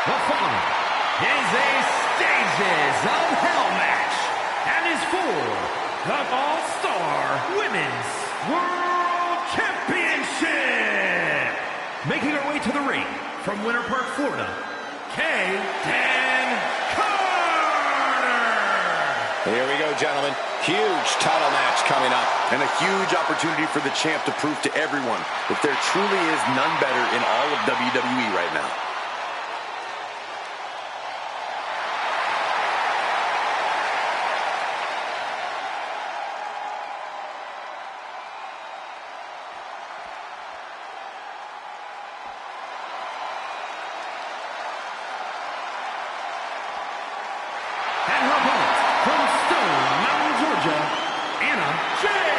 The following is a Stages of Hell match and is for the All-Star Women's World Championship. Making her way to the ring from Winter Park, Florida, Dan Carter. Here we go, gentlemen. Huge title match coming up. And a huge opportunity for the champ to prove to everyone that there truly is none better in all of WWE right now. And her opponent from Stone Mountain, Georgia, Anna Jay.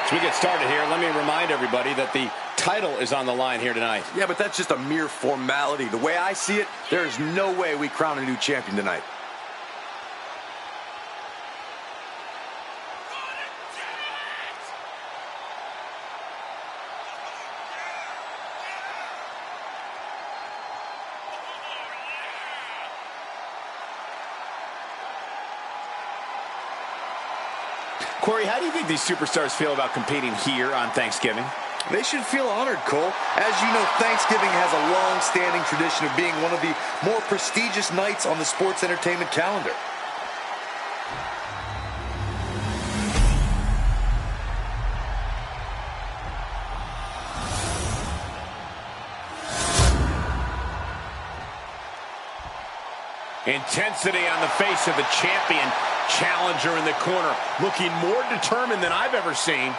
As we get started here, let me remind everybody that the title is on the line here tonight. Yeah, but that's just a mere formality. The way I see it, there is no way we crown a new champion tonight. Corey, how do you think these superstars feel about competing here on Thanksgiving? They should feel honored, Cole. As you know, Thanksgiving has a long-standing tradition of being one of the more prestigious nights on the sports entertainment calendar. Intensity on the face of the champion. Challenger in the corner, looking more determined than I've ever seen.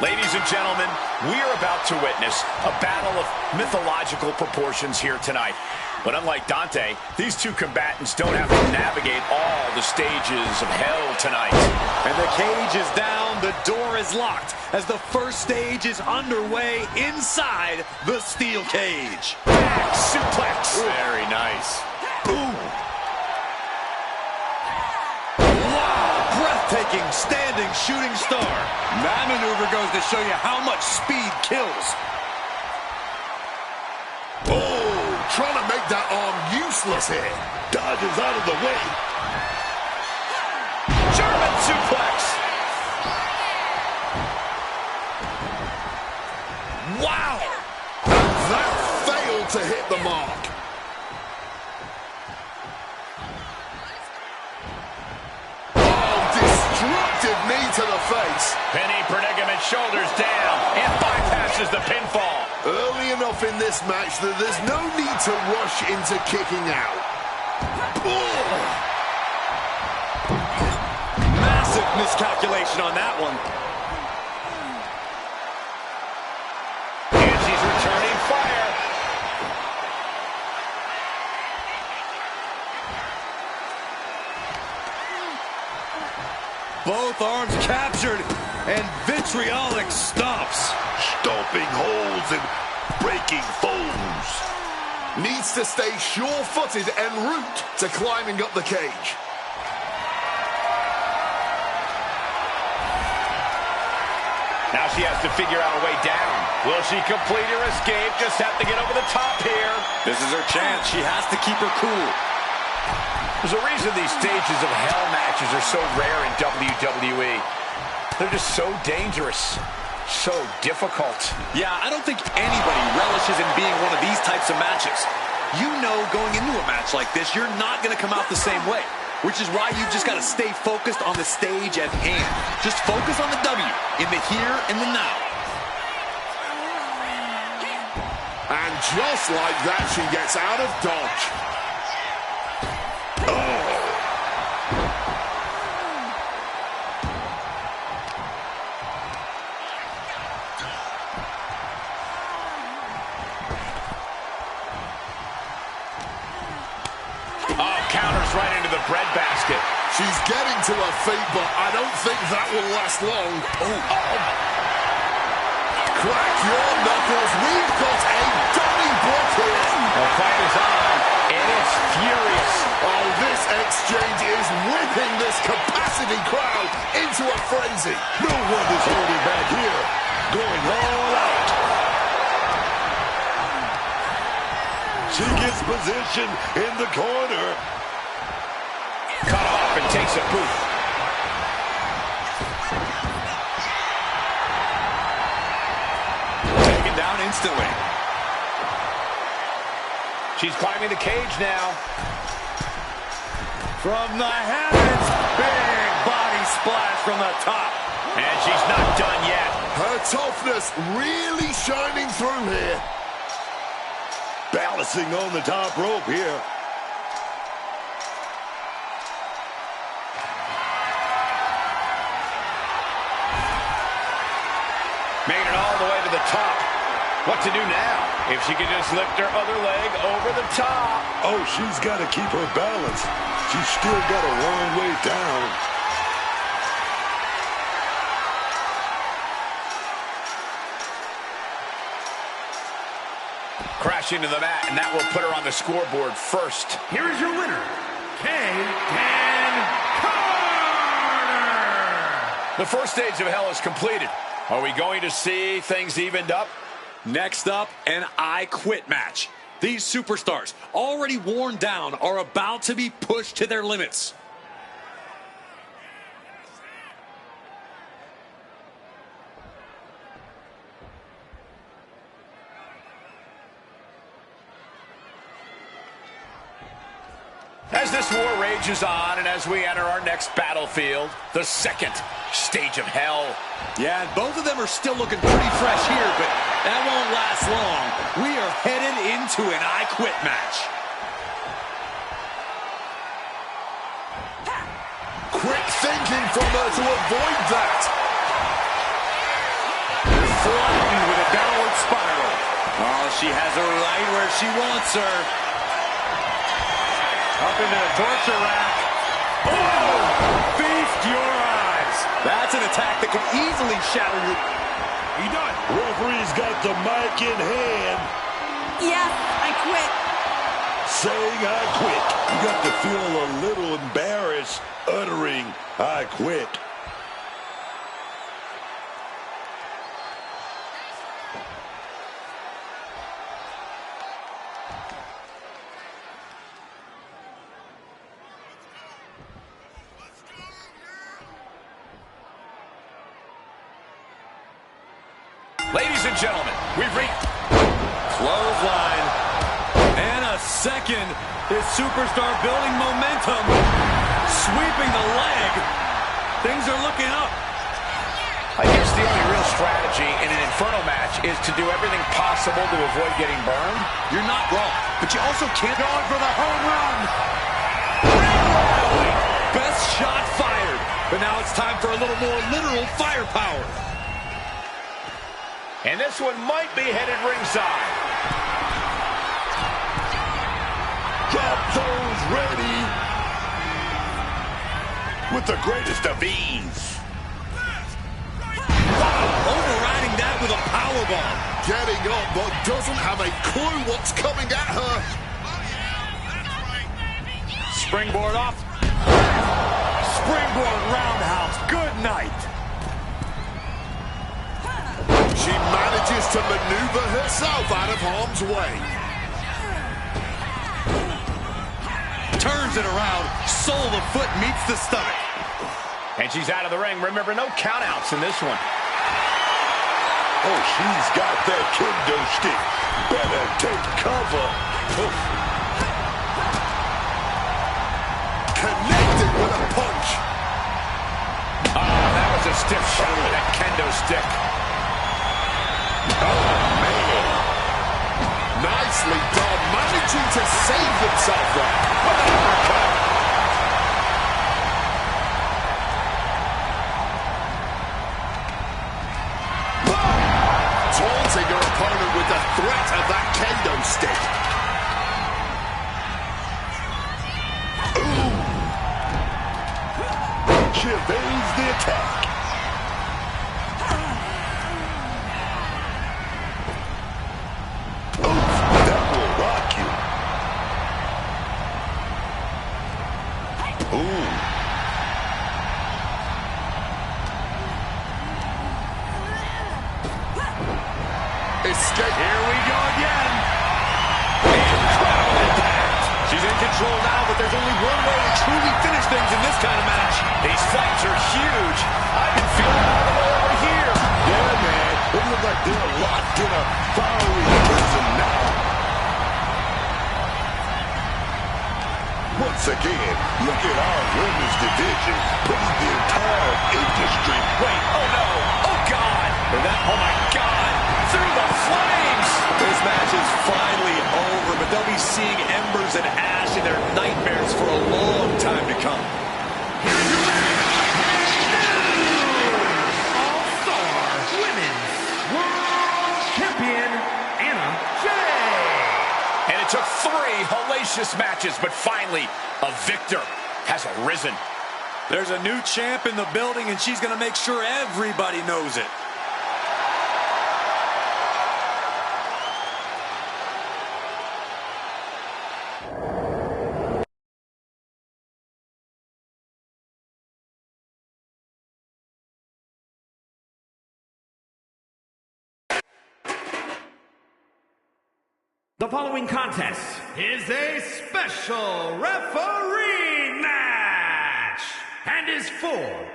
Ladies and gentlemen, we are about to witness a battle of mythological proportions here tonight. But unlike Dante, these two combatants don't have to navigate all the stages of hell tonight. And the cage is down, the door is locked, as the first stage is underway inside the steel cage. Back suplex. Very nice. Boom. Wow, breathtaking standing shooting star. That maneuver goes to show you how much speed kills. Trying to make that arm useless here. Dodges out of the way. German suplex. Wow. That failed to hit the mark. Oh, destructive knee to the face. Penny predicament, shoulders down, and bypasses the pinfall. Early enough in this match that there's no need to rush into kicking out. Massive miscalculation on that one. And she's returning fire. Both arms captured, and vitriolic stomps. Stomping holes and breaking foes. Needs to stay sure-footed en route to climbing up the cage. Now she has to figure out a way down. Will she complete her escape? Just have to get over the top here. This is her chance. She has to keep her cool. There's a reason these stages of hell matches are so rare in WWE. They're just so dangerous. So difficult. Yeah, I don't think anybody relishes in being one of these types of matches. You know going into a match like this, you're not going to come out the same way, which is why you've just got to stay focused on the stage at hand. Just focus on the W, in the here and the now. And just like that, she gets out of dodge. Counters right into the breadbasket. She's getting to her feet, but I don't think that will last long. Crack your knuckles. We've got a dummy block here. The fight is on, and it's furious. Oh, this exchange is whipping this capacity crowd into a frenzy. No one is holding back here. going all out. She gets position in the corner. Cut off and takes a boot. Taken down instantly. She's climbing the cage now. From the heavens, big body splash from the top. And she's not done yet. Her toughness really shining through here. Balancing on the top rope here. Made it all the way to the top. What to do now? If she could just lift her other leg over the top. Oh, she's got to keep her balance. She's still got a long way down. Crashing to the mat, and that will put her on the scoreboard first. Here is your winner, Kay Carter. The first stage of hell is completed. Are we going to see things evened up? Next up, an I Quit match. These superstars, already worn down, are about to be pushed to their limits. As this war rages on and as we enter our next battlefield, the second stage of hell. Yeah, and both of them are still looking pretty fresh here, but that won't last long. We are headed into an I Quit match. Quick thinking from her to avoid that. Flattened with a downward spiral. Oh, she has her right where she wants her. Up into the torture rack. Oh! Feast your eyes. That's an attack that could easily shatter your... He done. Referee's got the mic in hand. Yes, I quit. Saying I quit. You got to feel a little embarrassed uttering I quit. Ladies and gentlemen, we've reached... Clothesline. And a second. This superstar building momentum. Sweeping the leg. Things are looking up. I guess the only real strategy in an Inferno match is to do everything possible to avoid getting burned. You're not wrong, but you also can't... Going for the home run. Best shot fired. But now it's time for a little more literal firepower. And this one might be headed ringside. Got those ready. With the greatest of ease. Overriding that with a powerbomb. Getting up, but doesn't have a clue what's coming at her. Springboard off. Springboard roundhouse. Good night. She manages to maneuver herself out of harm's way. Turns it around. Sole of the foot meets the stomach. And she's out of the ring. Remember, no countouts in this one. Oh, she's got that kendo stick. Better take cover. Oof. Connected with a punch. That was a stiff shot with that kendo stick. Oh, man. Nicely done. Managing to save himself there. With an uppercut. Taunting her opponent with the threat of that kendo stick. Ooh. She evades the attack. but there's only one way to truly finish things in this kind of match. These fights are huge. I can feel it all the way over here. Yeah, man. It looks like they're locked in a fiery prison now. Once again, look at our women's division putting the entire industry. Wait, oh no, oh God. Oh my God, through the flames. This match is finally over, but they'll be seeing embers and ash in their nightmares for a long time to come. All-Star Women's World Champion, Anna Jay. And it took 3 hellacious matches, but finally, a victor has arisen. There's a new champ in the building, and she's going to make sure everybody knows it. The following contest is a special referee match and is for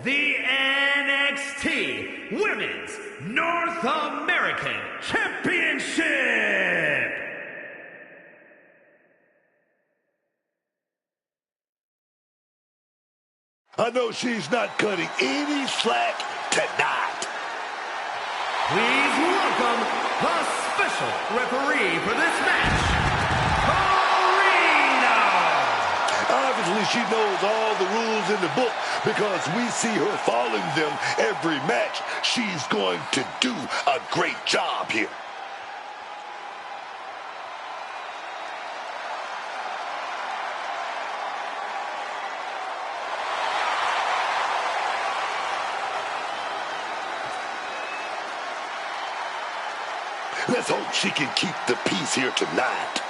the NXT Women's North American Championship. I know she's not cutting any slack tonight. Please welcome the special referee for this match, Karina. Obviously, she knows all the rules in the book because we see her following them every match. She's going to do a great job here. Let's hope she can keep the peace here tonight.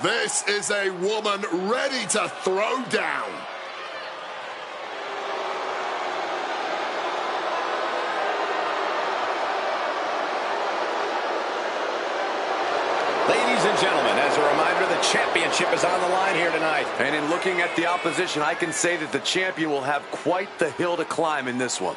This is a woman ready to throw down. Ladies and gentlemen, as a reminder, the championship is on the line here tonight. And in looking at the opposition, I can say that the champion will have quite the hill to climb in this one.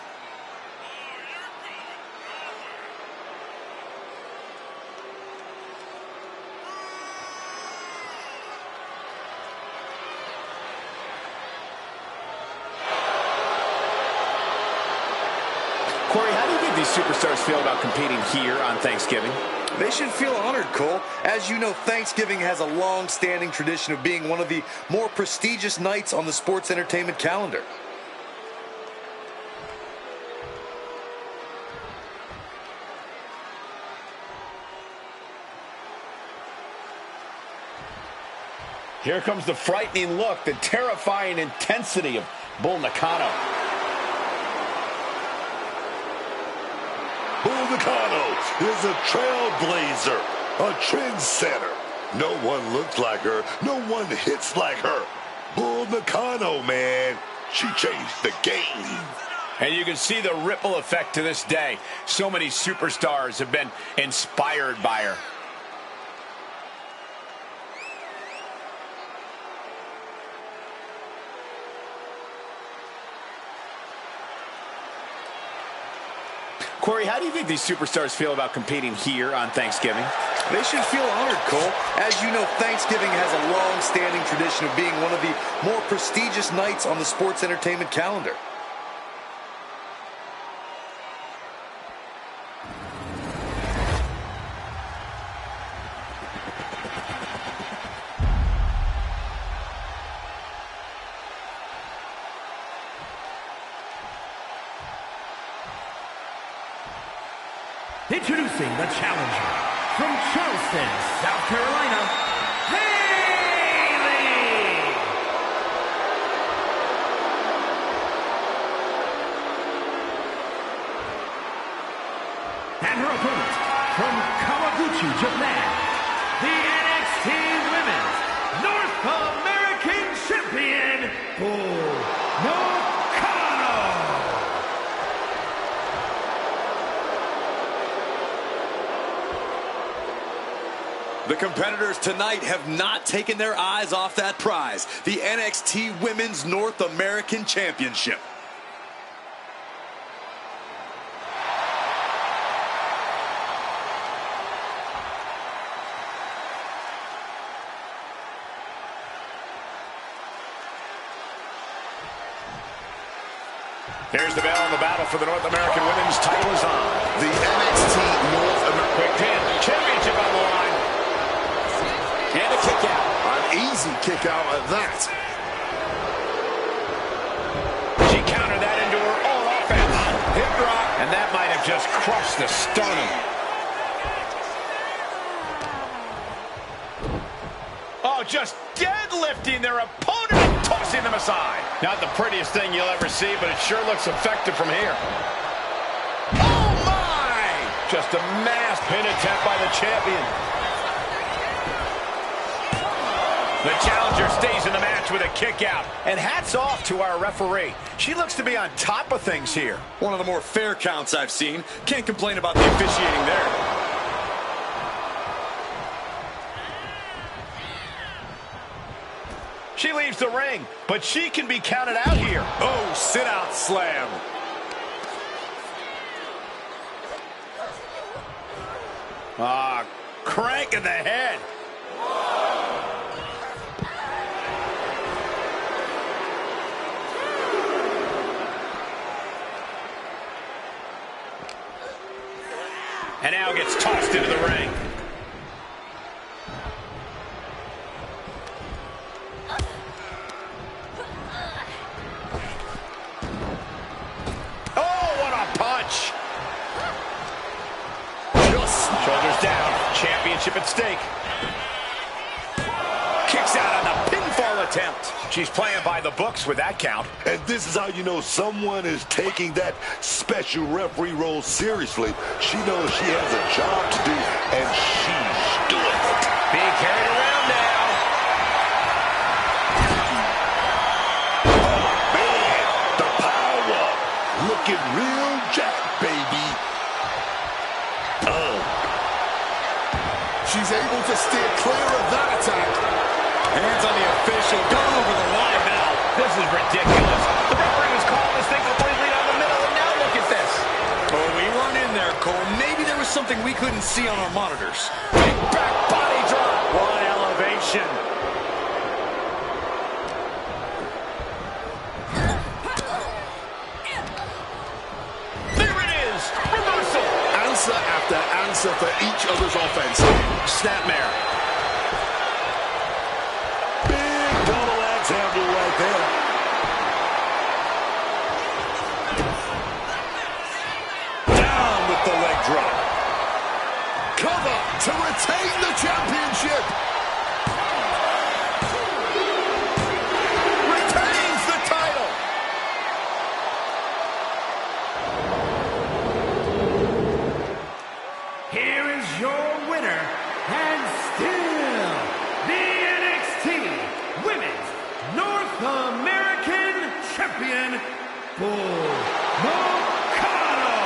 Corey, how do you think these superstars feel about competing here on Thanksgiving? They should feel honored, Cole. As you know, Thanksgiving has a long-standing tradition of being one of the more prestigious nights on the sports entertainment calendar. Here comes the frightening look, the terrifying intensity of Bull Nakano. Bull Nakano is a trailblazer, a trendsetter. No one looks like her. No one hits like her. Bull Nakano, man. She changed the game. And you can see the ripple effect to this day. So many superstars have been inspired by her. Corey, how do you think these superstars feel about competing here on Thanksgiving? They should feel honored, Cole. As you know, Thanksgiving has a long-standing tradition of being one of the more prestigious nights on the sports entertainment calendar. Introducing the challenger from Charleston, South Carolina, Haley! And her opponent from Kawaguchi, Japan, the NXT Women's North American Champion, The competitors tonight have not taken their eyes off that prize, the NXT Women's North American Championship. Here's the bell, and the battle for the North American Women's title is on. The NXT North American Quick pin, championship on the line. And a kick out. An easy kick out at that. She countered that into her own offense. Hip drop. And that might have just crushed the sternum. Oh, just deadlifting their opponent and tossing them aside. Not the prettiest thing you'll ever see, but it sure looks effective from here. Oh, my! Just a mass pin attempt by the champion. The challenger stays in the match with a kick out. And hats off to our referee. She looks to be on top of things here. One of the more fair counts I've seen. Can't complain about the officiating there. She leaves the ring, but she can be counted out here. Oh, sit-out slam. Crank in the head. And now gets tossed into the ring. Shoulders down, championship at stake. Kicks out on the pinfall attempt. She's playing by the books with that count. And this is how you know someone is taking that special referee role seriously. She knows she has a job to do, and she's doing it. Being carried around now. Oh, man, the power. Looking real jacked, baby. She's able to steer clear of that attack. Hands on the official, going over the line now. This is ridiculous. The referee was calling this thing completely down the middle, and now look at this. Oh, we weren't in there, Cole. Maybe there was something we couldn't see on our monitors. Big back body drop. What elevation. There it is. Reversal. Answer after answer for each other's offense. Snapmare. Big double axe handle right there. Down with the leg drop. Cover to retain the championship. Retains the title. Here is your winner, and still the NXT Women's North American Champion, Bull Nakano.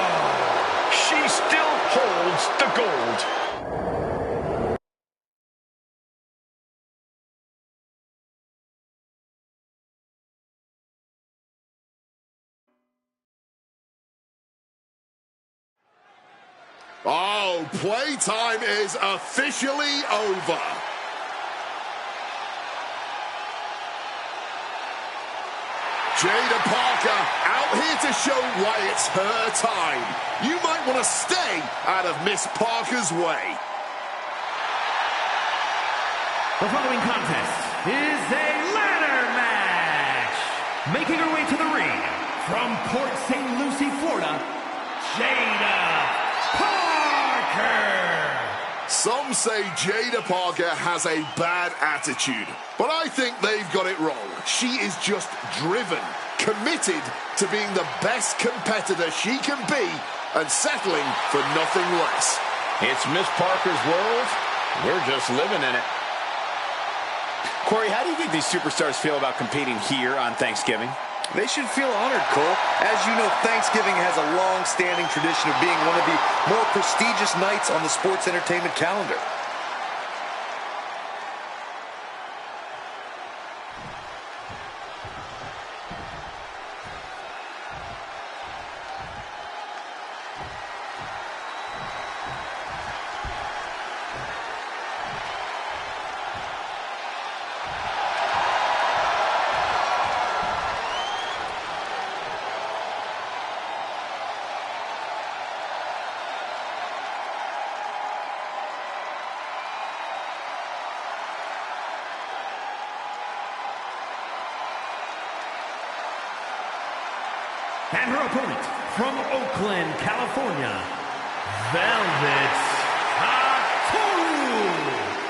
She still holds the gold. Oh, playtime is officially over. Jada Parker out here to show why it's her time. You might want to stay out of Miss Parker's way. The following contest is a ladder match. Making her way to the ring from Port St. Lucie, Florida, Jada Parker. Some say Jada Parker has a bad attitude, but I think they've got it wrong. She is just driven, committed to being the best competitor she can be, and settling for nothing less. It's Miss Parker's world. We're just living in it. Corey, how do you think these superstars feel about competing here on Thanksgiving? They should feel honored, Cole. As you know, Thanksgiving has a long-standing tradition of being one of the more prestigious nights on the sports entertainment calendar. And her opponent from Oakland, California, Velvet Tattoo.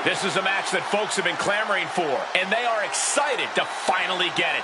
This is a match that folks have been clamoring for, and they are excited to finally get it.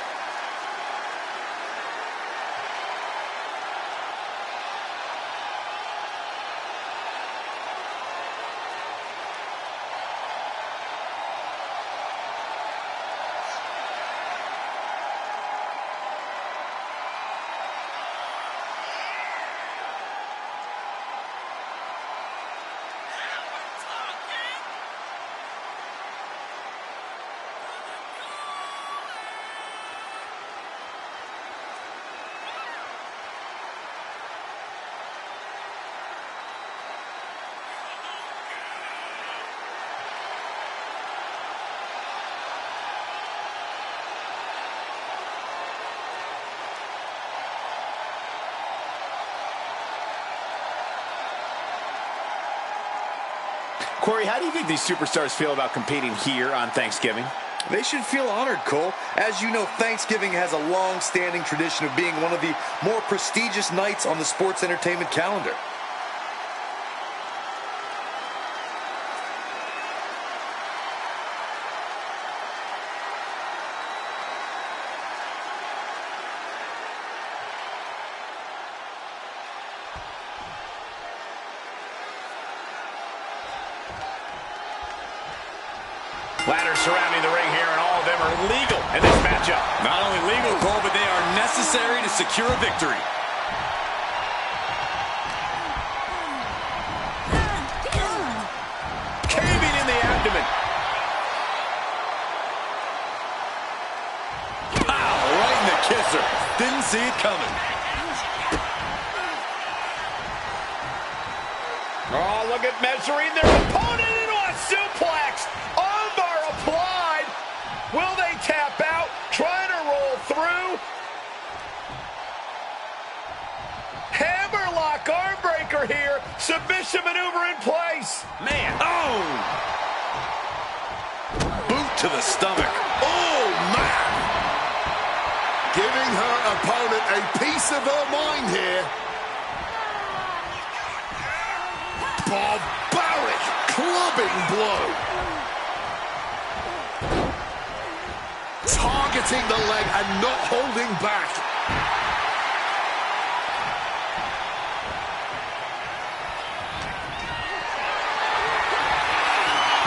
Corey, how do you think these superstars feel about competing here on Thanksgiving? They should feel honored, Cole. As you know, Thanksgiving has a long-standing tradition of being one of the more prestigious nights on the sports entertainment calendar. Ladders surrounding the ring here, and all of them are legal in this matchup. Not only legal, Cole, but they are necessary to secure a victory. Caving in the abdomen. Pow! Right in the kisser. Didn't see it coming. Oh, look at measuring their opponent into a suplex. Armbar applied. Will they tap out? Trying to roll through. Hammerlock armbreaker here. Submission maneuver in place. Man. Oh! Boot to the stomach. Oh, man! Giving her opponent a piece of her mind here. Barbaric clubbing blow. Targeting the leg and not holding back.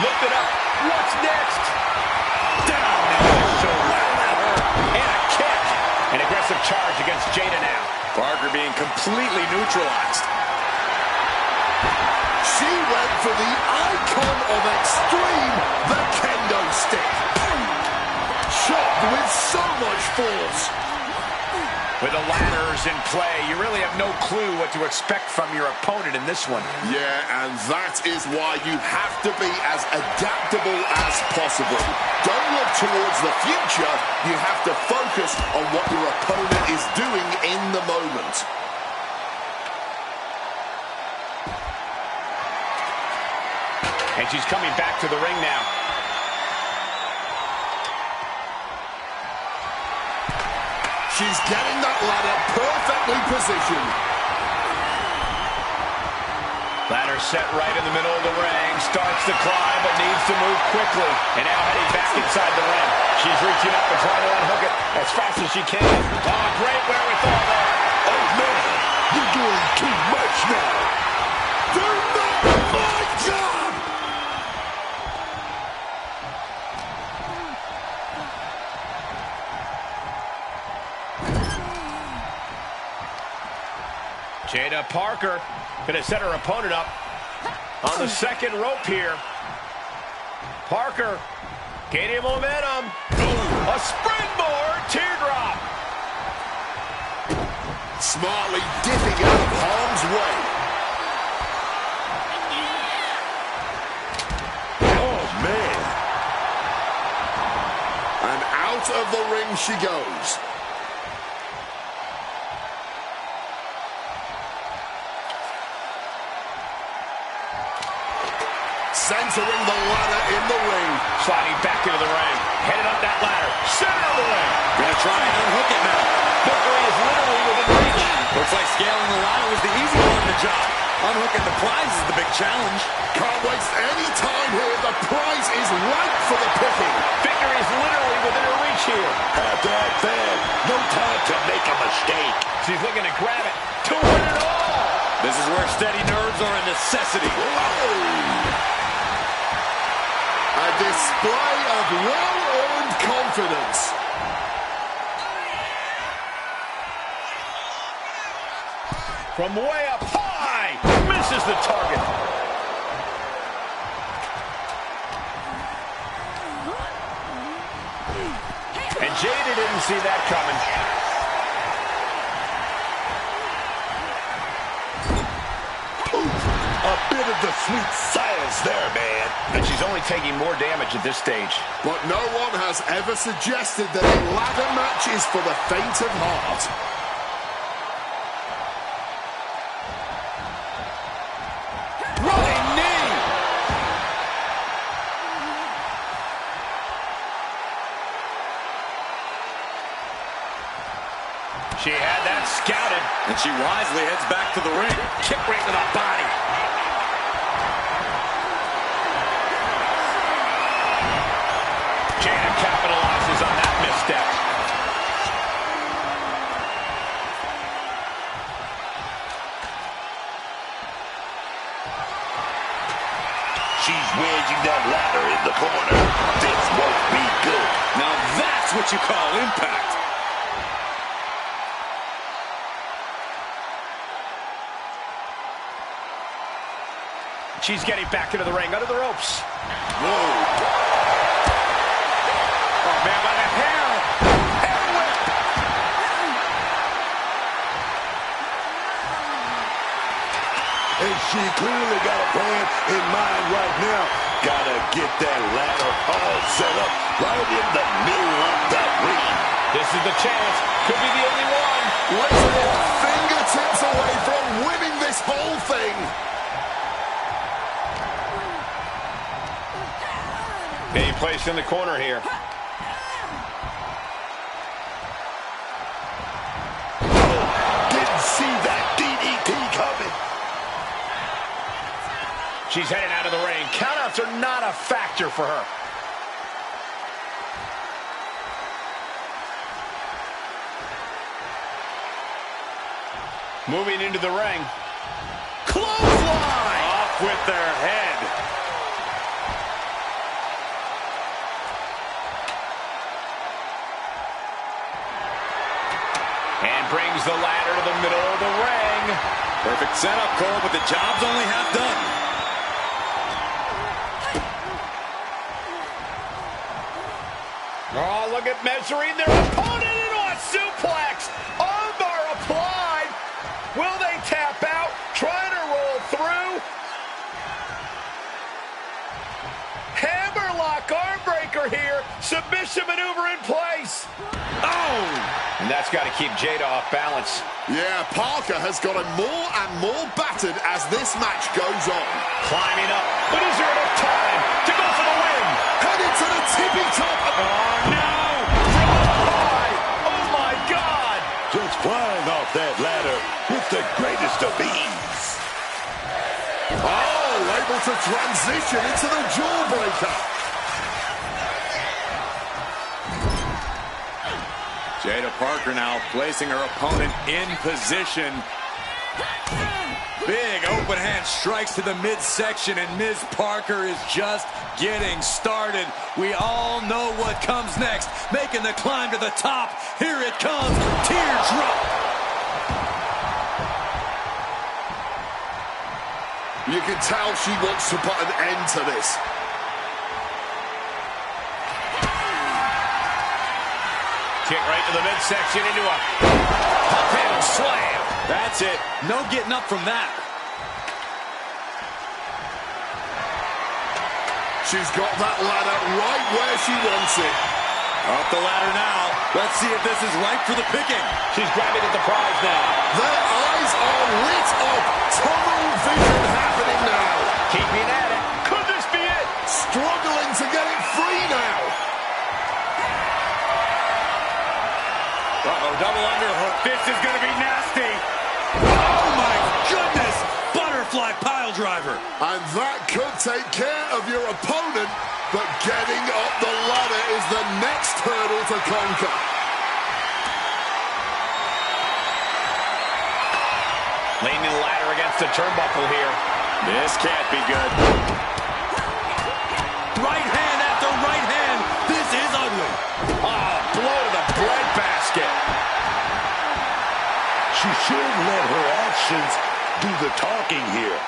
Lift it up. What's next? Down into the shoulder. And a kick. An aggressive charge against Jada now. Parker being completely neutralized. She went for the icon of extreme, the kendo stick. Shot with so much force. With the ladders in play, you really have no clue what to expect from your opponent in this one. Yeah, and that is why you have to be as adaptable as possible. Don't look towards the future. You have to focus on what your opponent is doing in the moment. And she's coming back to the ring now. She's getting that ladder perfectly positioned. Ladder set right in the middle of the ring. Starts to climb, but needs to move quickly. And now heading back inside the ring. She's reaching up and trying to unhook it as fast as she can. Oh, great wherewithal there. Oh, man, you're doing too much now. They're not my job. Jada Parker going to set her opponent up on the second rope here. Parker gaining momentum. A springboard teardrop. Smartly dipping out of harm's way. Oh, man. And out of the ring she goes. Centering the ladder in the ring. Sliding back into the ring. Headed up that ladder. Center of the ring. Gonna try and unhook it now. Victory is literally within reach. Unhooking the prize is the big challenge. Can't waste any time here. The prize is ripe for the picking. Victory is literally within her reach here. After that fan, no time to make a mistake. She's looking to grab it to win it all. This is where steady nerves are a necessity. A display of well-earned confidence. From way up high, misses the target. And Jada didn't see that coming. A bit of the sweet science there, man. And she's only taking more damage at this stage. But no one has ever suggested that a ladder match is for the faint of heart. Running knee. She had that scouted. And she wisely heads back to the ring. Kick right to the body. Jada capitalizes on that misstep. She's wedging that ladder in the corner. This won't be good. Now that's what you call impact. She's getting back into the ring, under the ropes. Whoa. Oh, man, by the hair. Hair whip. And she clearly got a plan in mind right now. Gotta get that ladder all set up right in the middle of the ring. This is the chance. Could be the only one. Literally fingertips away from winning this whole thing. Being placed in the corner here. Didn't see that DDT coming. She's heading out of the ring. Countouts are not a factor for her. Moving into the ring. Clothesline! Off with their head. And brings the ladder to the middle of the ring. Perfect setup, Cole, but the job's only half done. Oh, look at measuring their opponent into a suplex. Armbar applied. Will they tap out? Trying to roll through. Hammerlock arm breaker here. Submission maneuver in place. Oh! And that's got to keep Jada off balance. Yeah, Parker has gotten more and more battered as this match goes on. Climbing up. But is there enough time to go for the win? Headed to the tippy top. Oh, no! From up high. Oh, my God. Just flying off that ladder with the greatest of ease. Oh, able to transition into the jawbreaker. Jada Parker now placing her opponent in position. Big open hand strikes to the midsection, and Ms. Parker is just getting started. We all know what comes next. Making the climb to the top. Here it comes. Teardrop. You can tell she wants to put an end to this. Kick right to the midsection into a pump handle slam. That's it. No getting up from that. She's got that ladder right where she wants it. Up the ladder now. Let's see if this is right for the picking. She's grabbing at the prize now. Their eyes are lit up. Tunnel vision happening now. Keeping at it. Could this be it? Struggling to get it free now. Uh-oh, double underhook. This is going to be nasty. Oh, my goodness. Butterfly high pile driver. And that could take care of your opponent, but getting up the ladder is the next hurdle to conquer. Leaning the ladder against the turnbuckle here. This can't be good. Right hand after right hand. This is ugly. Oh, blow to the breadbasket. She should let her actions do the talking here.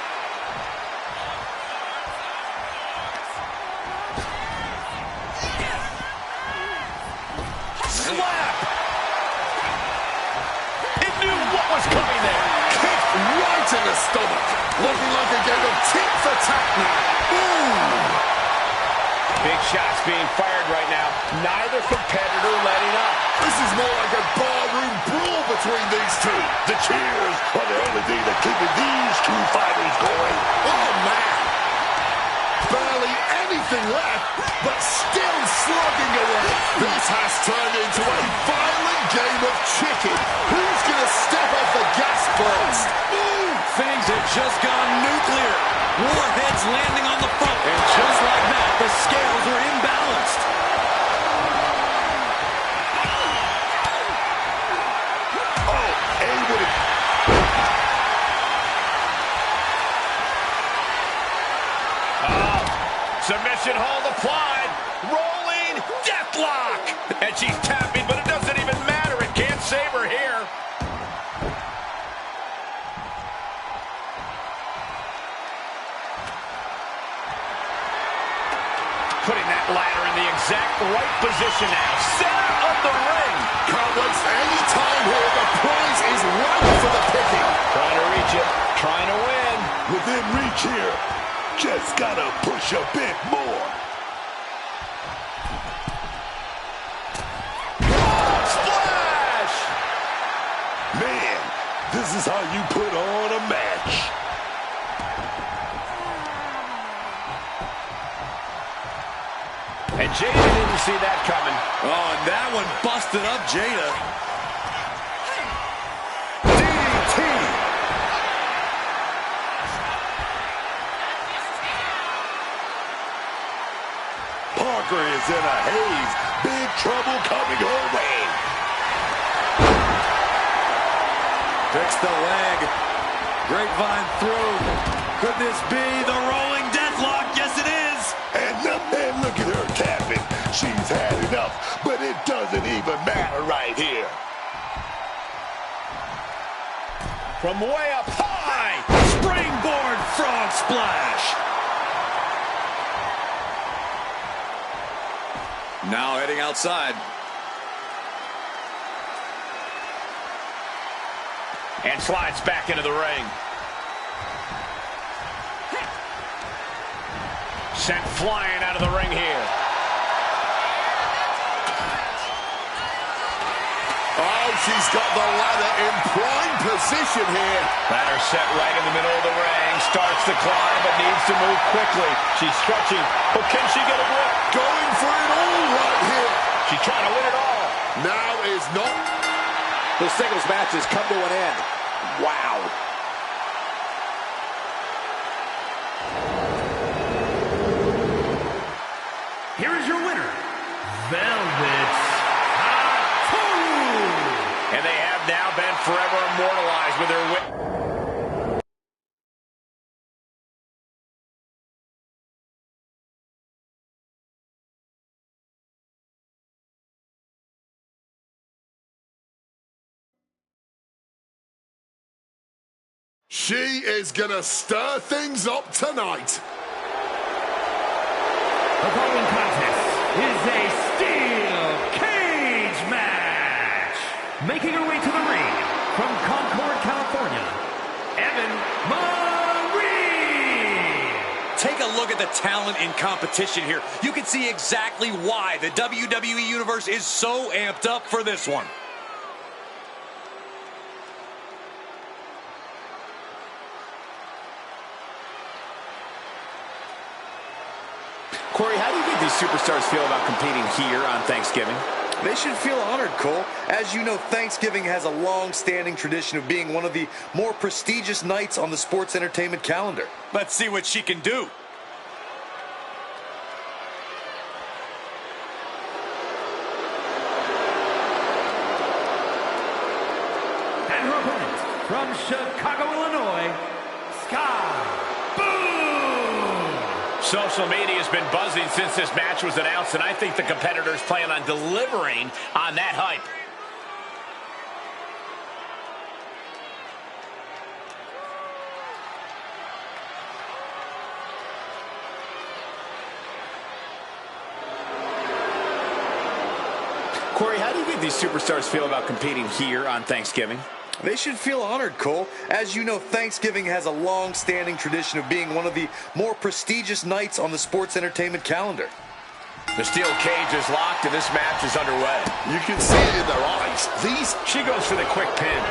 Slap! It knew what was coming there. Kick right in the stomach. Looking like a game of tit for tat now. Boom! Big shots being fired right now. Neither competitor letting up. This is more like a barroom brawl between these two. The cheers are the only thing that keeping these two fighters going. Oh, man. Barely anything left, but still slugging away. This has turned into a violent game of chicken. Who's going to step off the gas first? Ooh, things have just gone nuclear. Warheads landing on the front. And just like that, the scales are imbalanced. Oh, able to... Submission hold applied. Rolling deathlock. And she's tapping, but it doesn't even matter. It can't save her here. Putting that ladder in the exact right position now. Center of the ring. Can't waste any time here. The prize is right for the picking. Trying to reach it. Trying to win. Within reach here. Just gotta push a bit more. Splash! Man, this is how you put on a match. And Jada didn't see that coming. Oh, and that one busted up Jada. DDT. Parker is in a haze. Big trouble coming her way. Fix the leg. Grapevine through. Could this be the rolling deathlock? Yes, it is. And look at her tapping. She's had enough, but it doesn't even matter right here. From way up high. Springboard frog splash. Now heading outside. And slides back into the ring. Sent flying out of the ring here. Oh, she's got the ladder in prime position here. Ladder set right in the middle of the ring. Starts to climb, but needs to move quickly. She's stretching, but can she get a grip? Going for it all right here. She's trying to win it all. Now is not... The singles match has come to an end. Wow. Here is your winner, Velvet Tattoo. And they have now been forever immortalized with their win. She is going to stir things up tonight. The following contest is a steel cage match. Making her way to the ring from Concord, California, Evan Marie. Take a look at the talent in competition here. You can see exactly why the WWE Universe is so amped up for this one. Corey, how do you think these superstars feel about competing here on Thanksgiving? They should feel honored, Cole. As you know, Thanksgiving has a long-standing tradition of being one of the more prestigious nights on the sports entertainment calendar. Let's see what she can do. And her opponent, from Chicago, Illinois, Sky. Social media has been buzzing since this match was announced, and I think the competitors plan on delivering on that hype. Corey, how do you think these superstars feel about competing here on Thanksgiving? They should feel honored, Cole. As you know, Thanksgiving has a long-standing tradition of being one of the more prestigious nights on the sports entertainment calendar. The steel cage is locked and this match is underway. You can see it in their eyes. She goes for the quick pin.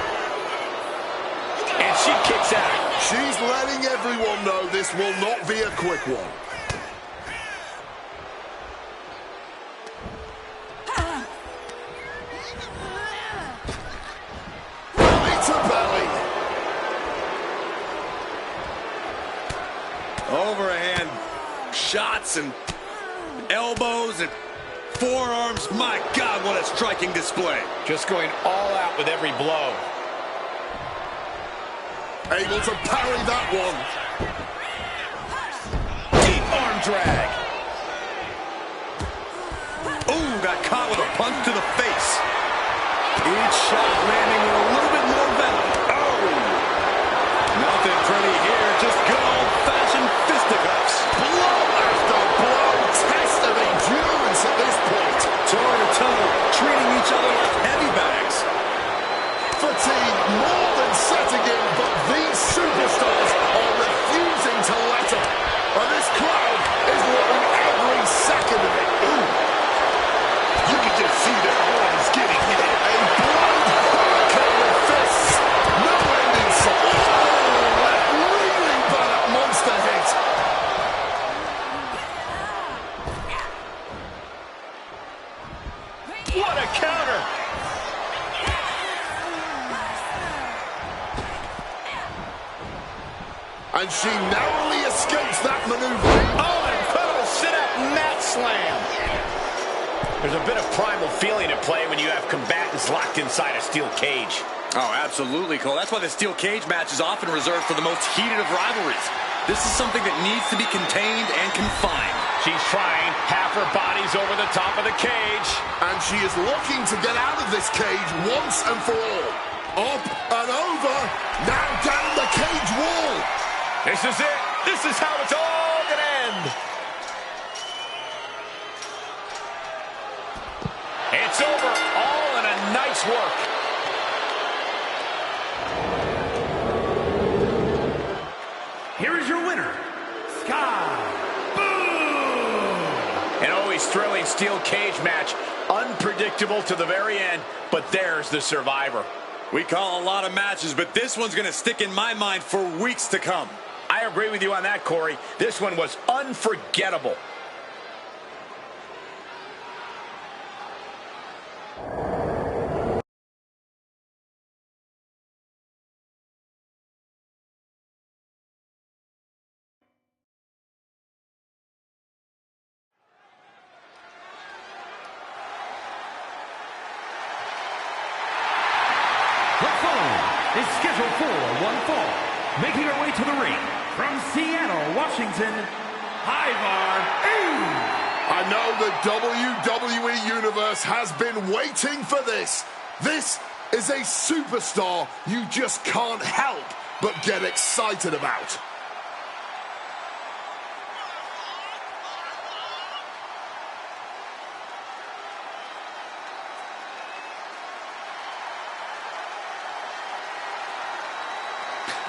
And she kicks out. She's letting everyone know this will not be a quick one. Overhand shots and elbows and forearms. My God, what a striking display. Just going all out with every blow. Able to parry that one. Deep arm drag. Ooh, got caught with a punch to the face. Each shot landing with a little bit more venom. Oh! Nothing pretty here, just good old-fashioned fisticuffs. Blow after blow, test of endurance at this point. Toe-to-toe, treating each other like heavy bags. Fatigue more than setting in, but these superstars are refusing to let up. And this crowd is loving every second of it. Ooh. You can just see their arms getting hit. A blind hurricane of fists. No end in sight. Oh, that really bad monster hit. What a counter! And she narrowly escapes that maneuver. Oh, an incredible sit-up mat slam. There's a bit of primal feeling at play when you have combatants locked inside a steel cage. Oh, absolutely, Cole. That's why the steel cage match is often reserved for the most heated of rivalries. This is something that needs to be contained and confined. She's trying. Half her body's over the top of the cage. And she is looking to get out of this cage once and for all. Up and over. Now down the cage wall. This is it. This is how it's all going to end. It's over. All in a nice work. Here is your winner, Sky. An always thrilling steel cage match. Unpredictable to the very end, but there's the survivor. We call a lot of matches, but this one's going to stick in my mind for weeks to come. I agree with you on that, Corey. This one was unforgettable. The following is scheduled for one fall. Making her way to the ring from Seattle, Washington, Ivar. I know the WWE Universe has been waiting for this. This is a superstar you just can't help but get excited about.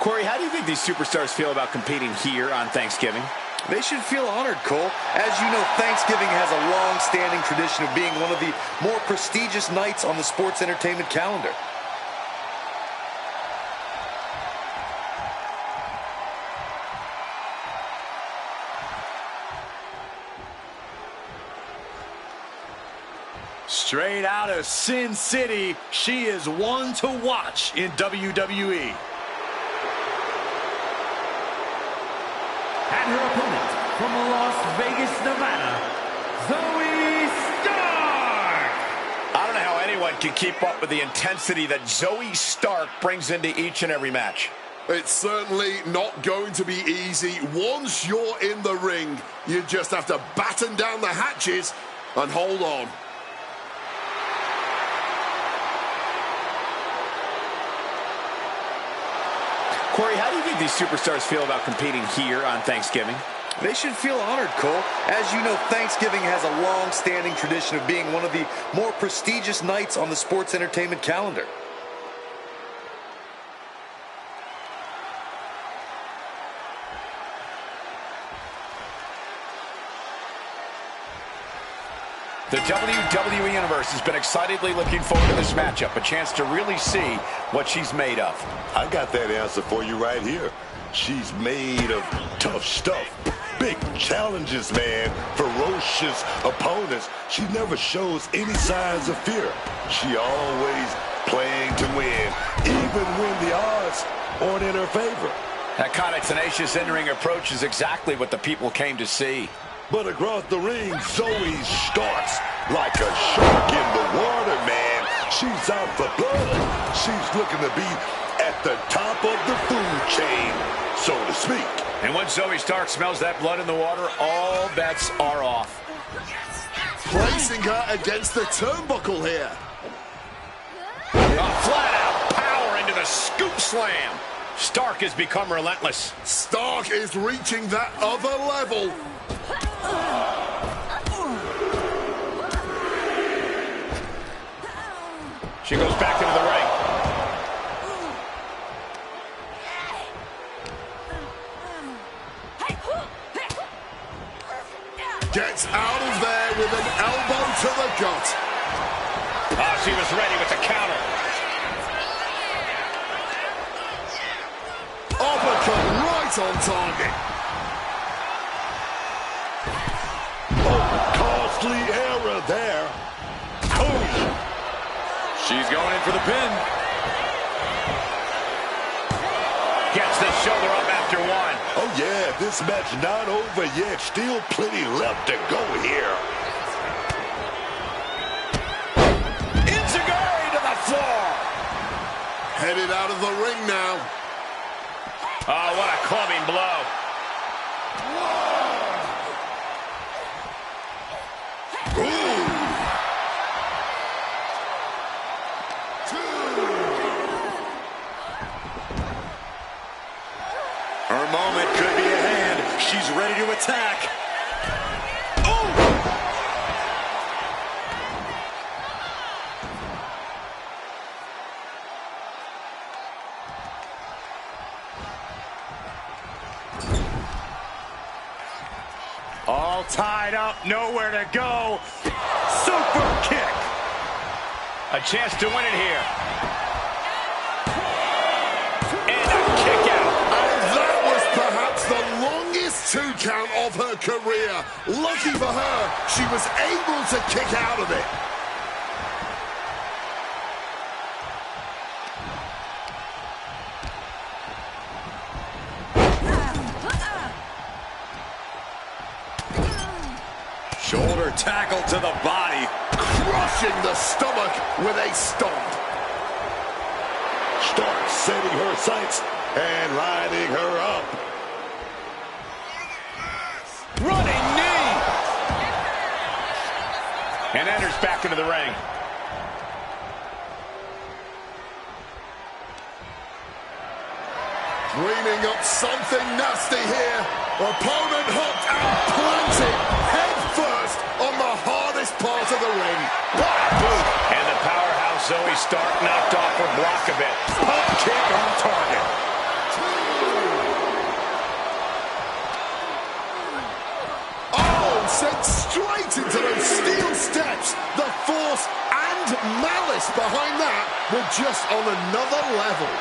Corey, how do you think these superstars feel about competing here on Thanksgiving? They should feel honored, Cole. As you know, Thanksgiving has a long-standing tradition of being one of the more prestigious nights on the sports entertainment calendar. Straight out of Sin City, she is one to watch in WWE. And her opponent from Las Vegas, Nevada, Zoe Stark. I don't know how anyone can keep up with the intensity that Zoe Stark brings into each and every match. It's certainly not going to be easy. Once you're in the ring, you just have to batten down the hatches and hold on. Corey, how do you think these superstars feel about competing here on Thanksgiving? They should feel honored, Cole. As you know, Thanksgiving has a long-standing tradition of being one of the more prestigious nights on the sports entertainment calendar. The WWE Universe has been excitedly looking forward to this matchup, a chance to really see what she's made of. I got that answer for you right here. She's made of tough stuff. Big challenges, man. Ferocious opponents. She never shows any signs of fear. She always playing to win, even when the odds aren't in her favor. That kind of tenacious in-ring approach is exactly what the people came to see. But across the ring, Zoe starts like a shark in the water, man. She's out for blood. She's looking to be at the top of the food chain, so to speak. And once Zoe Stark smells that blood in the water, all bets are off. Placing her against the turnbuckle here. A flat-out power into the scoop slam. Stark has become relentless. Stark is reaching that other level. She goes back into the ring. Gets out of there with an elbow to the gut. Oh, she was ready with the counter. Uppercut right on target. Oh, costly error there. Oh. She's going in for the pin. Gets the shoulder up after one. Oh, yeah, this match not over yet. Still plenty left to go here. Enziguri to the floor. Headed out of the ring now. Oh, what a clubbing blow. Her moment could be at hand. She's ready to attack. All tied up, nowhere to go. Super kick. A chance to win it here. And a kick out. And that was perhaps the longest 2 count of her career. Lucky for her, she was able to kick out of it. Shoulder tackle to the body. Crushing the stomach with a stomp. Stark setting her sights and lining her up. Running knee. And enters back into the ring. Dreaming up something nasty here. Opponent hooked and planted head first on the hardest part of the ring. Boot. And the powerhouse Zoe Stark knocked off her block a bit. Pump kick on target. Oh, sent straight into those steel steps. The force and malice behind that were just on another level.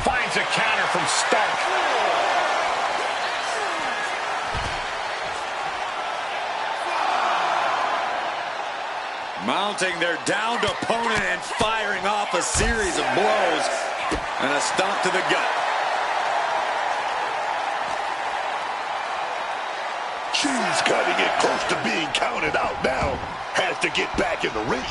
Finds a counter from Stark. Mounting their downed opponent and firing off a series of blows. And a stomp to the gut. She's cutting it close to being counted out now. Has to get back in the ring.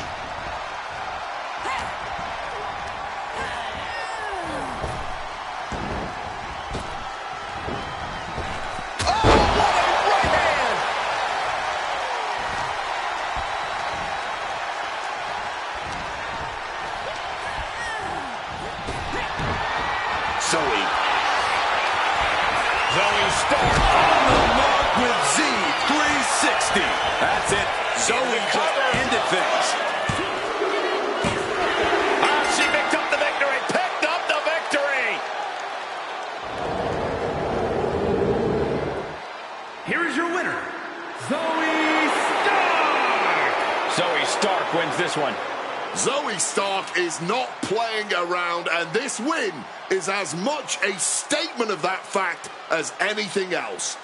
Zoe Stark on the mark with Z360. That's it. Zoe just ended things. She picked up the victory. Picked up the victory. Here is your winner, Zoe Stark. Zoe Stark wins this one. Zoe Stark is not playing around, and this win is as much a statement of that fact as anything else.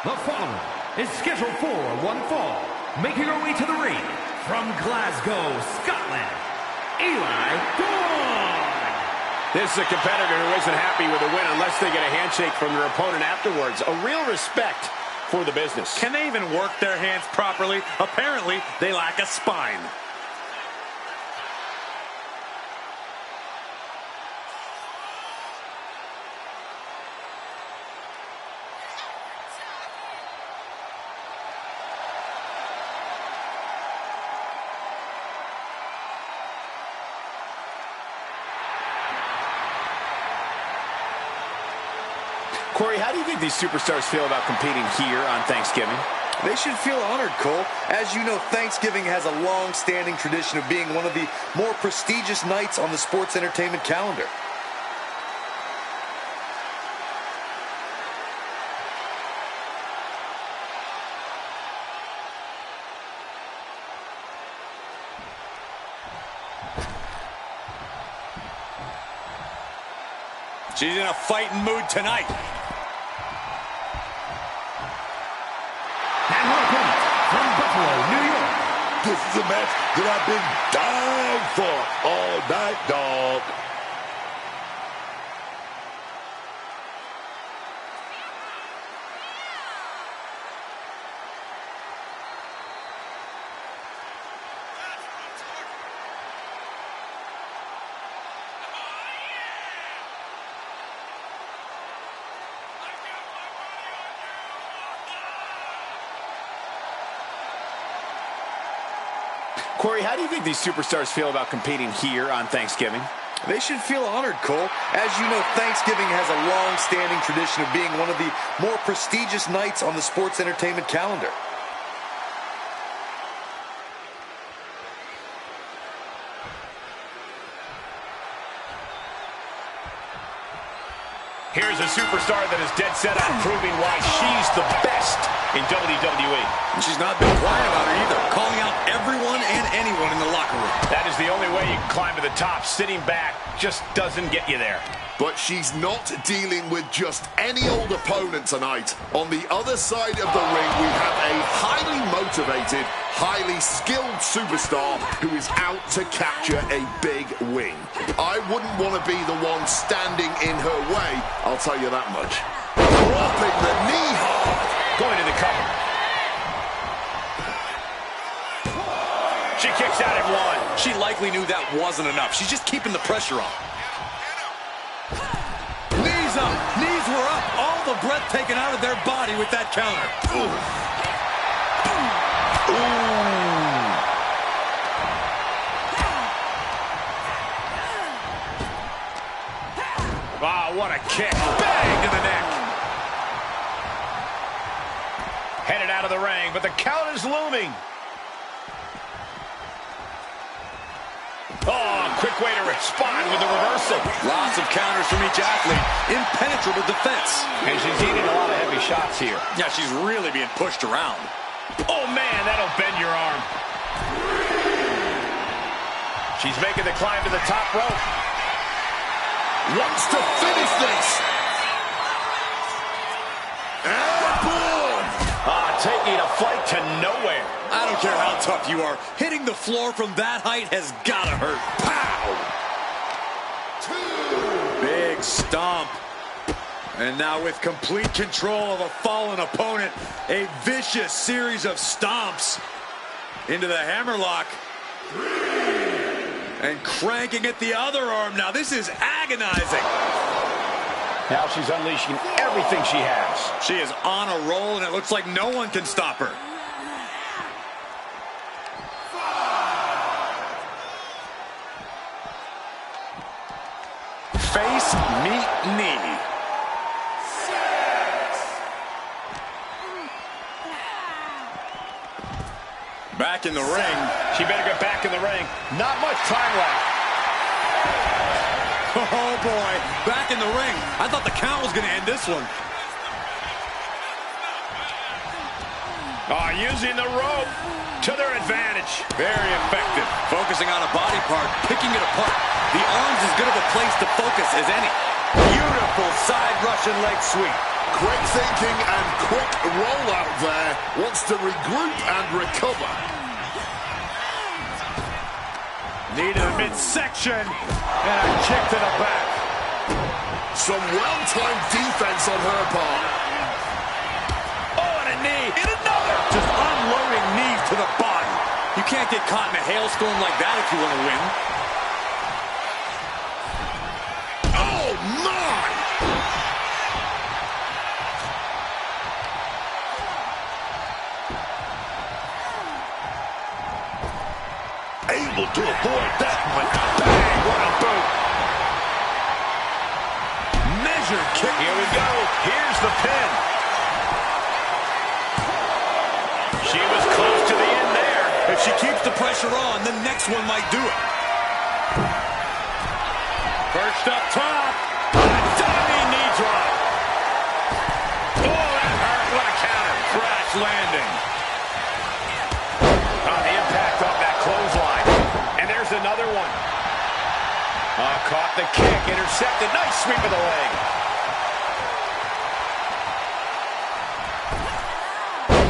The following is scheduled for one fall, making her way to the ring from Glasgow, Scotland, Eli Dawn. This is a competitor who isn't happy with a win unless they get a handshake from their opponent afterwards. A real respect for the business. Can they even work their hands properly? Apparently, they lack a spine. Corey, how do you think these superstars feel about competing here on Thanksgiving? They should feel honored, Cole. As you know, Thanksgiving has a long-standing tradition of being one of the more prestigious nights on the sports entertainment calendar. She's in a fighting mood tonight. And her opponent from Buffalo, New York. This is a match that I've been dying for all night, dog. Corey, how do you think these superstars feel about competing here on Thanksgiving? They should feel honored, Cole. As you know, Thanksgiving has a long-standing tradition of being one of the more prestigious nights on the sports entertainment calendar. Here's a superstar that is dead set on proving why she's the best in WWE. And she's not been quiet about it either, calling out everyone and anyone in the locker room. That is the only way you can climb to the top. Sitting back just doesn't get you there. But she's not dealing with just any old opponent tonight. On the other side of the ring, we have a highly motivated, highly skilled superstar who is out to capture a big win. I wouldn't want to be the one standing in her way, I'll tell you that much. Dropping the knee hard. Going to the cover. She kicks out at one. She likely knew that wasn't enough. She's just keeping the pressure on. Knees up. Knees were up. All the breath taken out of their body with that counter. Ooh. Wow, what a kick. Bang to the neck. Headed out of the ring, but the count is looming. Oh, quick way to respond with the reversal. Lots of counters from each athlete. Impenetrable defense. And she's eating a lot of heavy shots here. Yeah, she's really being pushed around. Oh, man, that'll bend your arm. She's making the climb to the top rope. Wants to finish this. And boom! Taking a flight to nowhere. I don't care how tough you are. Hitting the floor from that height has gotta hurt. Pow! 2. Big stomp. And now with complete control of a fallen opponent, a vicious series of stomps into the hammerlock. 3. And cranking at the other arm. Now this is agonizing. Now she's unleashing everything she has. She is on a roll, and it looks like no one can stop her. 5. Face, meet, knee. 6. Back in the ring. She better get back in the ring. Not much time left. Oh, boy. Back in the ring. I thought the count was going to end this one. Oh, using the rope to their advantage. Very effective. Focusing on a body part, picking it apart. The arm's as good of a place to focus as any. Beautiful side Russian leg sweep. Quick thinking and quick rollout there. Wants to regroup and recover. Knee to the midsection. And a kick to the back. Some well-timed defense on her part. Oh, and a knee. And another. Just unloading knees to the body. You can't get caught in a hailstorm like that if you want to win. Oh, my! Able to avoid that one. Bang, what a boot. Measured kick. Here we go. Here's the pin. She was close to the end there. If she keeps the pressure on, the next one might do it. Perched up top. Diving knee drop. Oh, that hurt. What a counter. Crash landing. The impact of that clothesline. And there's another one. Caught the kick. Intercepted. Nice sweep of the leg.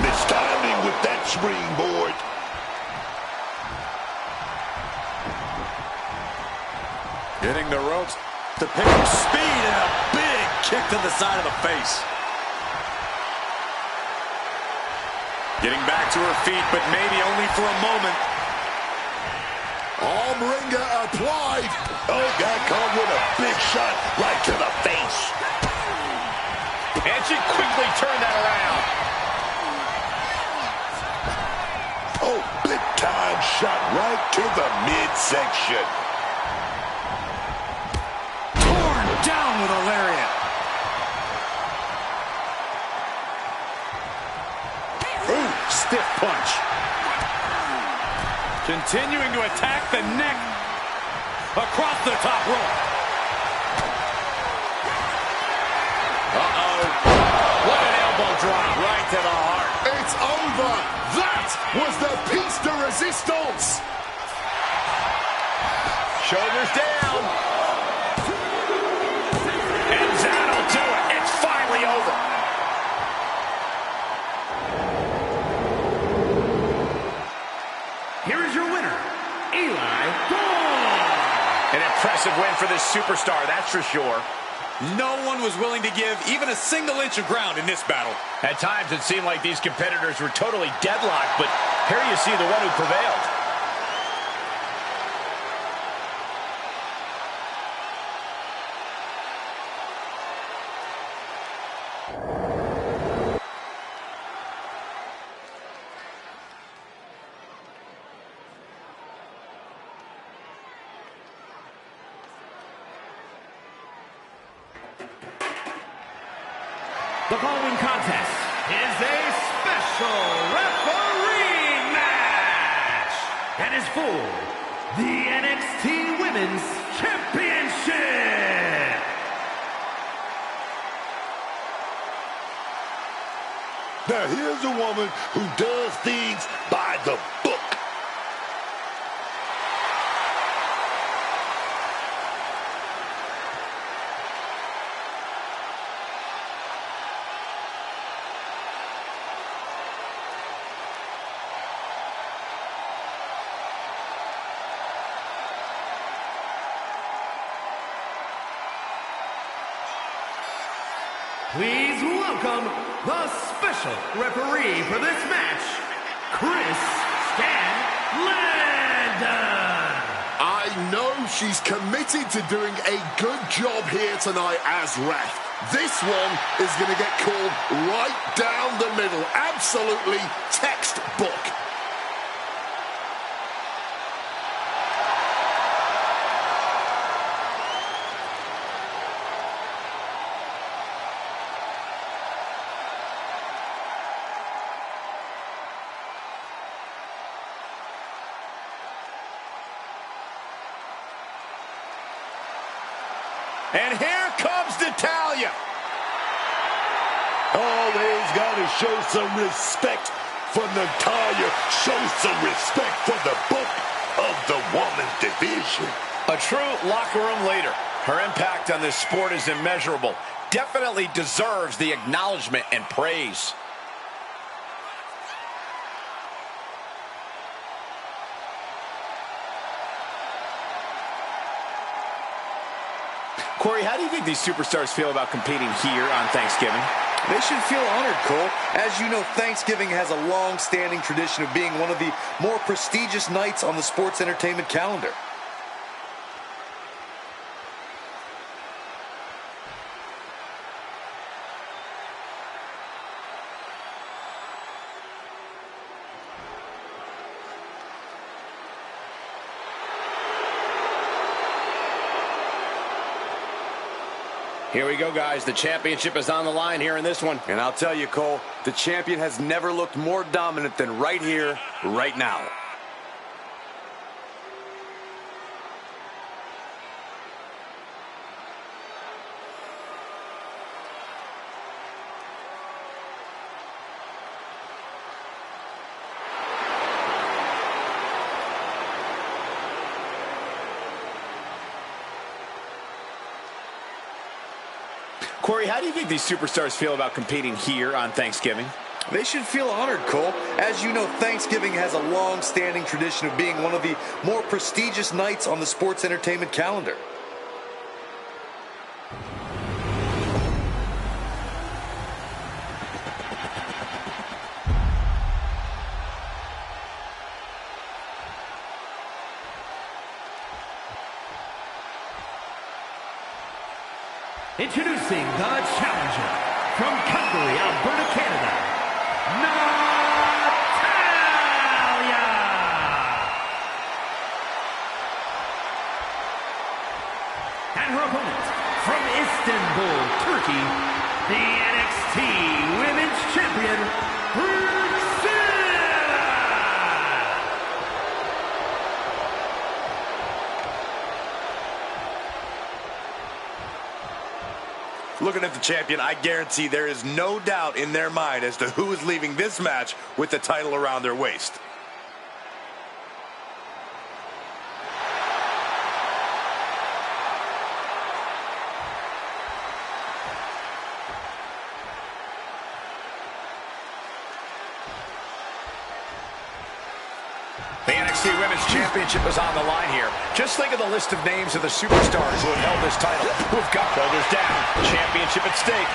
Mistiming with that springboard. Getting the ropes to pick up speed and a big kick to the side of the face. Getting back to her feet, but maybe only for a moment. Arm wringer applied. Oh, got caught with a big shot right to the face. And she quickly turned that around. Oh, big time shot right to the midsection. Torn down with a lariat. Ooh, stiff punch. Continuing to attack the neck across the top rope. Uh-oh. What an elbow drop right to the heart. It's over. That was the piece de resistance. Shoulders down. And that'll do it. It's finally over. Here is your winner, Eli Gold. An impressive win for this superstar, that's for sure. No one was willing to give even a single inch of ground in this battle. At times it seemed like these competitors were totally deadlocked, but here you see the one who prevailed. The following contest is a special referee match and is for the NXT Women's Championship. Now here's a woman who does things by the book. Please welcome the special referee for this match, Chris Landon. I know she's committed to doing a good job here tonight as ref. This one is going to get called right down the middle. Absolutely textbook. And here comes Natalya. Always got to show some respect for Natalya. Show some respect for the book of the woman's division. A true locker room leader. Her impact on this sport is immeasurable. Definitely deserves the acknowledgement and praise. Corey, how do you think these superstars feel about competing here on Thanksgiving? They should feel honored, Cole. As you know, Thanksgiving has a long-standing tradition of being one of the more prestigious nights on the sports entertainment calendar. Here we go, guys. The championship is on the line here in this one. And I'll tell you, Cole, the champion has never looked more dominant than right here, right now. Corey, how do you think these superstars feel about competing here on Thanksgiving? They should feel honored, Cole. As you know, Thanksgiving has a long-standing tradition of being one of the more prestigious nights on the sports entertainment calendar. Introducing the challenger from Calgary, Alberta, Canada, Natalya. And her opponent from Istanbul, Turkey, the NXT Women's Champion, Looking at the champion, I guarantee there is no doubt in their mind as to who is leaving this match with the title around their waist. The NXT Women's Championship is on the line here. Just think of the list of names of the superstars who have held this title, who have got shoulders down. Championship at stake.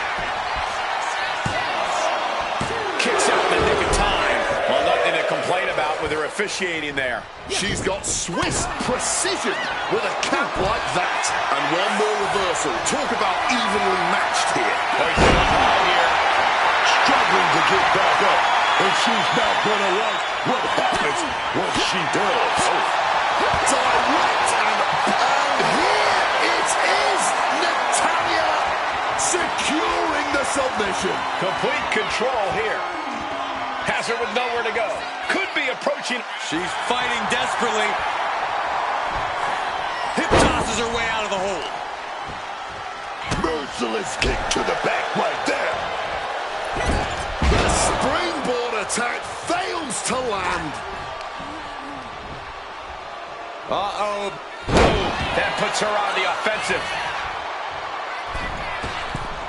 Kicks out in the nick of time. Well, nothing to complain about with her officiating there. She's got Swiss precision with a cap like that. And one more reversal. Talk about evenly matched here. Struggling to get back up. And she's not going to like what happens when she does. Direct and here it is. Natalya secures securing the submission. Complete control here. Has her with nowhere to go. Could be approaching. She's fighting desperately. Hip tosses her way out of the hold. Merciless kick to the back right there. The springboard attack fails to land. Uh-oh. Boom. That puts her on the offensive.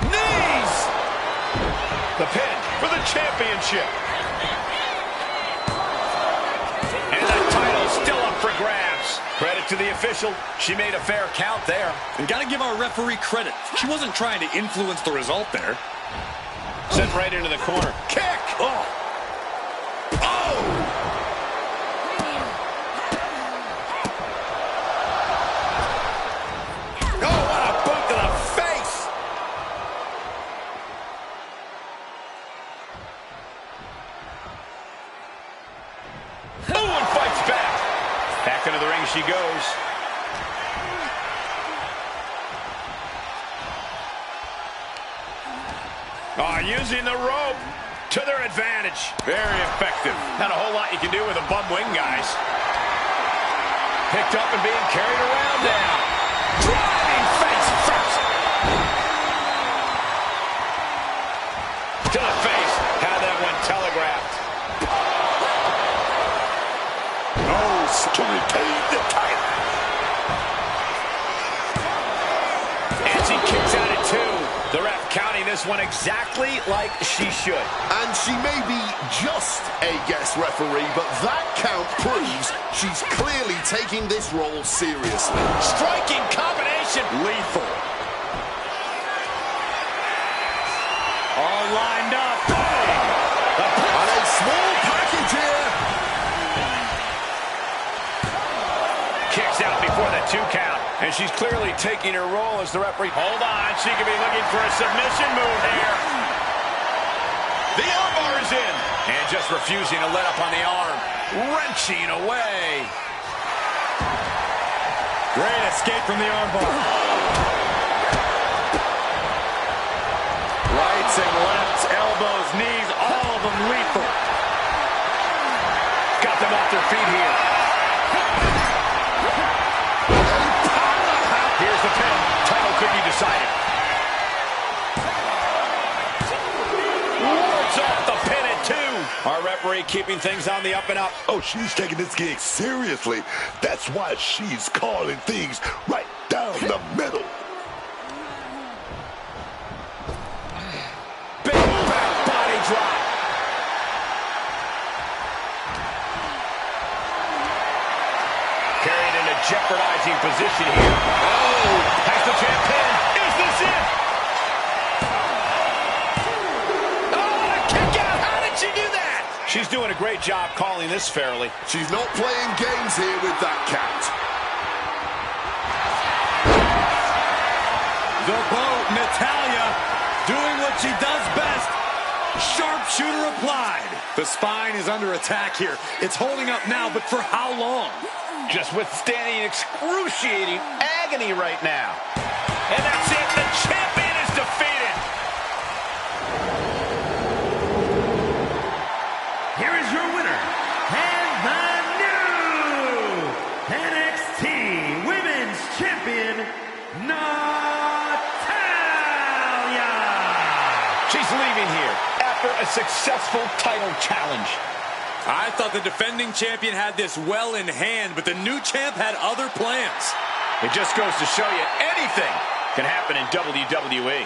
Knees! The pin for the championship. And the title still up for grabs. Credit to the official. She made a fair count there. And gotta give our referee credit. She wasn't trying to influence the result there. Sent right into the corner. Kick! Oh! Oh! Oh, what a boot to the face! Oh, and fights back. Back into the ring she goes. Oh, using the rope to their advantage. Very effective. Not a whole lot you can do with a bum wing, guys. Picked up and being carried around now. Driving face first. To the face. Had that one telegraphed. Oh, to retain the title. And she kicks out at 2. The ref counting this one exactly like she should. And she may be just a guest referee, but that count proves she's clearly taking this role seriously. Striking combination. Lethal. All lined up. And a small package here. Kicks out before the 2 count. And she's clearly taking her role as the referee. Hold on, she could be looking for a submission move here. The armbar is in. And just refusing to let up on the arm. Wrenching away. Great escape from the armbar. Rights and lefts, elbows, knees, all of them lethal. Got them off their feet here. Here's the pin. Title could be decided. Wards off the pin at 2. Our referee keeping things on the up and up. Oh, she's taking this gig seriously. That's why she's calling things right down the middle. Big back body drop. Carried in a jeopardizing position here. Oh, has the champ pin. Is this it? Oh, a kick out. How did she do that? She's doing a great job calling this fairly. She's not playing games here with that count. The boat, Natalya, doing what she does best. Sharpshooter applied. The spine is under attack here. It's holding up now, but for how long? Just withstanding excruciating agony right now. And that's it. The champion is defeated. Here is your winner, and the new NXT Women's Champion, Natalya. She's leaving here after a successful title challenge. I thought the defending champion had this well in hand, but the new champ had other plans. It just goes to show you anything can happen in WWE.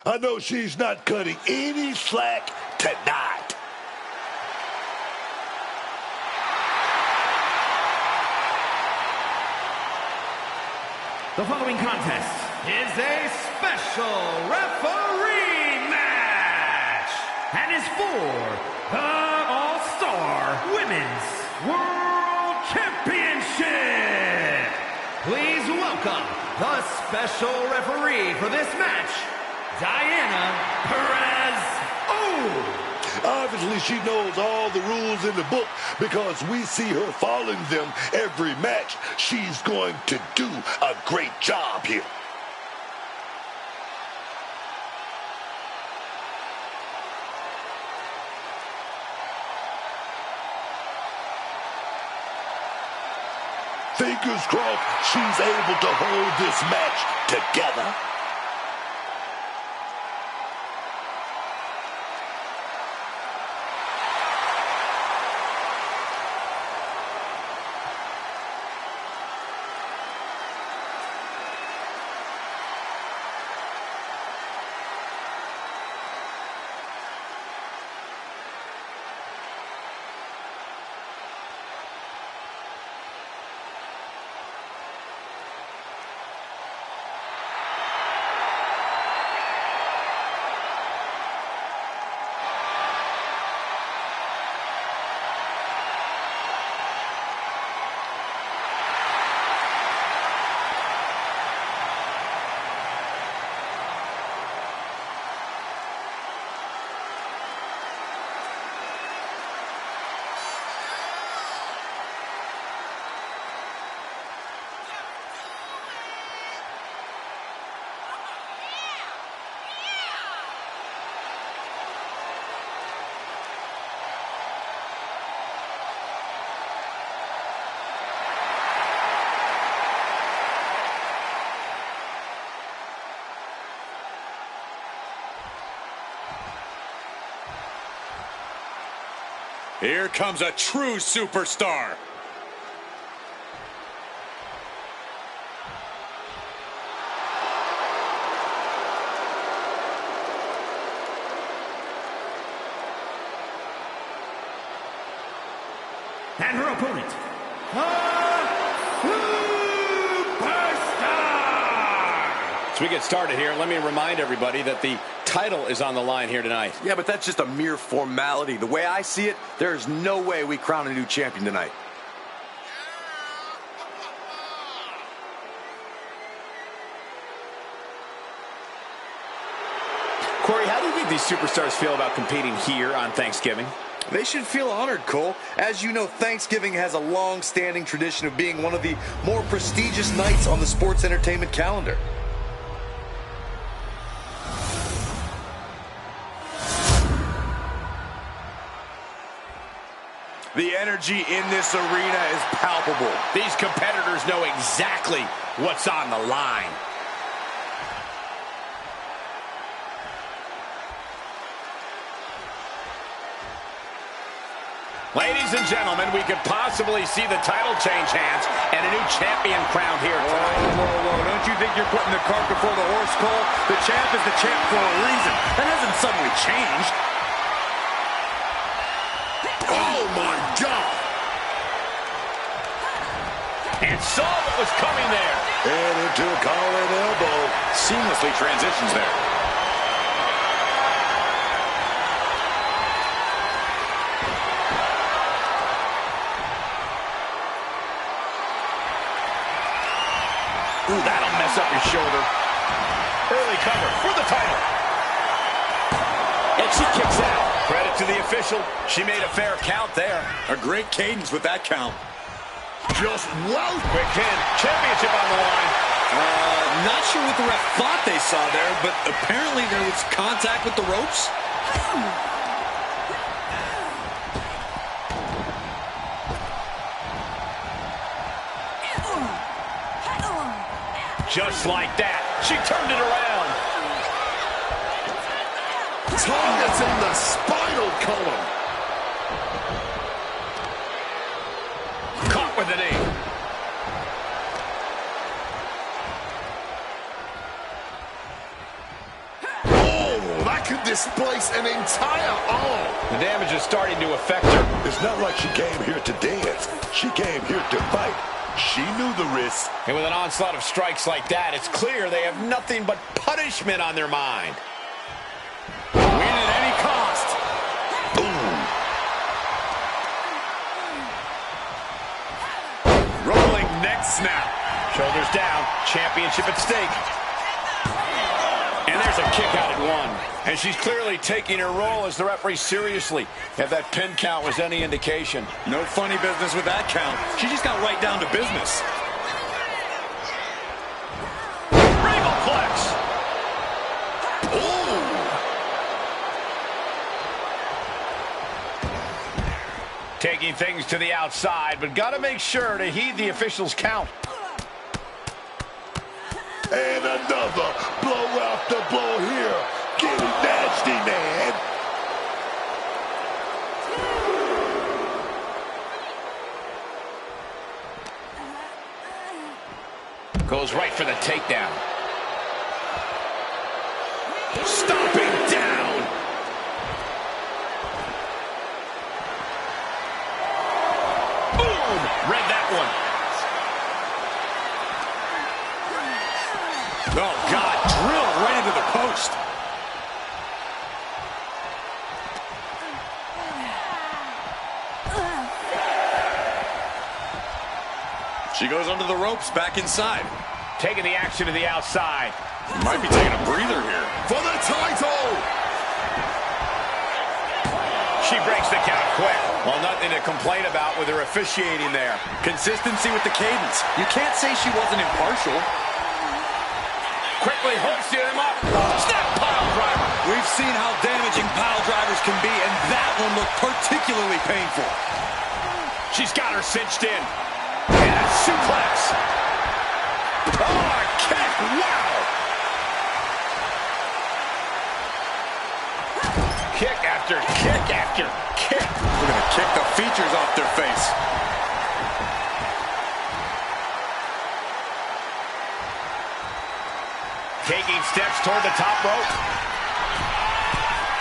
I know she's not cutting any slack tonight. The following contest is a special referee match. and is for the All-Star Women's World Championship. Please welcome the special referee for this match, Diana Perez. Obviously, she knows all the rules in the book because we see her following them every match. She's going to do a great job here. Fingers crossed she's able to hold this match together. Here comes a true superstar. And her opponent, As we get started here, let me remind everybody that the title is on the line here tonight. Yeah, but that's just a mere formality. The way I see it, there's no way we crown a new champion tonight. Corey, how do you think these superstars feel about competing here on Thanksgiving? They should feel honored, Cole. As you know, Thanksgiving has a long-standing tradition of being one of the more prestigious nights on the sports entertainment calendar. The energy in this arena is palpable. These competitors know exactly what's on the line. Ladies and gentlemen, we could possibly see the title change hands and a new champion crowned here tonight. Whoa. Don't you think you're putting the cart before the horse, Cole? The champ is the champ for a reason. That hasn't suddenly changed. Oh, my God! And saw what was coming there. And into a collar and elbow. Seamlessly transitions there. Ooh, that'll mess up your shoulder. Early cover for the title. And she kicks out. Credit to the official. She made a fair count there. A great cadence with that count. Just wow! Quick pin. Championship on the line. Not sure what the ref thought they saw there, but apparently there was contact with the ropes. Just like that, she turned it around. Targeting the spinal column. Caught with the knee. Oh, that could displace an entire arm. The damage is starting to affect her. It's not like she came here to dance. She came here to fight. She knew the risks. And with an onslaught of strikes like that, it's clear they have nothing but punishment on their mind. Win at any cost. championship at stake. And there's a kick out at one. And she's clearly taking her role as the referee seriously, if that pin count was any indication. No funny business with that count. She just got right down to business. Regalplex. Taking things to the outside, but got to make sure to heed the officials' count. And another blow after blow here. Getting nasty, man. Goes right for the takedown. Stomping down. Boom! Read that one. Oh, God, drilled right into the post. She goes under the ropes, back inside. Taking the action to the outside. Might be taking a breather here. For the title! She breaks the count quick. Well, nothing to complain about with her officiating there. Consistency with the cadence. You can't say she wasn't impartial. Quickly hoisting him up. Snap pile driver. We've seen how damaging pile drivers can be, and that one looked particularly painful. She's got her cinched in. And a suplex. Oh, a kick. Wow. Kick after kick after kick. We're going to kick the features off their face. Taking steps toward the top rope.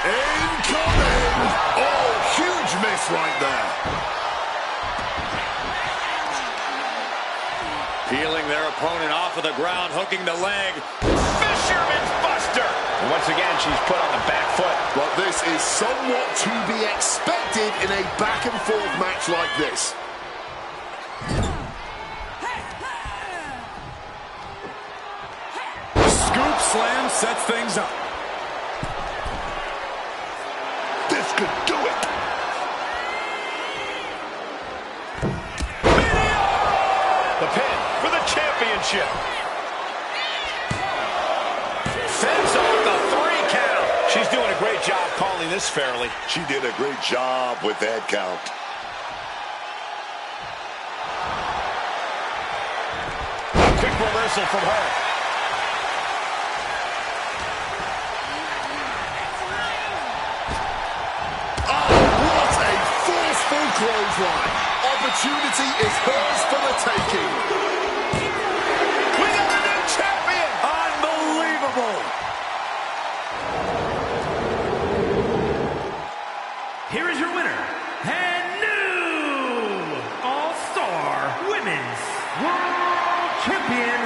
Incoming! Oh, huge miss right there. Peeling their opponent off of the ground, hooking the leg. Fisherman's Buster. And once again, she's put on the back foot. But this is somewhat to be expected in a back-and-forth match like this. Scoop slam sets things up. This could do it. The pin for the championship. Fends off the 3 count. She's doing a great job calling this fairly. She did a great job with that count. A quick reversal from her. What a forceful clothesline. Opportunity is hers for the taking. We got a new champion. Unbelievable. Here is your winner, and new All-Star Women's World Champion,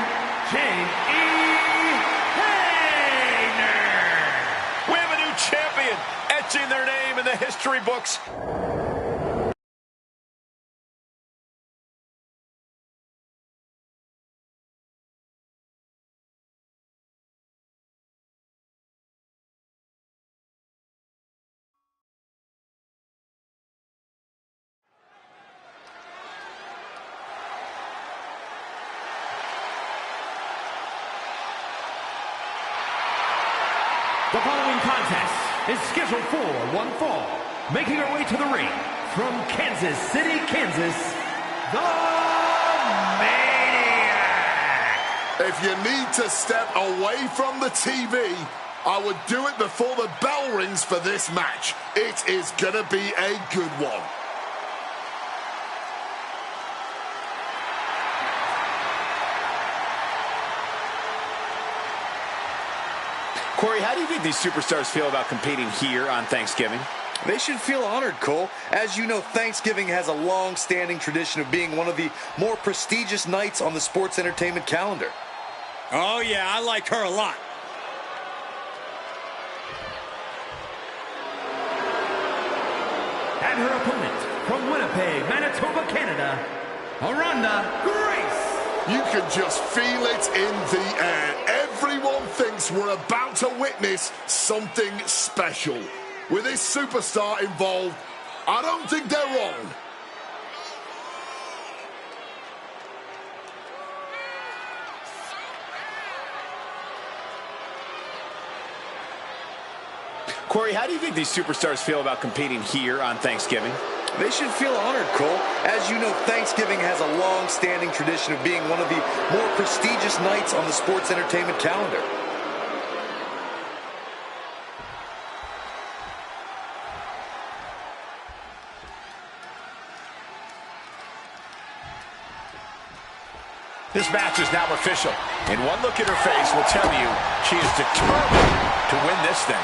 Jamie Hayter. We have a new champion etching their name in the history books. The following contest is scheduled for one fall. Making her way to the ring from Kansas City, Kansas, the Maniac. If you need to step away from the TV, I would do it before the bell rings for this match. It is going to be a good one. Corey, how do you think these superstars feel about competing here on Thanksgiving? They should feel honored, Cole. As you know, Thanksgiving has a long-standing tradition of being one of the more prestigious nights on the sports entertainment calendar. Oh, yeah, I like her a lot. And her opponent from Winnipeg, Manitoba, Canada, Ronda Grace. You can just feel it in the air. Everyone thinks we're about to witness something special. With this superstar involved, I don't think they're wrong. Corey, how do you think these superstars feel about competing here on Thanksgiving? They should feel honored, Cole. As you know, Thanksgiving has a long-standing tradition of being one of the more prestigious nights on the sports entertainment calendar. This match is now official, and one look at her face will tell you she is determined to win this thing.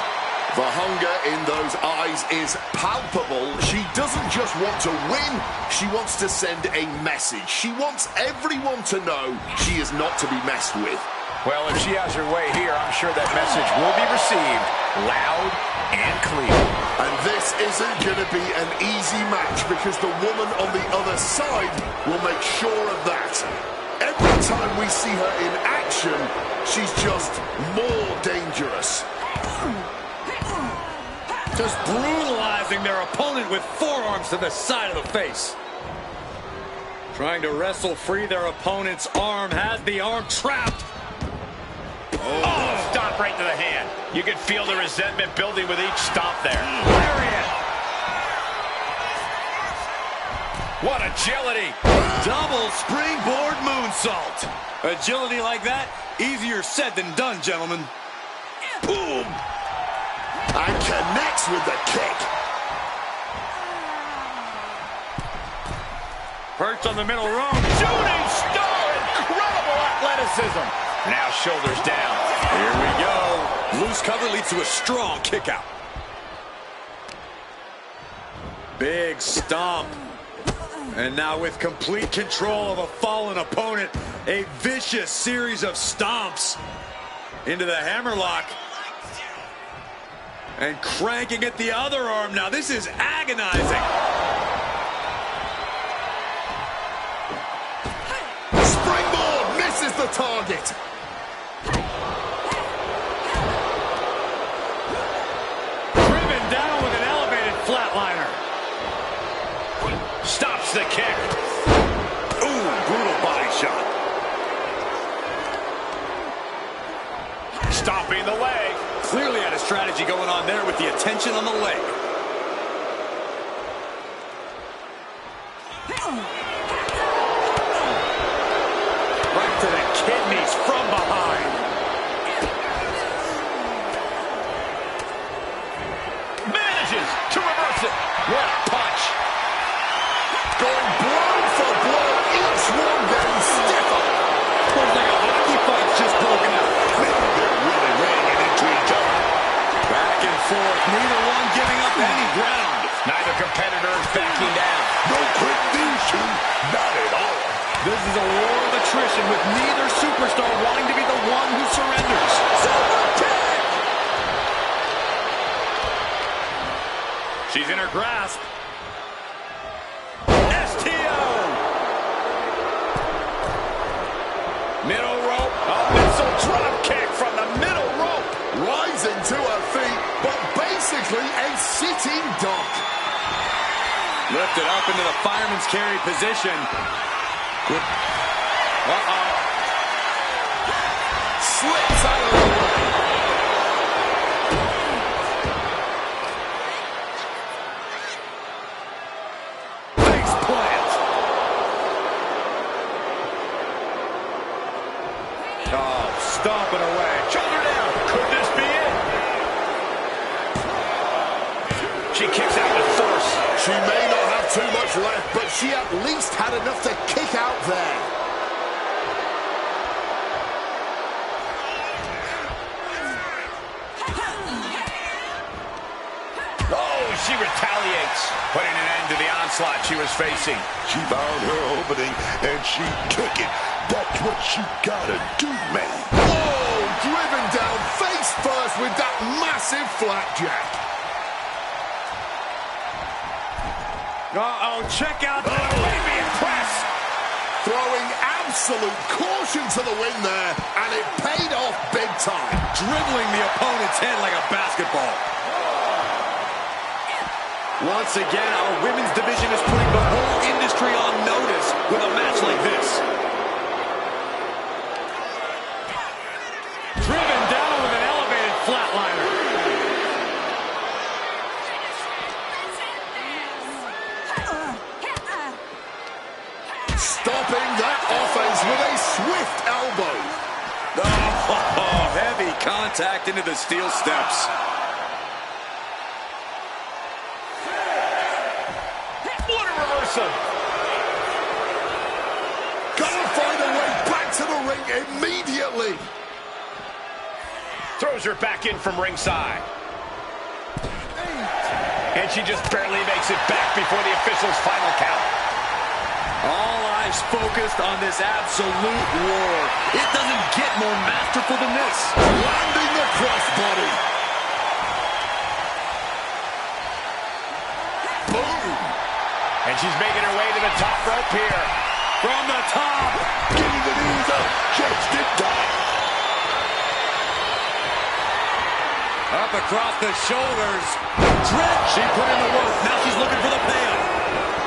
The hunger in those eyes is palpable. She doesn't just want to win, she wants to send a message. She wants everyone to know she is not to be messed with. Well, if she has her way here, I'm sure that message will be received loud and clear. And this isn't going to be an easy match because the woman on the other side will make sure of that. Every time we see her in action, she's just more dangerous. Just brutalizing their opponent with forearms to the side of the face. Trying to wrestle free their opponent's arm, has the arm trapped. Oh, stomp right to the hand. You can feel the resentment building with each stomp there. Lariat. What agility. Double springboard moonsault. Agility like that, easier said than done, gentlemen. Boom! And connects with the kick. Perched on the middle rope. Shooting star, incredible athleticism. Now shoulders down. Here we go. Loose cover leads to a strong kick out. Big stomp. And now with complete control of a fallen opponent, a vicious series of stomps into the hammerlock. And cranking at the other arm now. This is agonizing. Springboard misses the target. Driven down with an elevated flatliner. Stops the kick. Ooh, brutal body shot. Stopping the leg. Clearly had a strategy going on there with the attention on the leg. Right to the kidneys from behind. Manages to reverse it. What a punch. Going blow for blow, each one getting stiffer. Looks like a hockey fight's just broken out. They're really running it into each other. Back and forth, neither one giving up any ground. Neither competitor is backing down. No quick these two, not at all. This is a war of attrition with neither superstar wanting to be the one who surrenders. Super kick! She's in her grasp. STO! Middle rope. A missile drop kick from the middle rope. Rising to her feet, but basically a sitting duck. Lifted up into the fireman's carry position. Uh-oh. Slips out of the way. Face plant. Oh, stomping away. Shoulder down. Could this be it? She kicks out with force. She may not have too much left, but she at least had enough to kick out there. Oh, she retaliates, putting an end to the onslaught she was facing. She found her opening and she took it. That's what she gotta do, man. Oh, driven down face first with that massive flapjack. Uh-oh, check out the Arabian press. Throwing Absolute caution to the win there, and it paid off big time. Dribbling the opponent's head like a basketball. Once again, our women's division is putting the whole industry on notice with a match like this. Driven down with an elevated flatliner. Stopping that offense with a swift elbow. Oh, heavy contact into the steel steps. What a reversal. Gotta find a way back to the ring immediately. Throws her back in from ringside. And she just barely makes it back before the official's final count. All eyes focused on this absolute war. It doesn't get more masterful than this. Landing the crossbody. Boom. And she's making her way to the top rope here. From the top. Getting the knees up just in time. Up across the shoulders. Dread. She put in the work. Now she's looking for the payoff.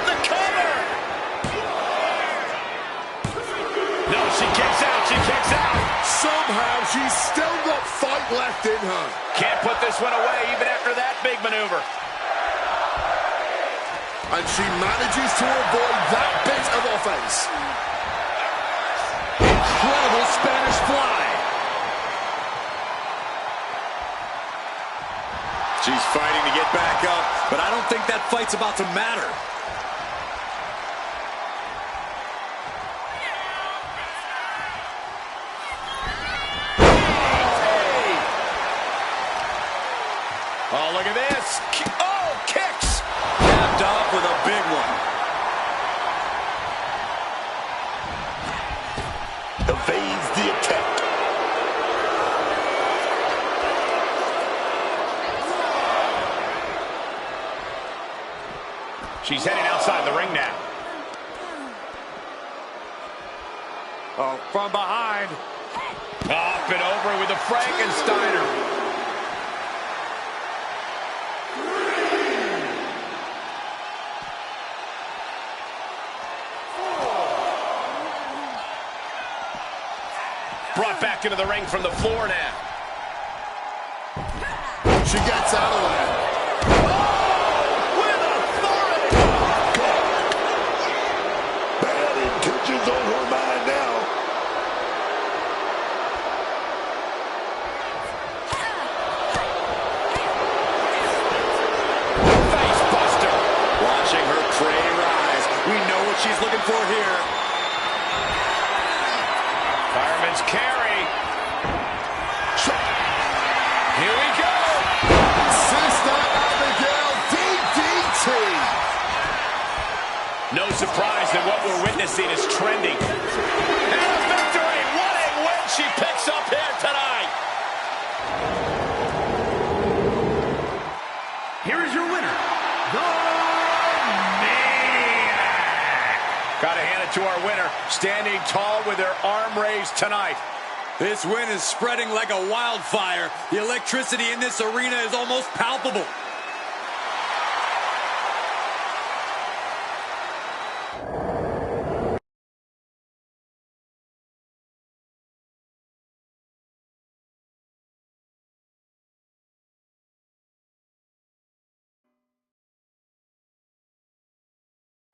The cover. No, she kicks out. She kicks out. Somehow she's still got fight left in her. Can't put this one away even after that big maneuver. And she manages to avoid that bit of offense. Incredible Spanish fly. She's fighting to get back up, but I don't think that fight's about to matter. Oh, look at this. Oh, kicks. Capped off with a big one. Evades the attack. She's heading outside the ring now. Oh, from behind. Up and over with the Frankensteiner. Brought back into the ring from the floor now. She gets out of there. With authority. Bad intentions on her mind now. Face buster. Watching her prey rise. We know what she's looking for here. Fireman's carry. Here we go. Sister Abigail DDT. No surprise that what we're witnessing is trending. And a victory. What a win she picks up here tonight. Here is your winner, the Maniac. Gotta hand it to our winner, standing tall with her arm raised tonight. This win is spreading like a wildfire. The electricity in this arena is almost palpable.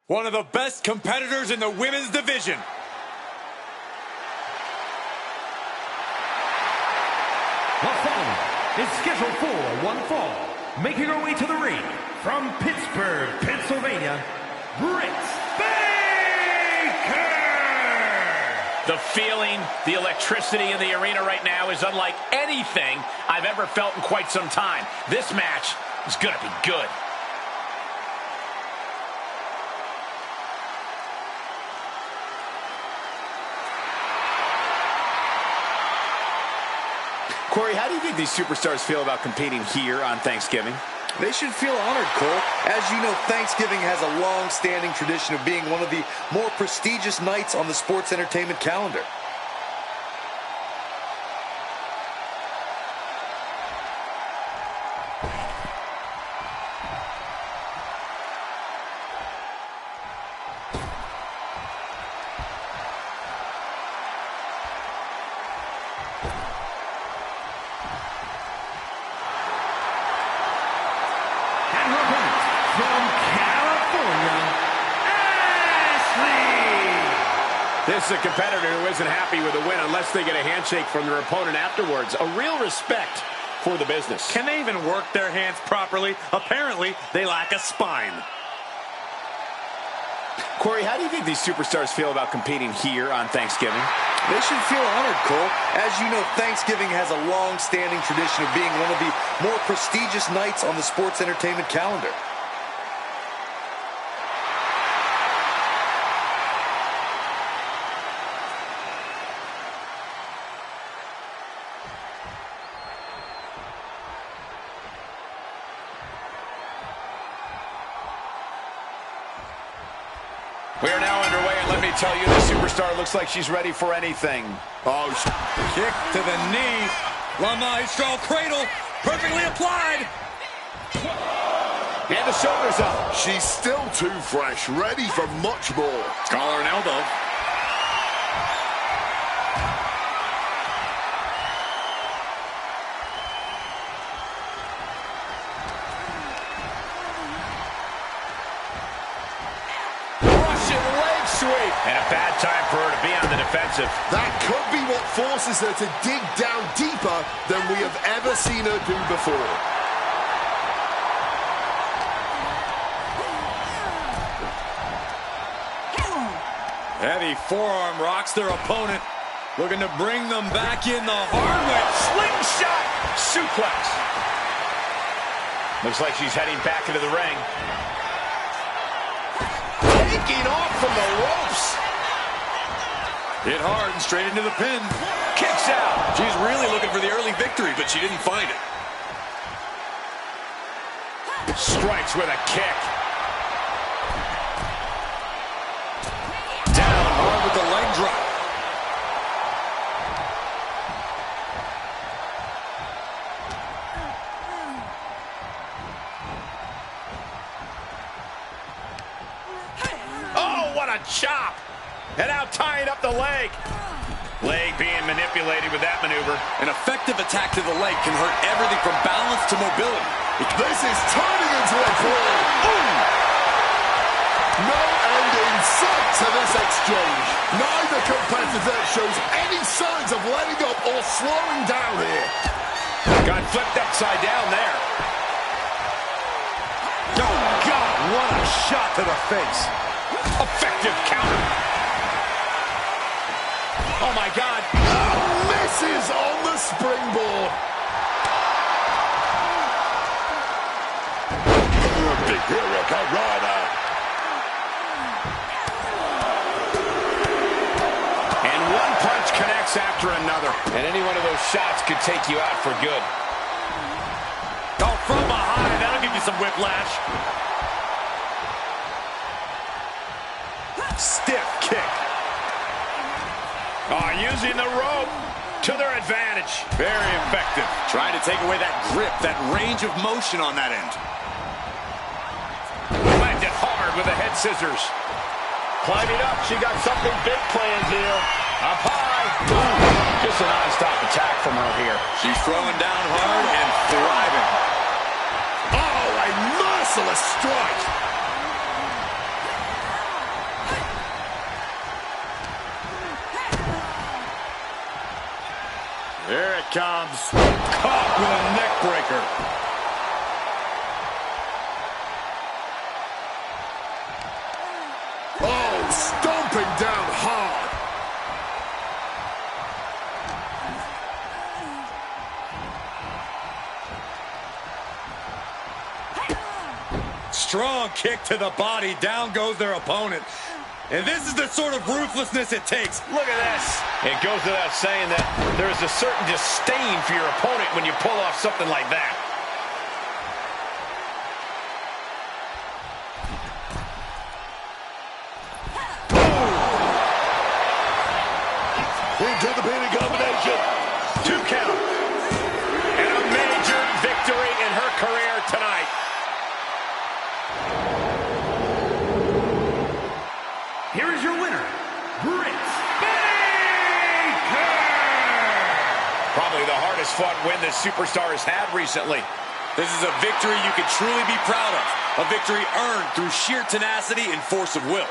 One of the best competitors in the women's division. The following is scheduled for one fall. Making her way to the ring from Pittsburgh, Pennsylvania, Britt Baker! The feeling, the electricity in the arena right now is unlike anything I've ever felt in quite some time. This match is going to be good. Corey, how do you think these superstars feel about competing here on Thanksgiving? They should feel honored, Cole. As you know, Thanksgiving has a long-standing tradition of being one of the more prestigious nights on the sports entertainment calendar. This is a competitor who isn't happy with a win unless they get a handshake from their opponent afterwards. A real respect for the business. Can they even work their hands properly? Apparently, they lack a spine. Corey, how do you think these superstars feel about competing here on Thanksgiving? They should feel honored, Cole. As you know, Thanksgiving has a long-standing tradition of being one of the more prestigious nights on the sports entertainment calendar. We are now underway, and let me tell you, the superstar looks like she's ready for anything. Oh, kick to the knee. La Maestro cradle, perfectly applied. And the shoulders up. She's still too fresh, ready for much more. Collar and elbow. And a bad time for her to be on the defensive. That could be what forces her to dig down deeper than we have ever seen her do before. Heavy forearm rocks their opponent. Looking to bring them back in the hard way. Slingshot suplex. Looks like she's heading back into the ring. Taking off from the ropes. Hit hard and straight into the pin. Kicks out. She's really looking for the early victory, but she didn't find it. Strikes with a kick. Down hard with the leg drop. Oh, what a chop. And now tying up the leg. Leg being manipulated with that maneuver. An effective attack to the leg can hurt everything from balance to mobility. This is turning into a brawl. No end in sight to this exchange. Neither competitor shows any signs of letting up or slowing down here. Got flipped upside down there. Oh, God, what a shot to the face. Effective counter. Oh, my God. Misses on the springboard. Big Hurricane Rider. And one punch connects after another. And any one of those shots could take you out for good. Oh, from behind. That'll give you some whiplash. Stiff kick. Oh, using the rope to their advantage. Very effective. Trying to take away that grip, that range of motion on that end. Landed hard with the head scissors. Climbing up, she got something big planned here. Up high. Ooh, just a non-stop attack from her here. She's throwing down hard and thriving. Oh, a merciless strike. Here it comes. Caught with a neck breaker. Oh, stomping down hard. Strong kick to the body. Down goes their opponent. And this is the sort of ruthlessness it takes. Look at this. It goes without saying that there is a certain disdain for your opponent when you pull off something like that. most fun win this superstar has had recently. This is a victory you can truly be proud of. A victory earned through sheer tenacity and force of will.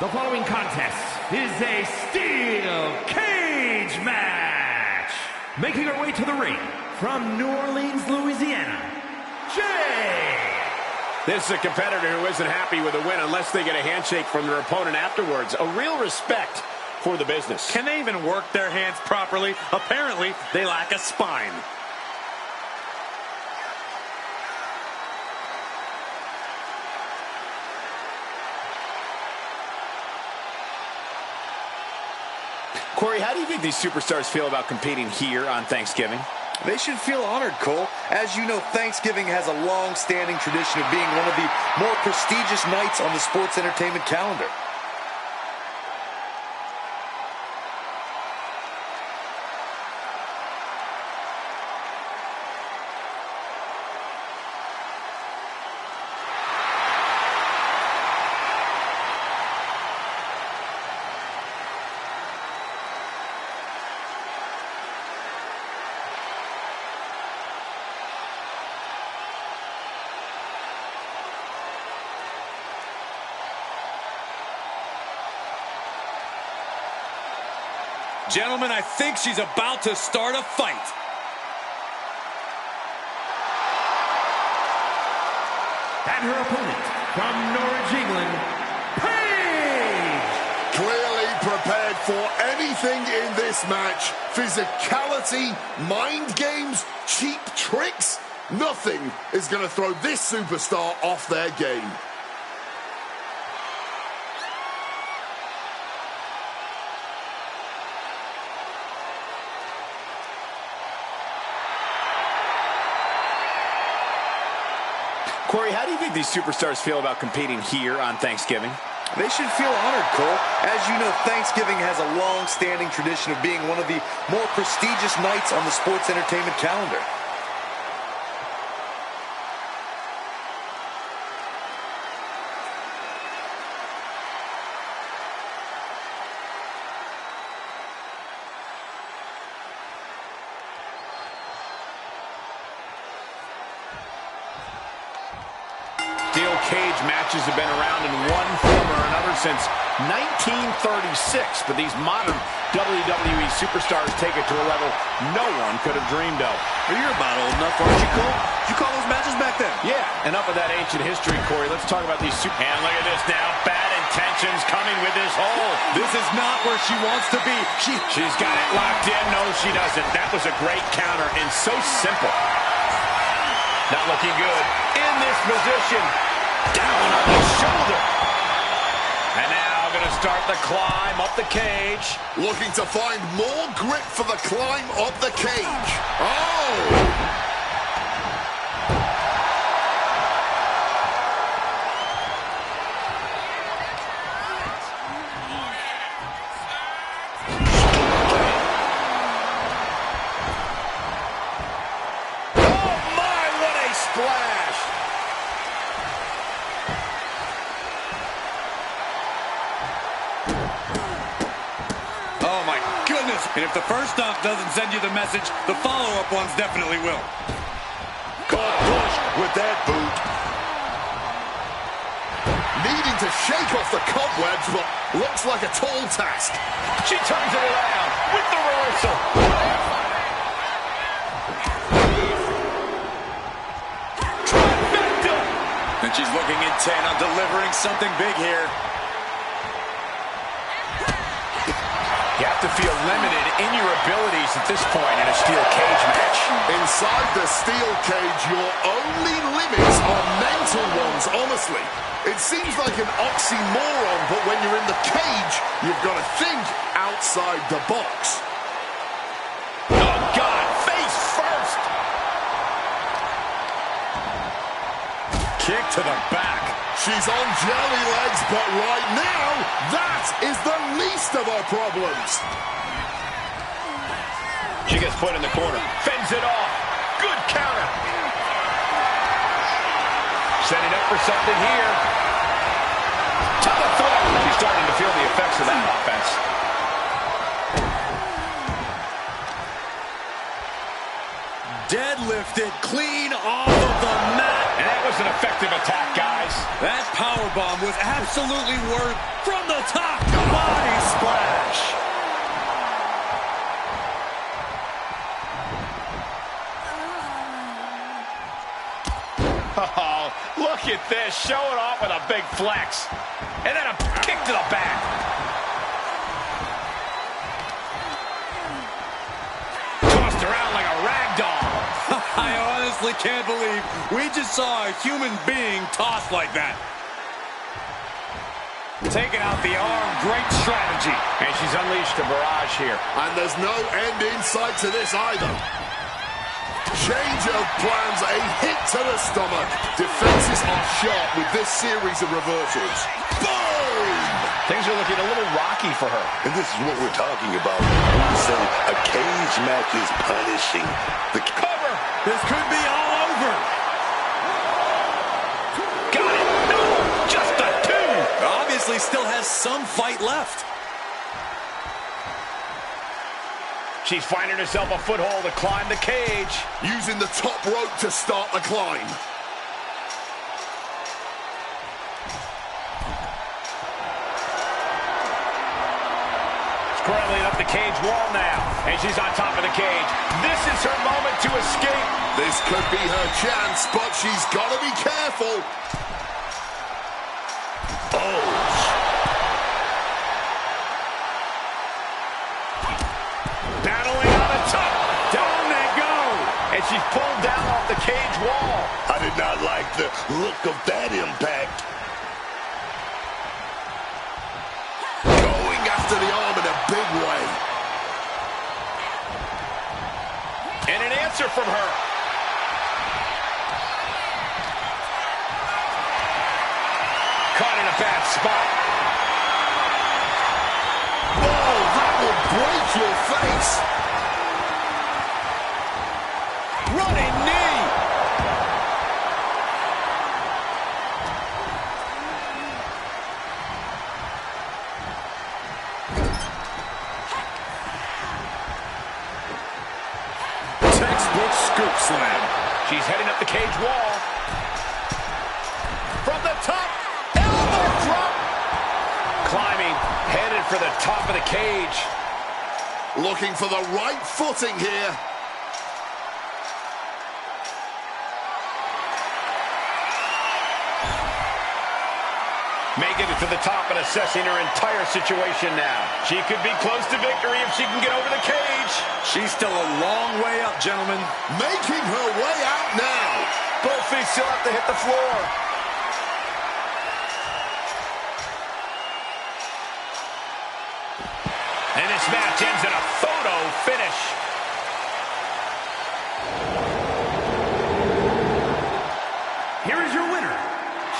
The following contest is a steel cage match. Making her way to the ring from New Orleans, Louisiana, Jay. This is a competitor who isn't happy with a win unless they get a handshake from their opponent afterwards. A real respect for the business. Can they even work their hands properly? Apparently, they lack a spine. Corey, how do you think these superstars feel about competing here on Thanksgiving? They should feel honored, Cole. As you know, Thanksgiving has a long-standing tradition of being one of the more prestigious nights on the sports entertainment calendar. Gentlemen, I think she's about to start a fight. And her opponent from Norwich, England, Paige. Clearly prepared for anything in this match. Physicality, mind games, cheap tricks. Nothing is going to throw this superstar off their game. Corey, how do you think these superstars feel about competing here on Thanksgiving? They should feel honored, Cole. As you know, Thanksgiving has a long-standing tradition of being one of the more prestigious nights on the sports entertainment calendar. Steel cage matches have been around in one form or another since 1936, but these modern WWE superstars take it to a level no one could have dreamed of. Well, you're about old enough, aren't you, Cole? Did you call those matches back then? Yeah, enough of that ancient history, Corey. Let's talk about these super... And look at this now. Bad intentions coming with this hole. This is not where she wants to be. She's got it locked in. No, she doesn't. That was a great counter and so simple. Not looking good. In this position. Down on the shoulder. And now going to start the climb up the cage. Looking to find more grip for the climb up the cage. Oh! And if the first stomp doesn't send you the message, the follow-up ones definitely will. Got pushed with that boot. Needing to shake off the cobwebs, but looks like a tall task. She turns it around with the reversal. Trifecta. And she's looking intent on delivering something big here. Yep. to feel limited in your abilities at this point in a steel cage match. Inside the steel cage, your only limits are mental ones, honestly. It seems like an oxymoron, but when you're in the cage, you've got to think outside the box. Oh, God, face first. Kick to the back. She's on jelly legs, but right now, that is the least of her problems. She gets put in the corner. Fends it off. Good counter. Setting up for something here. To the throat. She's starting to feel the effects of that offense. Deadlifted clean off of the mat. And that was an effective attack, guys. That powerbomb was absolutely worth from the top. Body splash. Oh, look at this. Showing off with a big flex. And then a kick to the back. Tossed around like a rag doll. I honestly can't believe we just saw a human being tossed like that. Taking out the arm, great strategy. And she's unleashed a barrage here. And there's no end in sight to this either. Change of plans, a hit to the stomach. Defenses are sharp with this series of reversals. Boom! Things are looking a little rocky for her. And this is what we're talking about when we say a cage match is punishing. The Cover! This could be all over. Got it! No! Just a two! Obviously still has some fight left. She's finding herself a foothold to climb the cage. Using the top rope to start the climb. Scrambling up the cage wall now. And she's on top of the cage. This is her moment to escape. This could be her chance, but she's got to be careful. Oh. Battling on the top. Down they go. And she's pulled down off the cage wall. I did not like the look of that impact. Going after the arm in a big way. And an answer from her. Caught in a bad spot. Oh, that will break your face. Running knee. Textbook scoop slam. She's heading up the cage wall. From the top. Elbow drop. Climbing. Headed for the top of the cage. Looking for the right footing here. Making it to the top and assessing her entire situation now. She could be close to victory if she can get over the cage. She's still a long way up, gentlemen. Making her way out now. Both feet still have to hit the floor. And this match ends in a photo finish. Here is your winner,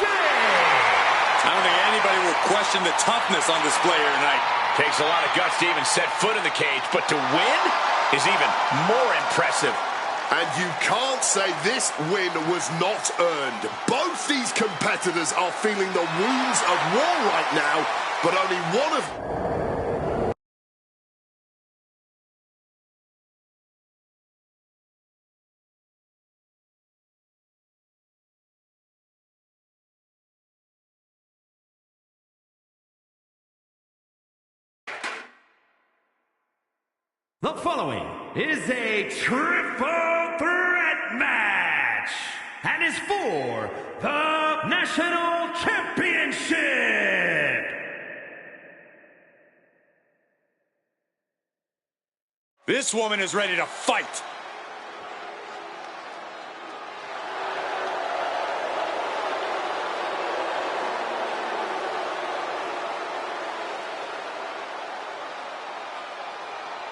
Jay. I don't think anybody will question the toughness on display here tonight. Takes a lot of guts to even set foot in the cage, but to win is even more impressive. And you can't say this win was not earned. Both these competitors are feeling the wounds of war right now, but only one of... The following is a triple threat match and is for the National Championship. This woman is ready to fight.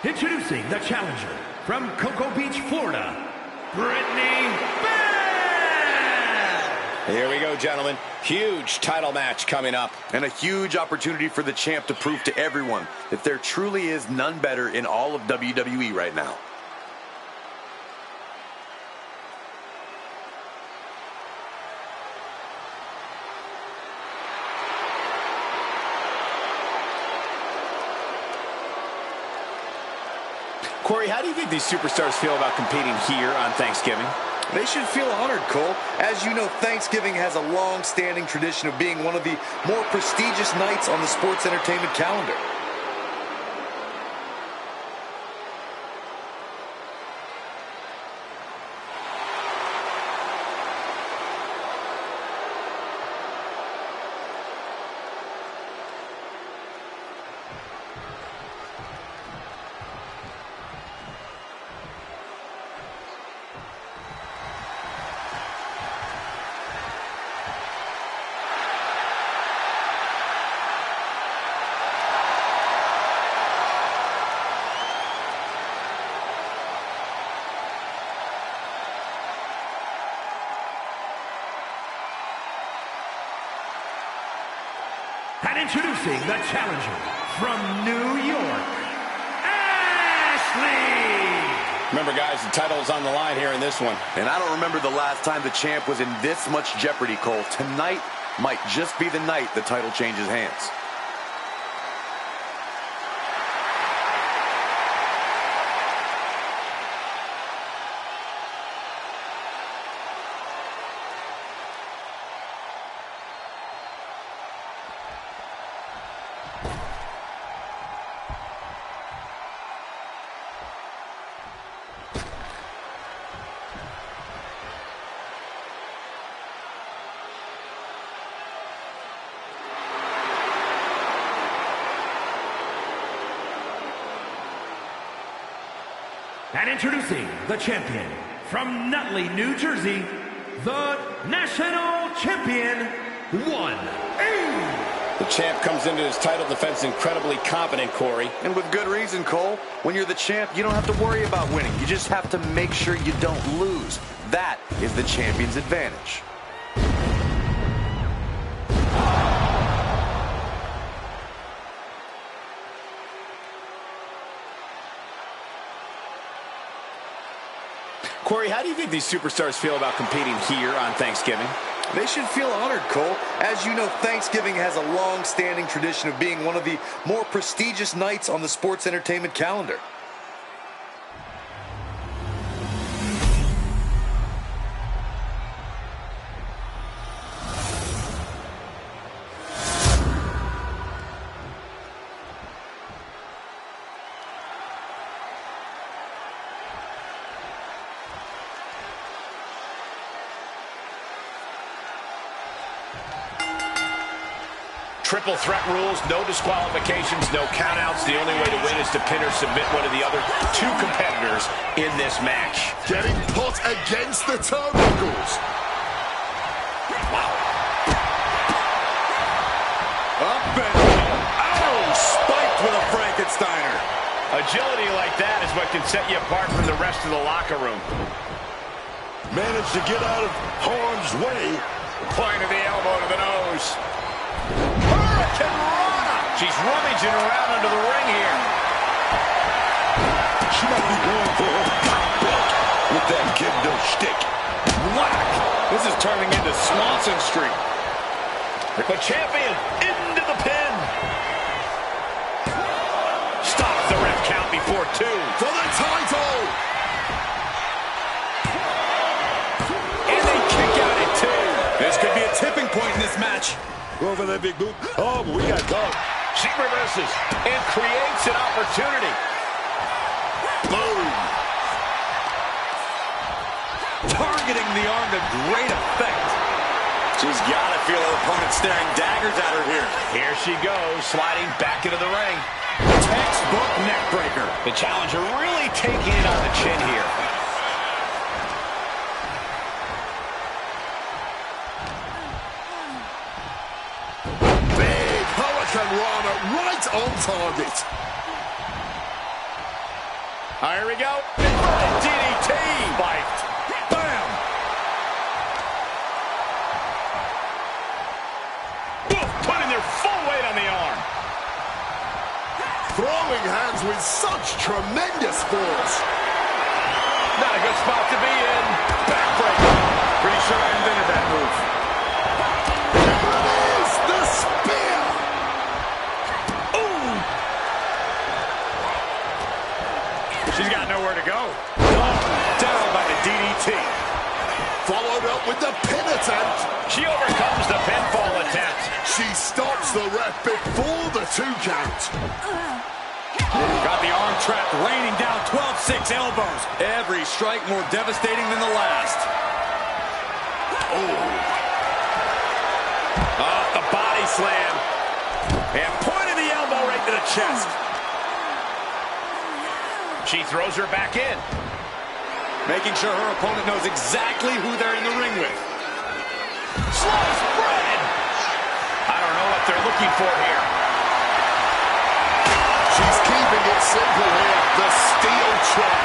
Introducing the challenger from Cocoa Beach, Florida, Brittany Bell. Here we go, gentlemen. Huge title match coming up. And a huge opportunity for the champ to prove to everyone that there truly is none better in all of WWE right now. Corey, how do you think these superstars feel about competing here on Thanksgiving? They should feel honored, Cole. As you know, Thanksgiving has a long-standing tradition of being one of the more prestigious nights on the sports entertainment calendar. And introducing the challenger from New York, Ashley! Remember, guys, the title is on the line here in this one. And I don't remember the last time the champ was in this much jeopardy, Cole. Tonight might just be the night the title changes hands. And introducing the champion from Nutley, New Jersey, the national champion, 1A. The champ comes into his title defense incredibly confident, Corey. And with good reason, Cole. When you're the champ, you don't have to worry about winning. You just have to make sure you don't lose. That is the champion's advantage. Corey, how do you think these superstars feel about competing here on Thanksgiving? They should feel honored, Cole. As you know, Thanksgiving has a long-standing tradition of being one of the more prestigious nights on the sports entertainment calendar. Triple threat rules, no disqualifications, no countouts. The only way to win is to pin or submit one of the other two competitors in this match. Getting put against the turnbuckles. Wow. Up and oh, spiked with a Frankensteiner. Agility like that is what can set you apart from the rest of the locker room. Managed to get out of harm's way. Point of the elbow to the nose. She's rummaging around under the ring here. She might be going for her top belt with that kendo stick. Whack! This is turning into Swanson Street. The champion into the pin. Stops the ref count before 2. For the title! And they kick out at 2. This could be a tipping point in this match. Go for that big boot. Oh, but we got caught. She reverses and creates an opportunity. Boom. Targeting the arm to great effect. She's got to feel her opponent staring daggers at her here. Here she goes, sliding back into the ring. Textbook neck breaker. The challenger really taking it on the chin here. Big Hurricane Rana right on target. Here we go. Inverted DDT. Spiked. Bam! Putting their full weight on the arm. Throwing hands with such tremendous force. Not a good spot to be in. Backbreaker. Pretty sure I invented that move. There it is, the spear. Ooh. She's got nowhere to go. Down by the DDT. Followed up with the pin attempt. She overcomes the pinfall attempt. She stops the ref before the 2 count. Got the arm trapped, raining down 12-6 elbows. Every strike more devastating than the last. Off the body slam. And pointed the elbow right to the chest. She throws her back in. Making sure her opponent knows exactly who they're in the ring with. Sliced bread. I don't know what they're looking for here. She's keeping it simple here. The steel trap.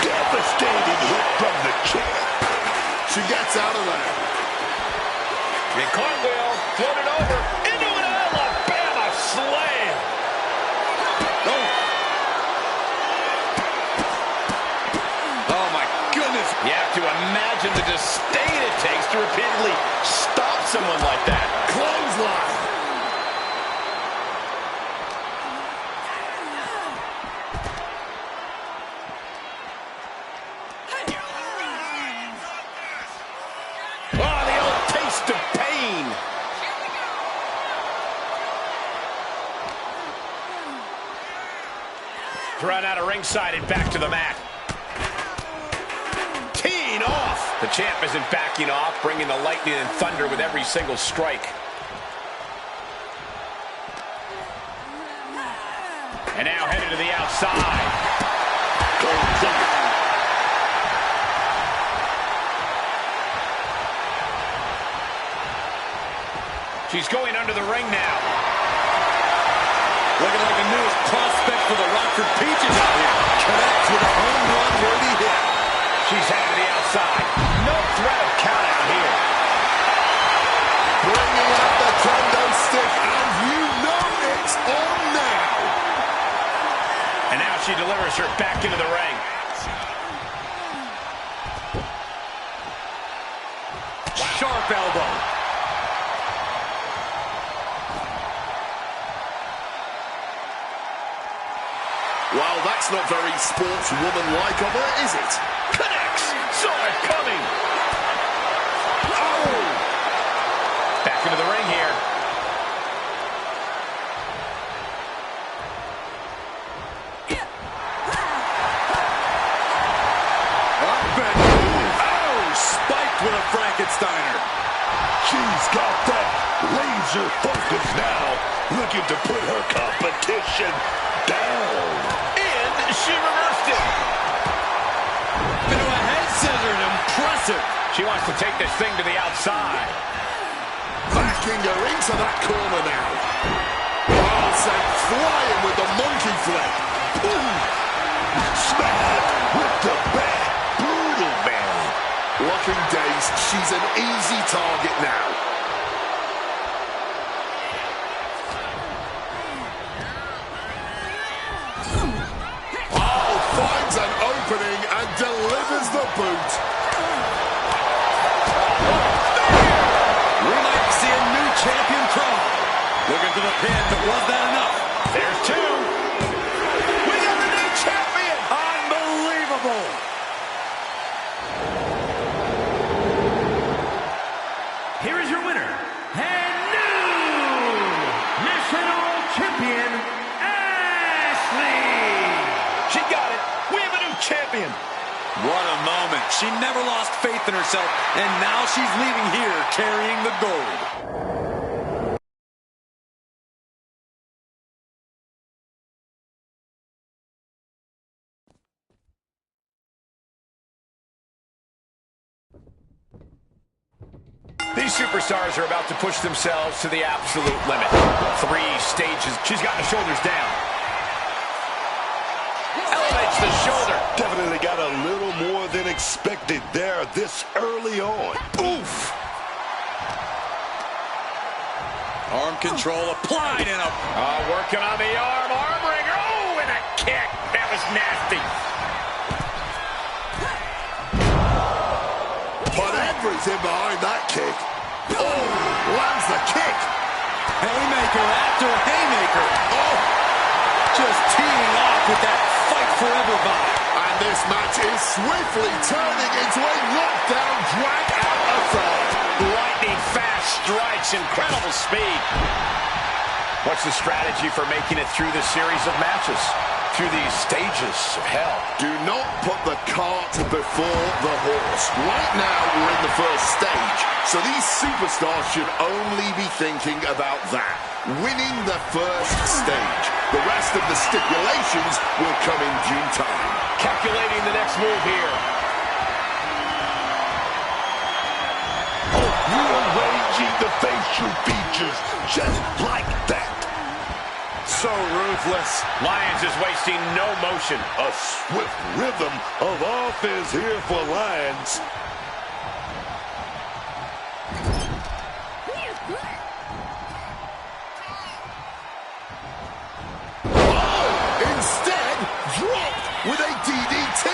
Devastating hit from the chin. She gets out of there. And cartwheel, floated over, into an Alabama slam. Oh, my goodness. You have to imagine the disdain it takes to repeatedly stop someone like that. Clothesline. Oh, the old taste of pain. Run out of ringside and back to the mat. Teeing off. The champ isn't backing off, bringing the lightning and thunder with every single strike. And now headed to the outside. She's going under the ring now. Looking like the newest prospect for the Rockford Peaches out here. Connects with a home run worthy hit. She's headed to the outside. No threat of count out here. Bringing out the kendo stick, and you know it's on now. And now she delivers her back into the ring. Sharp elbow. Well, that's not very sportswoman-like of her, is it? Connects. Saw it coming. Oh! Back into the ring here. Oh, spiked with a Frankensteiner. She's got that laser focus now, looking to put her competition down. And she reversed it. Into a head scissors, impressive. She wants to take this thing to the outside. Backing her into that corner now. Oh, sent flying with the monkey flip. Ooh. Smack with the back. Brutal, man. Looking dazed, she's an easy target now. Oh, finds an opening and delivers the boot. We might see a new champion crown. Looking for the pin, but was that enough? There's two. We got the new champion. Unbelievable. Here is your winner, and new National Champion, Ashley. She got it. We have a new champion. What a moment. She never lost faith in herself, and now she's leaving here carrying the gold. These superstars are about to push themselves to the absolute limit. 3 stages. She's got the shoulders down. Elevates the shoulder. Definitely got a little more than expected there this early on. Oof! Arm control applied and working on the arm wringer. Oh, and a kick. That was nasty. Whatever's in behind that kick. Oh, lands the kick. haymaker after haymaker. Oh, just teeing off with that fight forever vibe. And this match is swiftly turning into a knockdown, drag-out affair. Lightning fast strikes, incredible speed. What's the strategy for making it through this series of matches? Through these stages of hell? Do not put the cart before the horse. Right now, we're in the first stage, so these superstars should only be thinking about that. Winning the first stage. The rest of the stipulations will come in due time. Calculating the next move here. Rearranging the facial features just like that. So ruthless. Lyons is wasting no motion. A swift rhythm of offense here for Lyons. Instead, dropped with a DDT.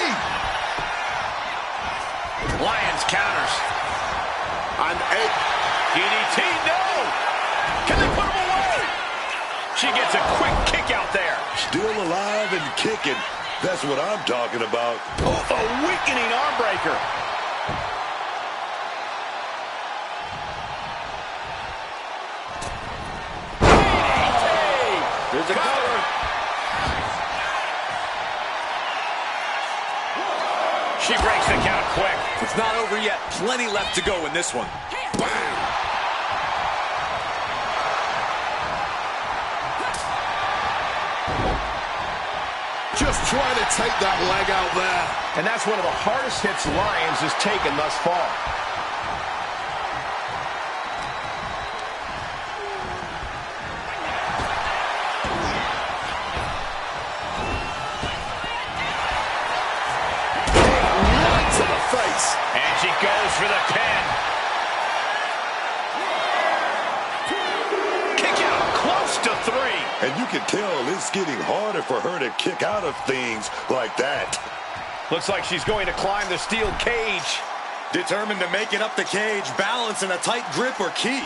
Lyons counters. And Ed. DDT, no! Can they put him away? She gets a quick kick out there. Still alive and kicking. That's what I'm talking about. Oh, a weakening arm breaker. There's a cover. She breaks the count quick. It's not over yet. Plenty left to go in this one. Just trying to take that leg out there. And that's one of the hardest hits Lyons has taken thus far. Right to the face. And she goes for the pin. Kick out, close to 3. And you can tell it's getting harder for her to kick out of things like that. Looks like she's going to climb the steel cage. Determined to make it up the cage, balance and a tight grip are key.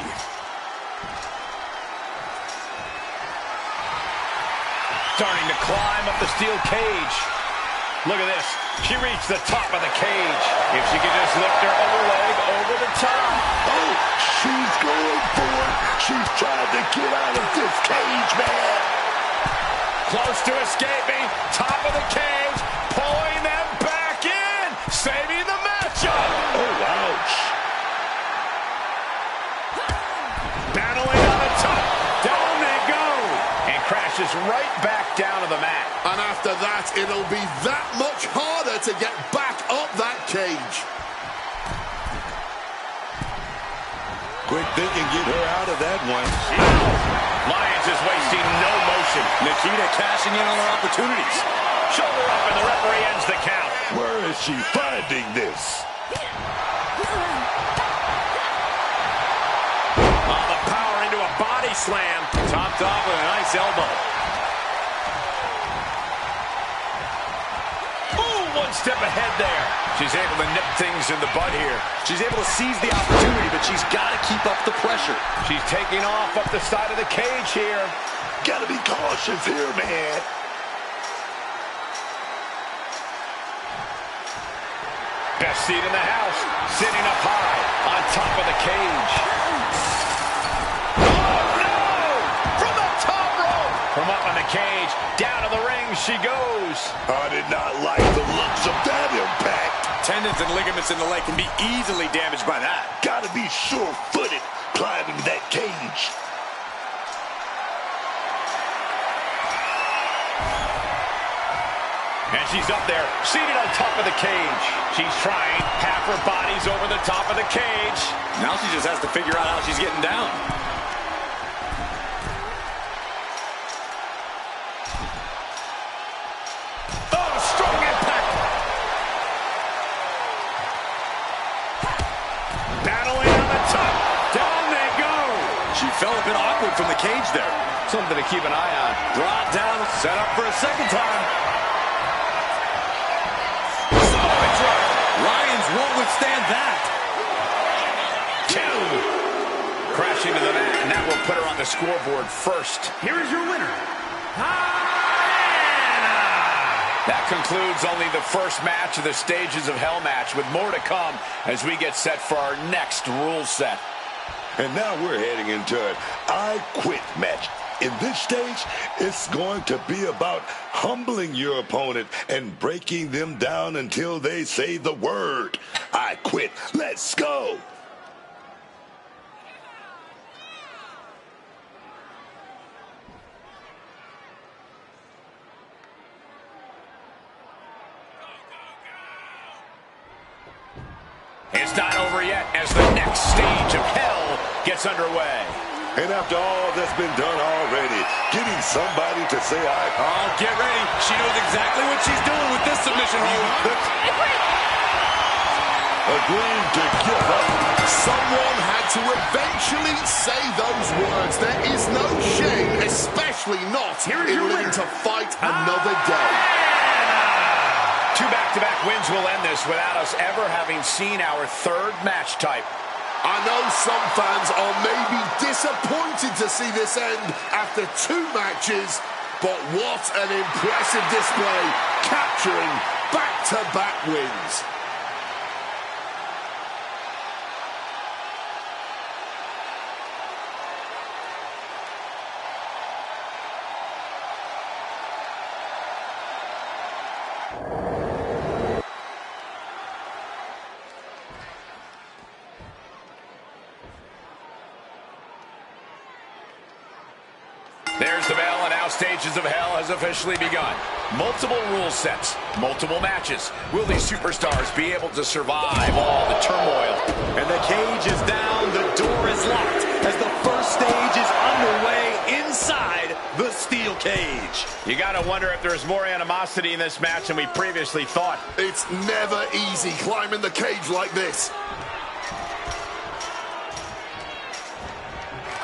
Starting to climb up the steel cage. Look at this. She reached the top of the cage. If she could just lift her other leg over the top. Oh, she's going for it. She's trying to get out of this cage, man. Close to escaping. Top of the cage. Pulling them back in. Saving the matchup. Oh, ouch. Battling on the top. Down they go. And crashes right back down to the mat. And after that, it'll be that much harder to get back up that cage. Quick thinking, get her out of that one. Lyons is wasting no motion. Nikita cashing in on her opportunities. Shoulder up and the referee ends the count. Where is she finding this? Oh, the power into a body slam. Topped off with a nice elbow. One step ahead there. She's able to nip things in the bud here. She's able to seize the opportunity, but she's got to keep up the pressure. She's taking off up the side of the cage here. Gotta be cautious here, man. Best seat in the house. Sitting up high on top of the cage. Oh, no! From the top rope. From up on the cage, down to the ring she goes. I did not like the looks of that impact. tendons and ligaments in the leg can be easily damaged by that. Gotta be sure-footed climbing that cage. And she's up there, seated on top of the cage. She's trying. Half her body's over the top of the cage. Now she just has to figure out how she's getting down. Oh, strong impact. Battling on the top. Down they go. She felt a bit awkward from the cage there. Something to keep an eye on. Brought down, set up for a second time. Lions won't withstand that. 2. Crashing to the mat, and that will put her on the scoreboard first. Here is your winner, That concludes only the first match of the Stages of Hell match, with more to come as we get set for our next rule set. And now we're heading into an I Quit match. In this stage, it's going to be about humbling your opponent and breaking them down until they say the word, I quit. Let's go. It's not over yet as the next stage of hell gets underway. And after all that's been done already, getting somebody to say Oh, get ready. She knows exactly what she's doing with this submission hold. Agreeing to give up. Someone had to eventually say those words. There is no shame, especially not in living to fight another day. 2 back-to-back wins will end this without us ever having seen our third match type. I know some fans are maybe disappointed to see this end after 2 matches, but what an impressive display, capturing back-to-back wins. There's the bell, and now Stages of Hell has officially begun. Multiple rule sets, multiple matches. Will these superstars be able to survive all the turmoil? And the cage is down, the door is locked as the first stage is underway inside the steel cage. You gotta wonder if there's more animosity in this match than we previously thought. It's never easy climbing the cage like this.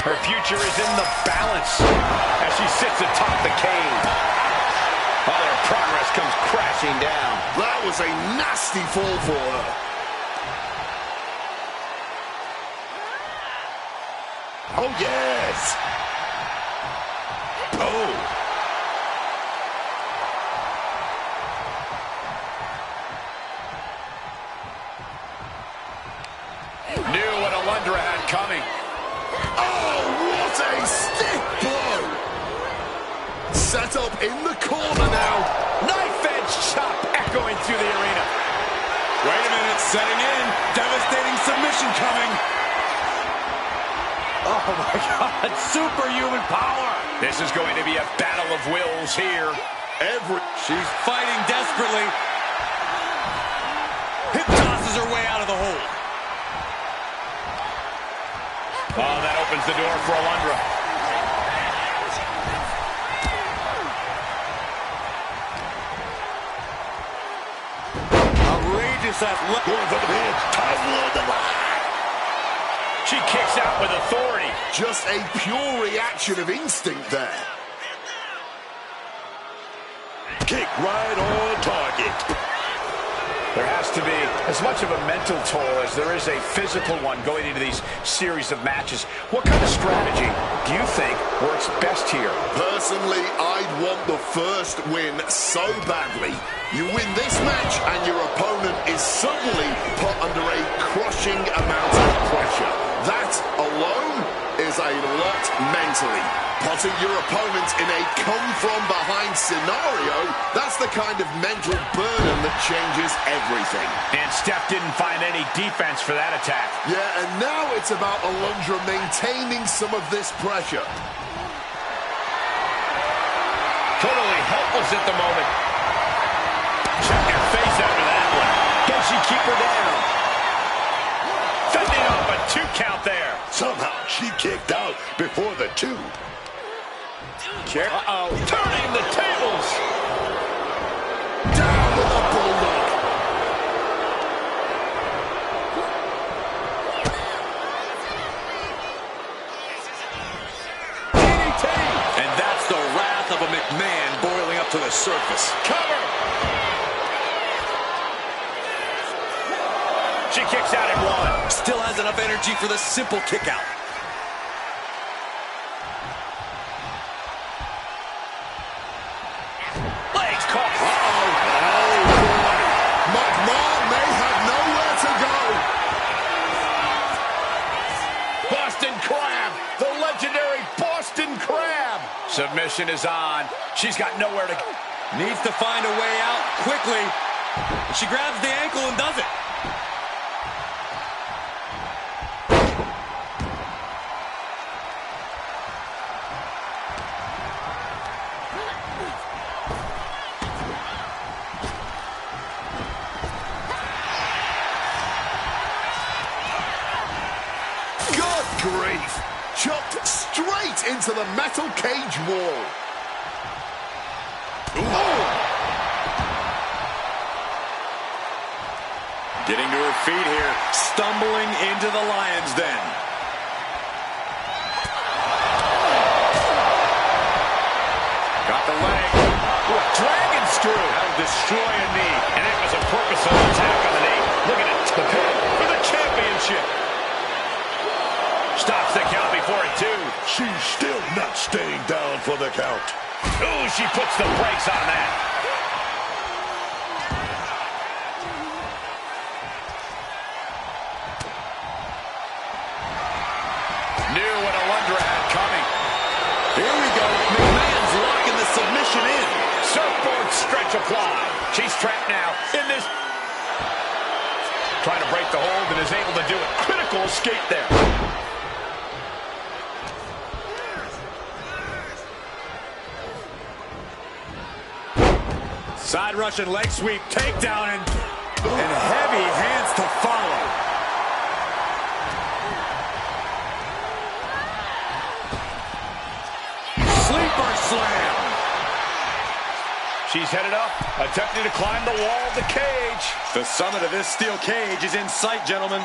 Her future is in the balance as she sits atop the cage. All her progress comes crashing down. That was a nasty fall for her. Oh, yes. Oh. Knew what Alundra had coming. Oh, what a stiff blow! Set up in the corner now. Knife edge chop echoing through the arena. Wait a minute, setting in. Devastating submission coming. Oh my God, superhuman power. This is going to be a battle of wills here. She's fighting desperately. Hip tosses her way out of the hold. Oh, that opens the door for Alundra. Outrageous athletic. Going for the pin. Title on the line. She kicks out with authority. Just a pure reaction of instinct there. Kick right on target. There has to be as much of a mental toll as there is a physical one going into these series of matches. What kind of strategy do you think works best here? Personally, I'd want the first win so badly. You win this match and your opponent is suddenly put under a crushing amount of pressure. That alone is a lot mentally. Putting your opponent in a come-from-behind scenario, that's the kind of mental burden that changes everything. And Steph didn't find any defense for that attack. Yeah, and now it's about Alundra maintaining some of this pressure. Totally helpless at the moment. Check your face after that one. Can she keep her down? Fending off a 2 count there. Somehow she kicked out before the 2. Uh-oh. Turning the tables. Down with a bulldog. DDT. And that's the wrath of a McMahon boiling up to the surface. Cover. She kicks out at 1. Still has enough energy for the simple kick out. Legs caught. McMahon may have nowhere to go. Boston Crab. The legendary Boston Crab. Submission is on. She's got nowhere to go. Needs to find a way out quickly. She grabs the ankle and does it. Grief. Chopped straight into the metal cage wall. Getting to her feet here. Stumbling into the lion's den. Got the leg. Ooh, dragon screw. That'll destroy a knee. And it was a purposeful attack on the knee. Look at it. The pin for the championship. Stops the count before it, 2. She's still not staying down for the count. Ooh, she puts the brakes on that. Knew what Alundra had coming. Here we go. McMahon's locking the submission in. Surfboard stretch applied. She's trapped now in this. Trying to break the hold and is able to do it. Critical escape there. Side Russian leg sweep, takedown, and heavy hands to follow. Sleeper slam. She's headed up, attempting to climb the wall of the cage. The summit of this steel cage is in sight, gentlemen.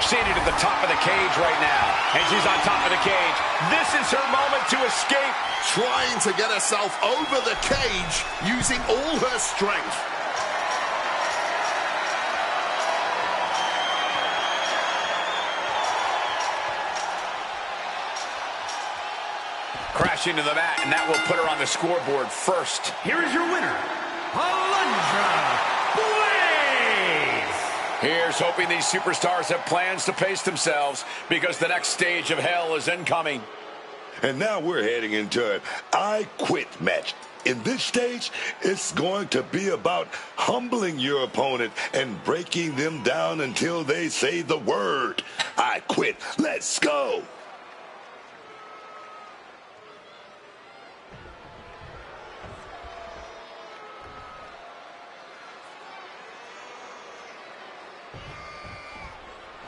Seated at the top of the cage right now. And she's on top of the cage. This is her moment to escape. Trying to get herself over the cage using all her strength. Crashing to the mat, and that will put her on the scoreboard first. Here is your winner, Alundra. Here's hoping these superstars have plans to pace themselves because the next stage of hell is incoming. And now we're heading into an I Quit match. In this stage, it's going to be about humbling your opponent and breaking them down until they say the word. I quit. Let's go.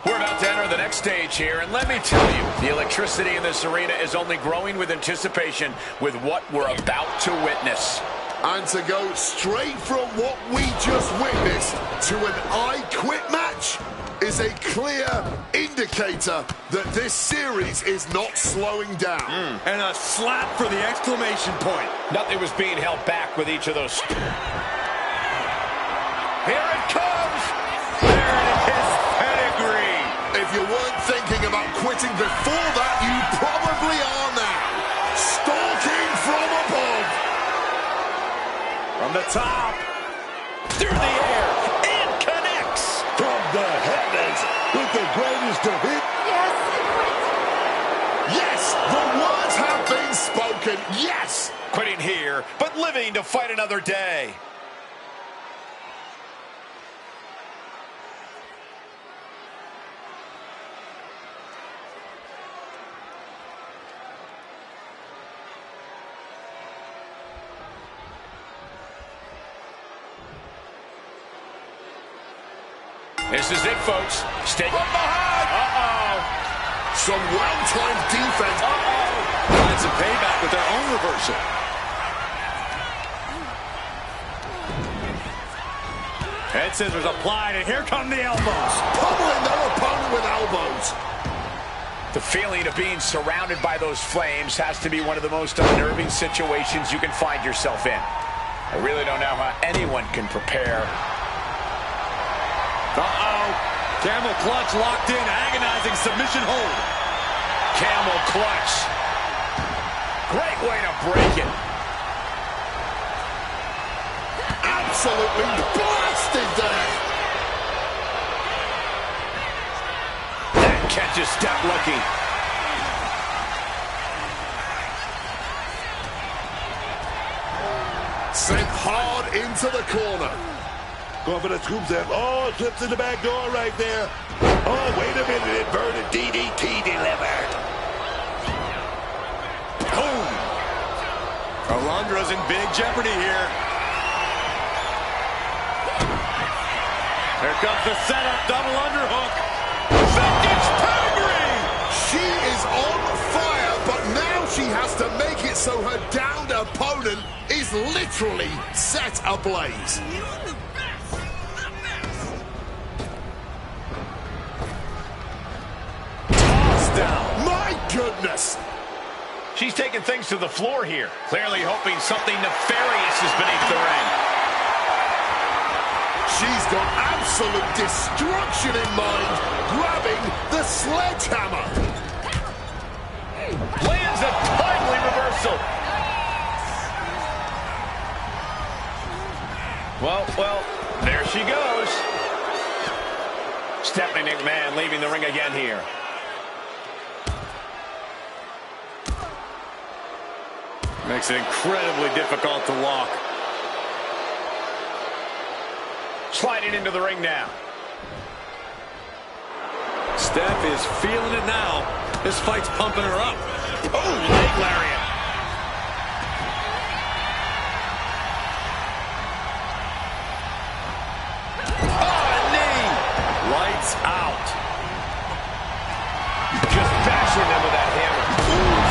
We're about to enter the next stage here, and let me tell you, the electricity in this arena is only growing with anticipation with what we're about to witness. And to go straight from what we just witnessed to an I Quit match is a clear indicator that this series is not slowing down. And a slap for the exclamation point. Nothing was being held back with each of those. Here it comes! There it is, pedigree. If you weren't thinking about quitting before that, you probably are now. Stalking from above. From the top. Through the air. In Canadian. greatest to hit. Yes, I quit. Yes, the words have been spoken. Yes. Quitting here, but living to fight another day. This is it, folks. Stay from behind. Uh-oh. Some well-timed defense. Uh-oh. Find some payback with their own reversal. Head scissors applied, and here come the elbows. Pummeling their opponent with elbows. The feeling of being surrounded by those flames has to be one of the most unnerving situations you can find yourself in. I really don't know how anyone can prepare. Uh-oh. Camel clutch locked in, agonizing submission hold. Camel clutch. Great way to break it. Absolutely blasted there. That catch is step looking. Sent hard into the corner. Going for the scoop step. Oh, slips in the back door right there. Oh, wait a minute. Inverted DDT delivered. Boom. Alondra's in big jeopardy here. Here comes the setup, double underhook. Vintage pedigree! She is on fire, but now she has to make it so her downed opponent is literally set ablaze. Tossed down. My goodness! She's taking things to the floor here. Clearly hoping something nefarious is beneath the ring. She's got absolute destruction in mind, grabbing the sledgehammer. Lands a timely reversal. Well, there she goes. Stephanie McMahon leaving the ring again here. Makes it incredibly difficult to walk. Sliding into the ring now. Steph is feeling it now. This fight's pumping her up. Oh, leg lariat. Oh, knee. Lights out. Just bashing them with that hammer. Oof.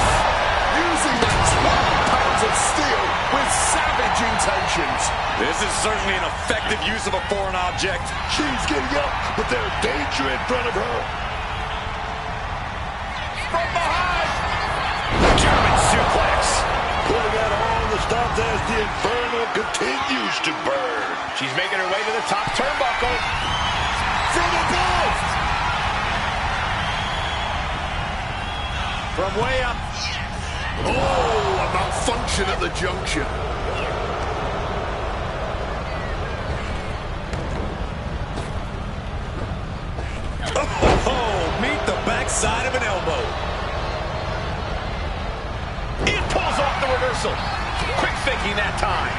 Using that 12 pounds of steel with savage intentions. This is certainly an effective use of a foreign object. She's getting up, but there's danger in front of her. From behind. German suplex. Pulling out all the stops as the inferno continues to burn. She's making her way to the top turnbuckle. From above. From way up. Oh, a malfunction at the junction. Oh, meet the backside of an elbow. It pulls off the reversal. Quick thinking that time.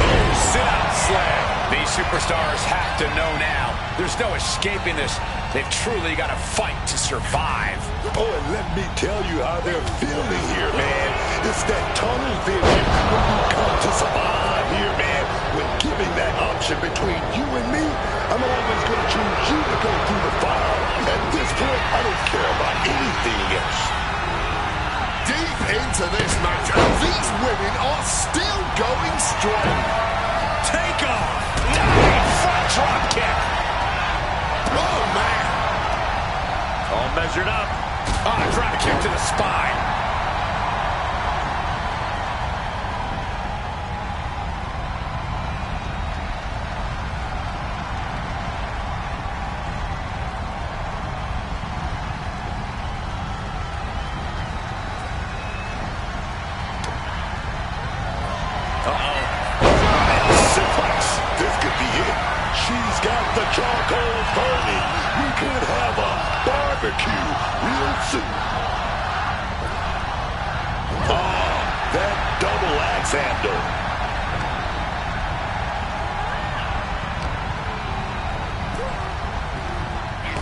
Oh, sit-out slam. These superstars have to know now. There's no escaping this. They've truly got to fight to survive. Oh, and let me tell you how they're feeling here, man. It's that tunnel vision when you come to survive here, man. When given that option between you and me, I'm always going to choose you to go through the fire. At this point, I don't care about anything else. Deep into this match, and these women are still going strong. Take off. Diving front drop kick. Oh, man. All measured up. Drop kick to the spine. Suplex. This could be it. She's got the charcoal burning. We could have a barbecue real soon. Oh, that double axe handle.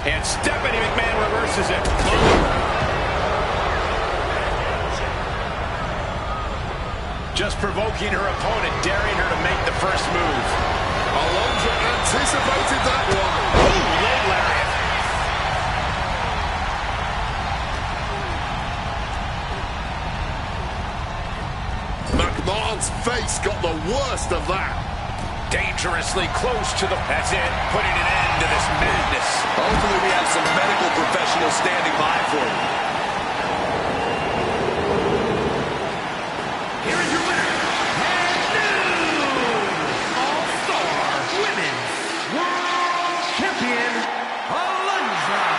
And Stephanie McMahon reverses it. Just provoking her opponent, daring her to make the first move. Alonso anticipated that one. Ooh, low lariat. McMahon's face got the worst of that. Dangerously close to the... That's it, putting an end to this madness. Hopefully we have some medical professionals standing by for you. Here is your winner, and new All-Star Women's World Champion, Alundra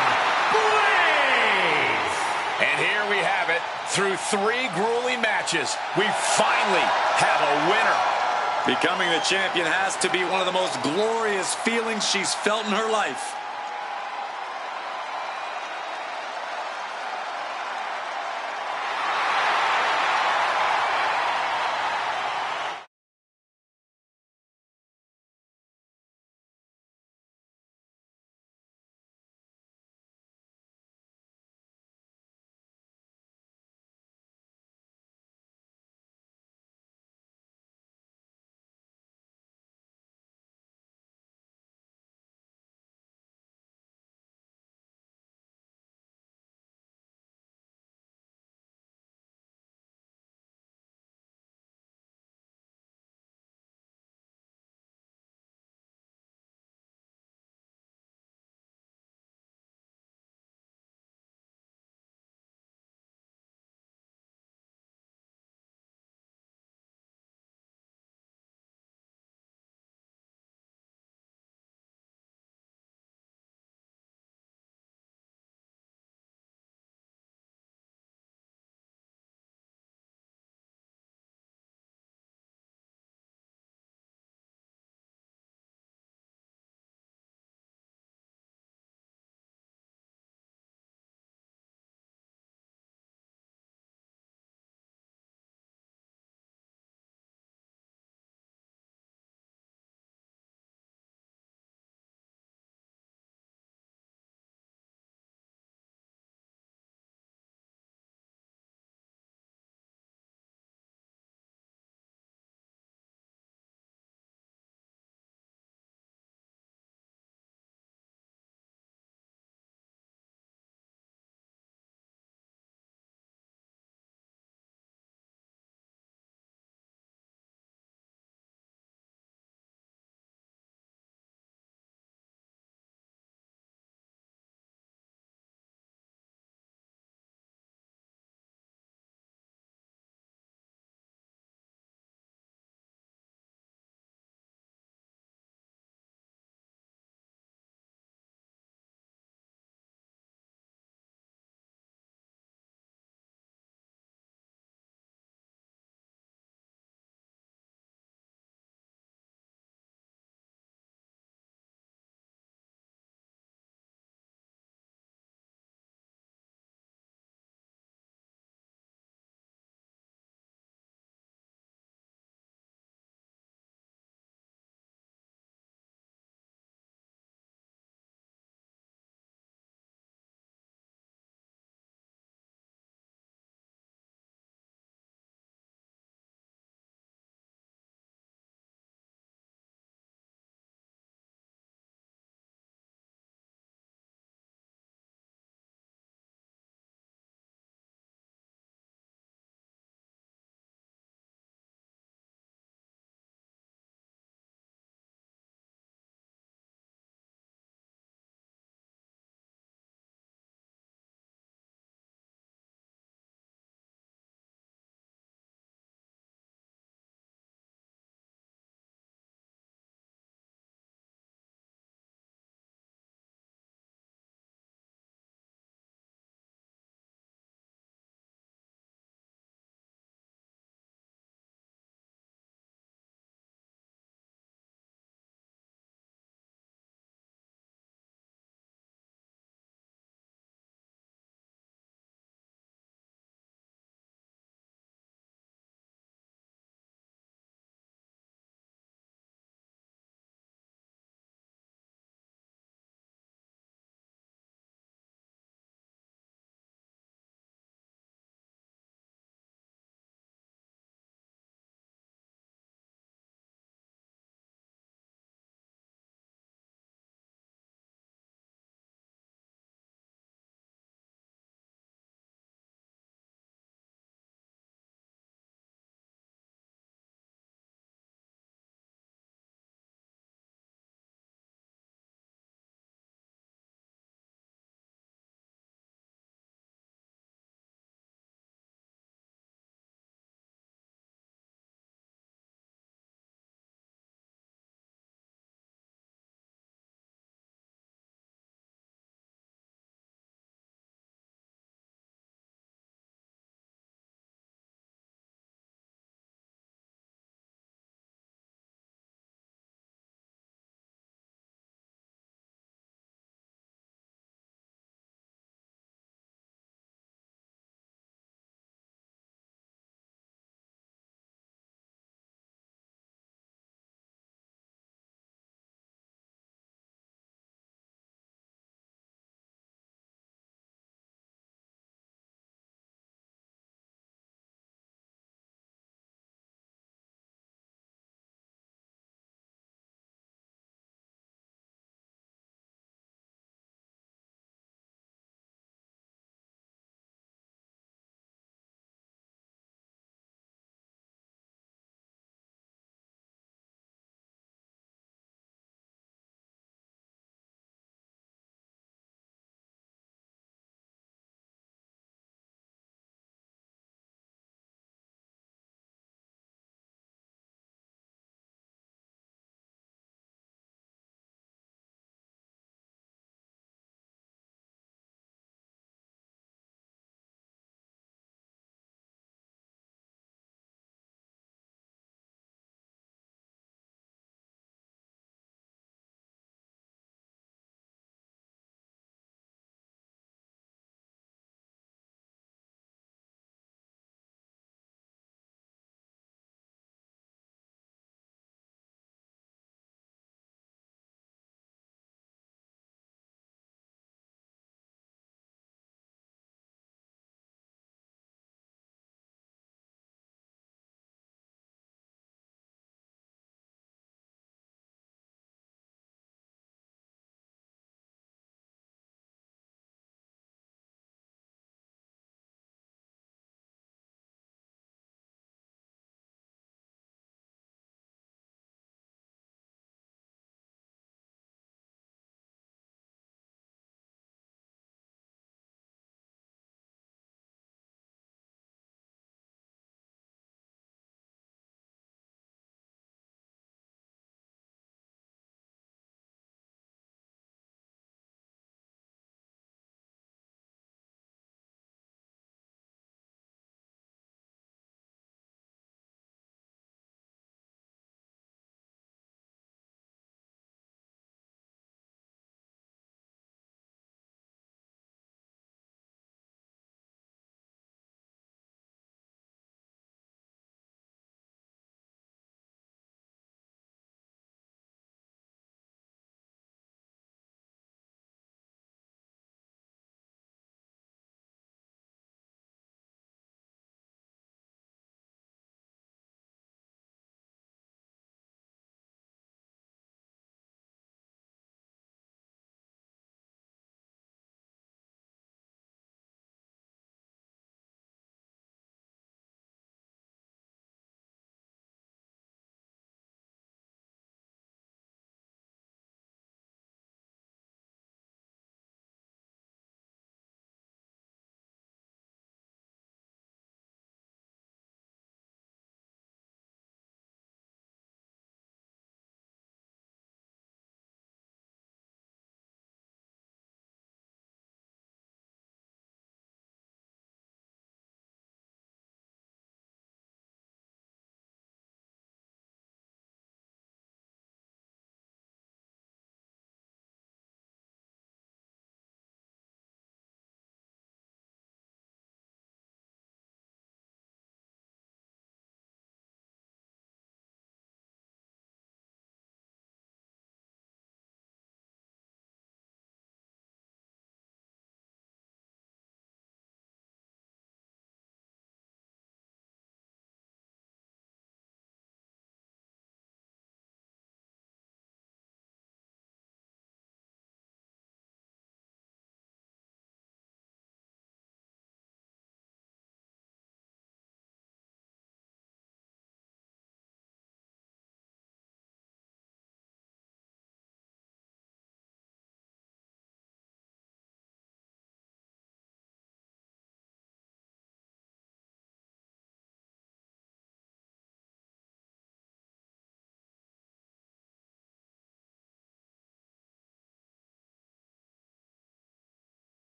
Blaze. And here we have it. Through 3 grueling matches, we finally have a winner. Becoming the champion has to be one of the most glorious feelings she's felt in her life.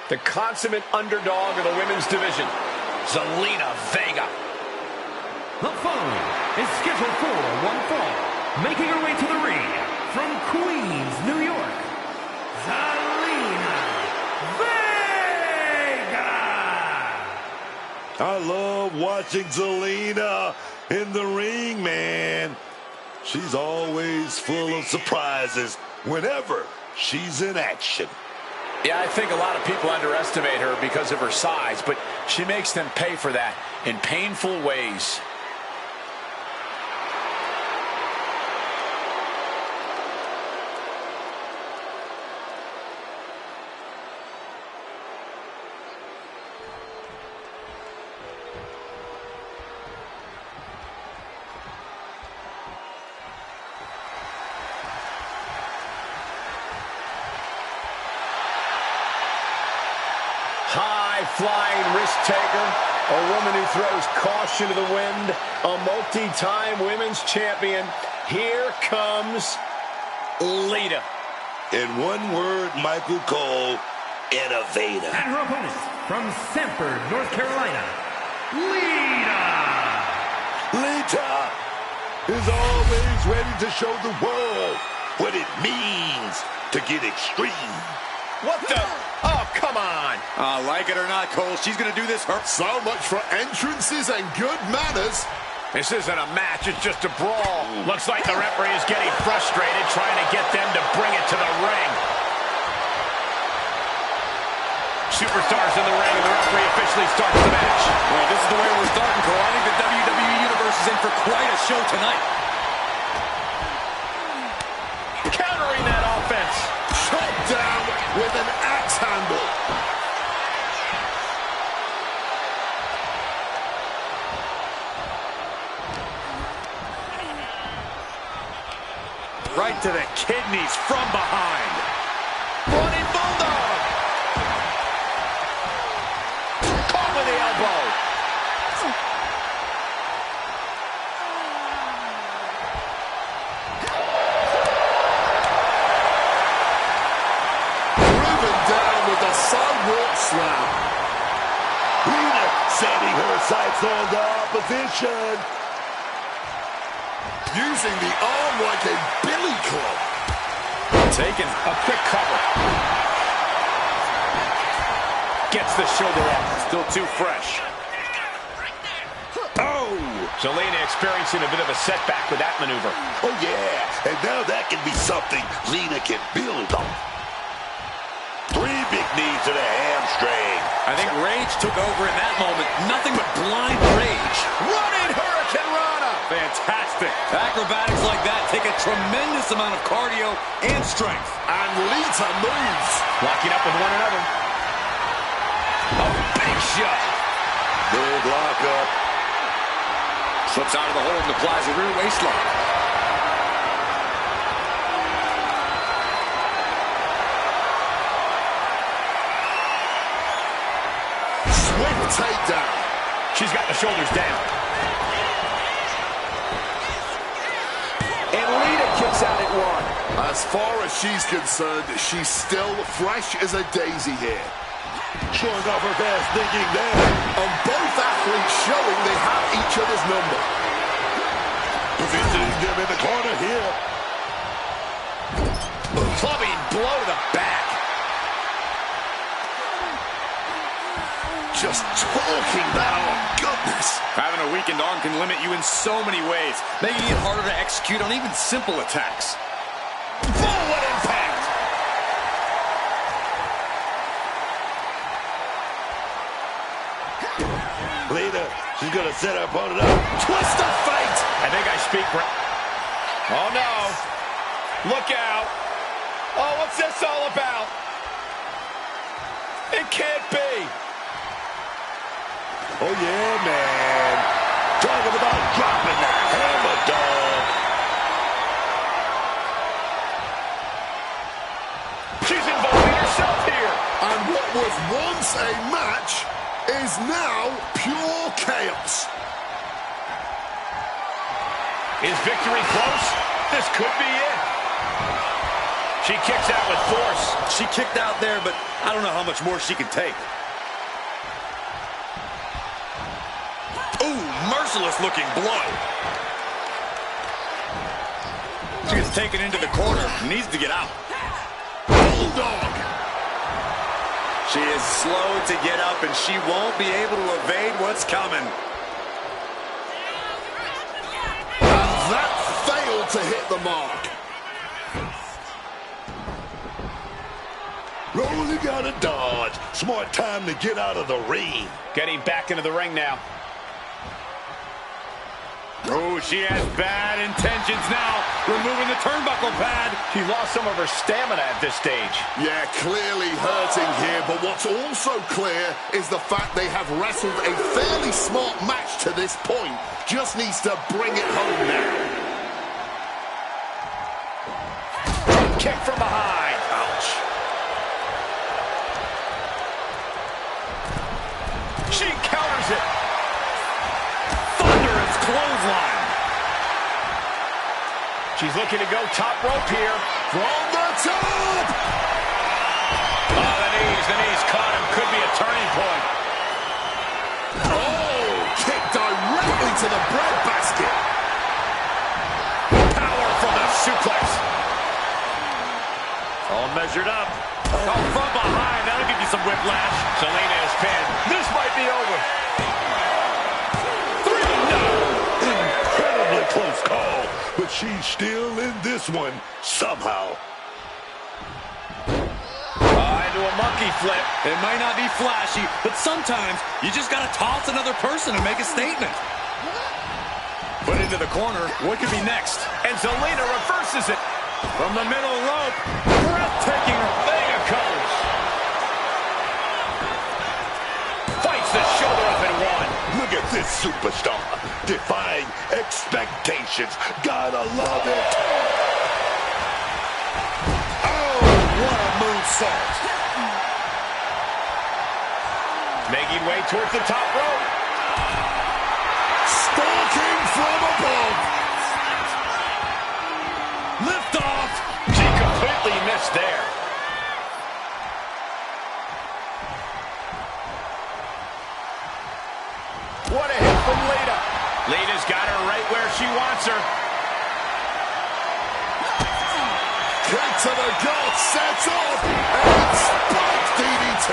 The consummate underdog of the women's division, Zelina Vega. The following is scheduled for one fall, making her way to the ring from Queens, New York, Zelina Vega. I love watching Zelina in the ring, man. She's always full of surprises whenever she's in action. Yeah, I think a lot of people underestimate her because of her size, but she makes them pay for that in painful ways. High-flying risk taker, a woman who throws caution to the wind, a multi-time women's champion. Here comes Lita. In one word, Michael Cole, innovator. And her opponent from Sanford, North Carolina, Lita. Lita is always ready to show the world what it means to get extreme. What the? Oh, come on. Like it or not, Cole, she's going to do this. So much for entrances and good manners. This isn't a match, it's just a brawl. Looks like the referee is getting frustrated, trying to get them to bring it to the ring. Superstars in the ring, and the referee officially starts the match. Well, this is the way we're starting, Cole. I think the WWE Universe is in for quite a show tonight. Countering that offense. Shot down with an axe handle. Right to the kidneys from behind. Running bulldog. Caught with the elbow. Driven down with the sidewalk slam. Lita setting her sights on the opposition. Using the arm like a billy club. Taking a quick cover. Gets the shoulder up. Still too fresh. Oh! Zelina experiencing a bit of a setback with that maneuver. Oh, yeah. And now that can be something Lita can build on. 3 big knees to the hamstring. I think rage took over in that moment. Nothing but blind rage. Running Hurricane Rana. Fantastic. Acrobatics like that take a tremendous amount of cardio and strength. And Lita moves. Locking up with one another. A big shot. Big lockup. Slips out of the hold and applies a rear waistlock. takedown. She's got the shoulders down. And Lita kicks out at one. As far as she's concerned, she's still fresh as a daisy here. Showing off her best thinking there. And both athletes showing they have each other's number. Positioning them in the corner here. Clubbing blow to the back. Just talking that, oh goodness. Having a weakened arm can limit you in so many ways, making it harder to execute on even simple attacks. Forward impact. Lita, she's going to set her opponent up. Twist of fate. I think I speak for... Oh, no. Look out. Oh, what's this all about? It can't be. Oh, yeah, man. Talking about dropping the hammer, dog. She's involving herself here. And what was once a match is now pure chaos. Is victory close? This could be it. She kicks out with force. She kicked out there, but I don't know how much more she can take. Ooh, merciless looking blow. She gets taken into the corner. Needs to get out. Bulldog. She is slow to get up, and she won't be able to evade what's coming. And that failed to hit the mark. Rolling out of dodge. Smart time to get out of the ring. Getting back into the ring now. Oh, she has bad intentions now. Removing the turnbuckle pad. She lost some of her stamina at this stage. Yeah, clearly hurting here, but what's also clear is the fact they have wrestled a fairly smart match to this point. Just needs to bring it home now. Kick from behind. Ouch. She counters it. Thunderous clothesline. She's looking to go top rope here. From the top! Oh, the knees caught him. Could be a turning point. Oh, kick directly to the breadbasket. Power from the suplex. All measured up. Oh, from behind. That'll give you some whiplash. Selena is pinned. This might be over. 3, no. Incredibly close call, but she's still in this one somehow. Into a monkey flip. It might not be flashy, but sometimes you just got to toss another person and make a statement. Put into the corner. What could be next? And Zelina reverses it. From the middle rope. Breathtaking. Thing occurs. Fights the shoulder up and one. Look at this superstar, defying expectations. Gotta love it. Oh, what a moonsault. Making way towards the top rope. Stalking from above. Lift off. She completely missed there. What a hit from Lita. Lita's got her right where she wants her. Kick to the gut, sets up, and spike DDT.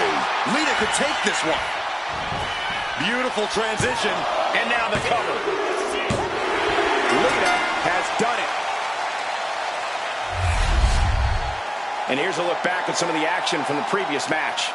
Lita could take this one. Beautiful transition. And now the cover. Lita has done it. And here's a look back at some of the action from the previous match.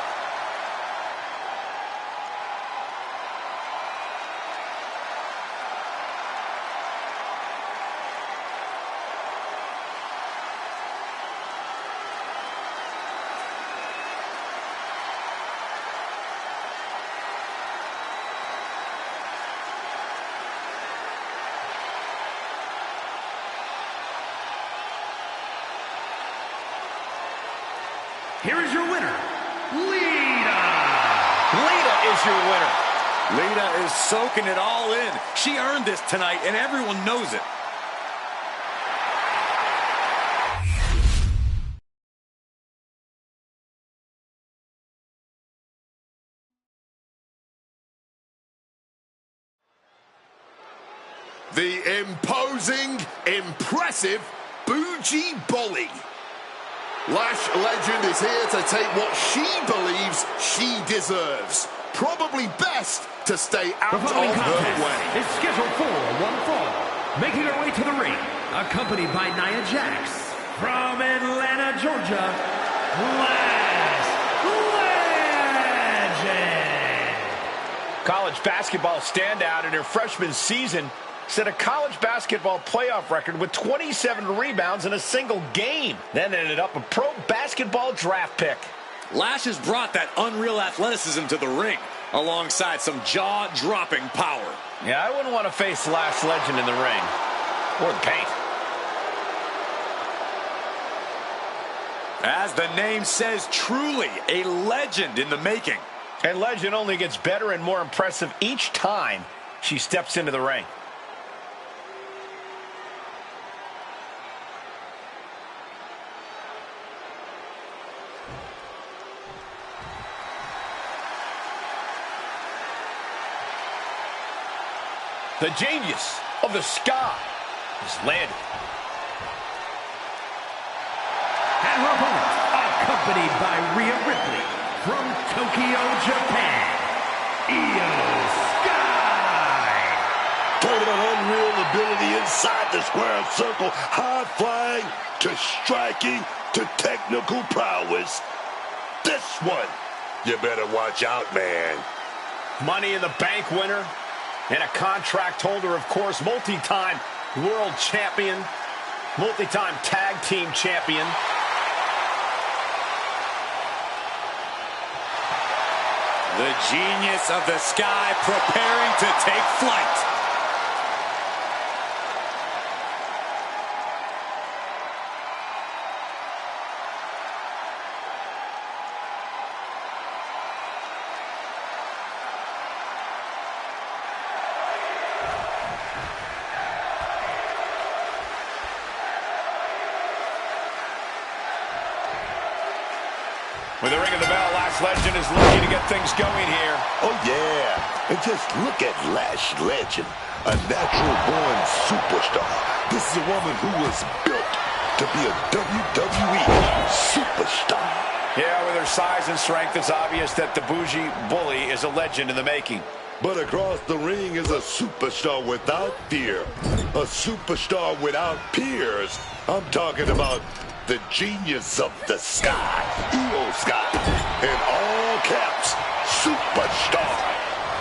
Here is your winner, Lita. Lita is your winner. Lita is soaking it all in. She earned this tonight, and everyone knows it. The imposing, impressive Bougie Bolly. Lash Legend is here to take what she believes she deserves. Probably best to stay out of her way. It's scheduled for one fall. Making her way to the ring, accompanied by Nia Jax. From Atlanta, Georgia, Lash Legend. College basketball standout in her freshman season set a college basketball playoff record with 27 rebounds in a single game. Then ended up a pro basketball draft pick. Lash has brought that unreal athleticism to the ring, alongside some jaw-dropping power. Yeah, I wouldn't want to face Lash Legend in the ring. Or the paint. As the name says, truly a legend in the making. And Legend only gets better and more impressive each time she steps into the ring. The genius of the sky is landed. And her opponent, accompanied by Rhea Ripley from Tokyo, Japan, Io Sky. Talking about unreal ability inside the square circle, high flying to striking to technical prowess. This one, you better watch out, man. Money in the Bank winner. And a contract holder, of course, multi-time world champion, multi-time tag team champion. The genius of the sky preparing to take flight. With the ring of the bell, Lash Legend is looking to get things going here. Oh, yeah. And just look at Lash Legend, a natural-born superstar. This is a woman who was built to be a WWE superstar. Yeah, with her size and strength, it's obvious that the Bougie Bully is a legend in the making. But across the ring is a superstar without fear, a superstar without peers. I'm talking about the genius of the sky, Io Sky, in all caps, superstar.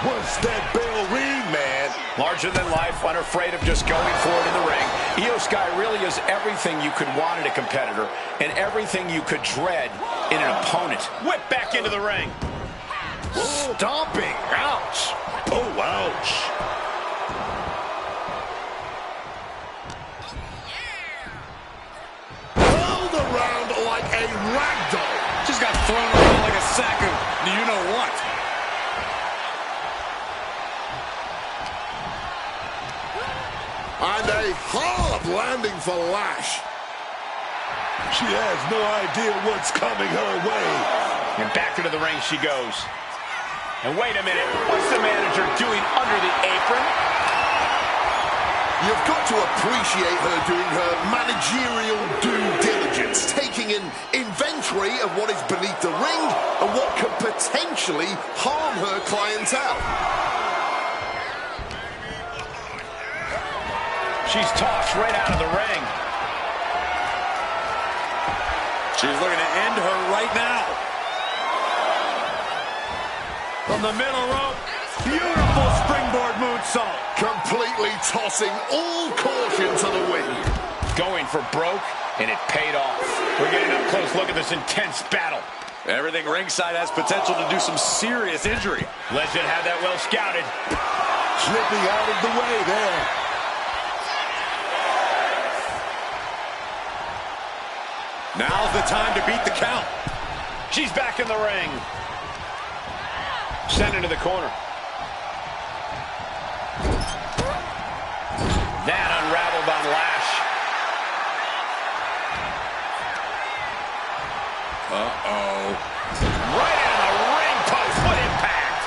Once that bell ring, man. Larger than life, unafraid of just going for it in the ring. Io Sky really is everything you could want in a competitor and everything you could dread in an opponent. Whip back into the ring. Stomping. Ouch. Oh, ouch. Rolled around like a ragdoll. Just got thrown around like a sack of you-know-what. And a hard landing for Lash. She has no idea what's coming her way. And back into the ring she goes. And wait a minute, what's the manager doing under the apron? You've got to appreciate her doing her managerial due diligence, taking an inventory of what is beneath the ring and what could potentially harm her clientele. She's tossed right out of the ring. She's looking to end her right now. From the middle rope, beautiful springboard moonsault. Completely tossing all caution to the wind. Going for broke, and it paid off. We're getting up close look at this intense battle. Everything ringside has potential to do some serious injury. Legend had that well scouted. Slipping out of the way there. Now's the time to beat the count. She's back in the ring. Sent into the corner. That unraveled on Lash. Uh-oh. Right into the ring post. What impact!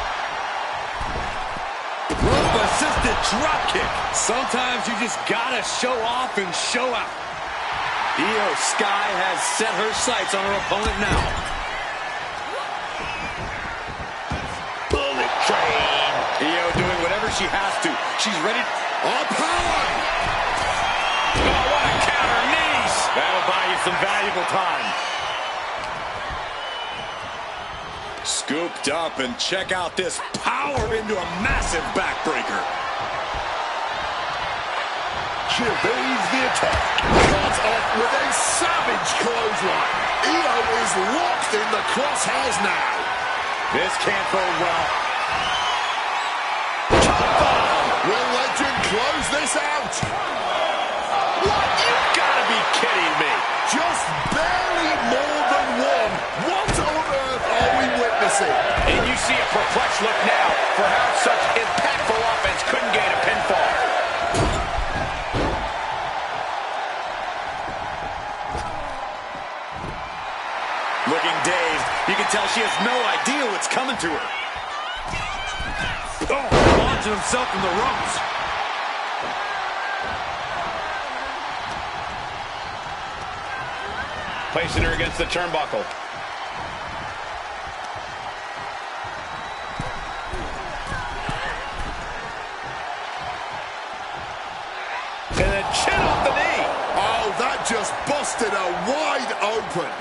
Rope-assisted drop kick. Sometimes you just gotta show off and show out. Io Sky has set her sights on her opponent now. Bullet train. Io doing whatever she has to. She's ready. Oh, power! Oh, what a counter, knees! That'll buy you some valuable time. Scooped up, and check out this power into a massive backbreaker. She evades the attack. Cut off with a savage clothesline. Io is locked in the crosshairs now. This can't go well. Will legend close this out? What? You've got to be kidding me. Just barely more than one. What on earth are we witnessing? And you see a perplexed look now for how such impactful offense couldn't gain a pinfall. Looking dazed. You can tell she has no idea what's coming to her. Oh, launching himself from the ropes. Placing her against the turnbuckle. And then chin off the knee. Oh, that just busted her wide open.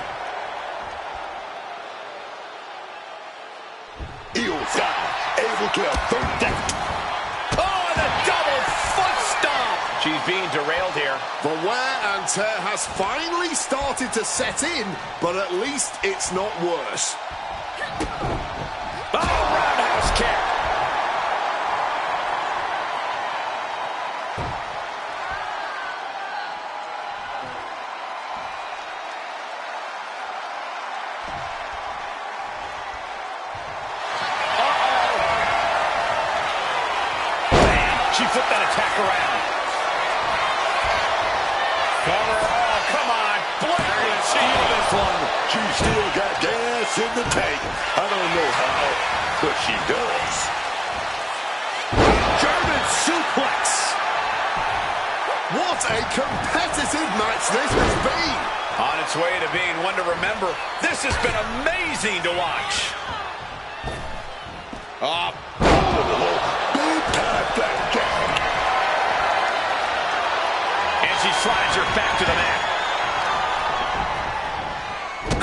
Io Sky able to avert that. Oh, and a double foot stomp. She's being derailed here. The wear and tear has finally started to set in, but at least it's not worse. Oh, roundhouse kick. She flipped that attack around. Cover. Oh, come on. Blatant cheat this one. She still got gas in the tank. I don't know how, but she does. German suplex. What a competitive match this has been. On its way to being one to remember. This has been amazing to watch. Big time blackjack. And she slides her back to the mat.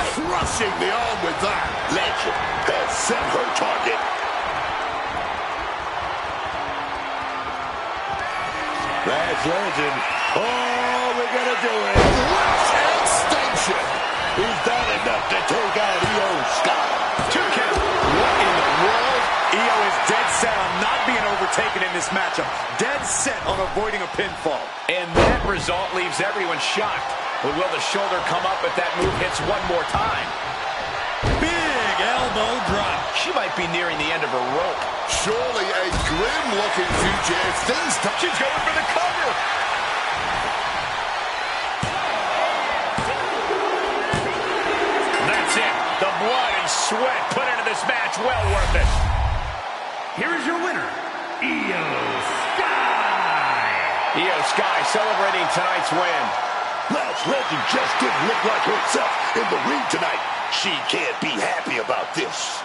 Crushing the arm with that. Legend has set her target. That's Legend. Oh, we're gonna do it. Lash extension. Is that enough to take out Io Sky? 2 count. What in the world? Io is dead set on not being overtaken in this matchup. Dead set on avoiding a pinfall. And that result leaves everyone shocked. But will the shoulder come up if that move hits one more time? Big elbow drop. She might be nearing the end of her rope. Surely a grim-looking future if things don't... She's going for the cover. That's it. The blood and sweat put into this match, well worth it. Here is your winner, Io Sky. Io Sky celebrating tonight's win. Lash Legend just didn't look like herself in the ring tonight. She can't be happy about this.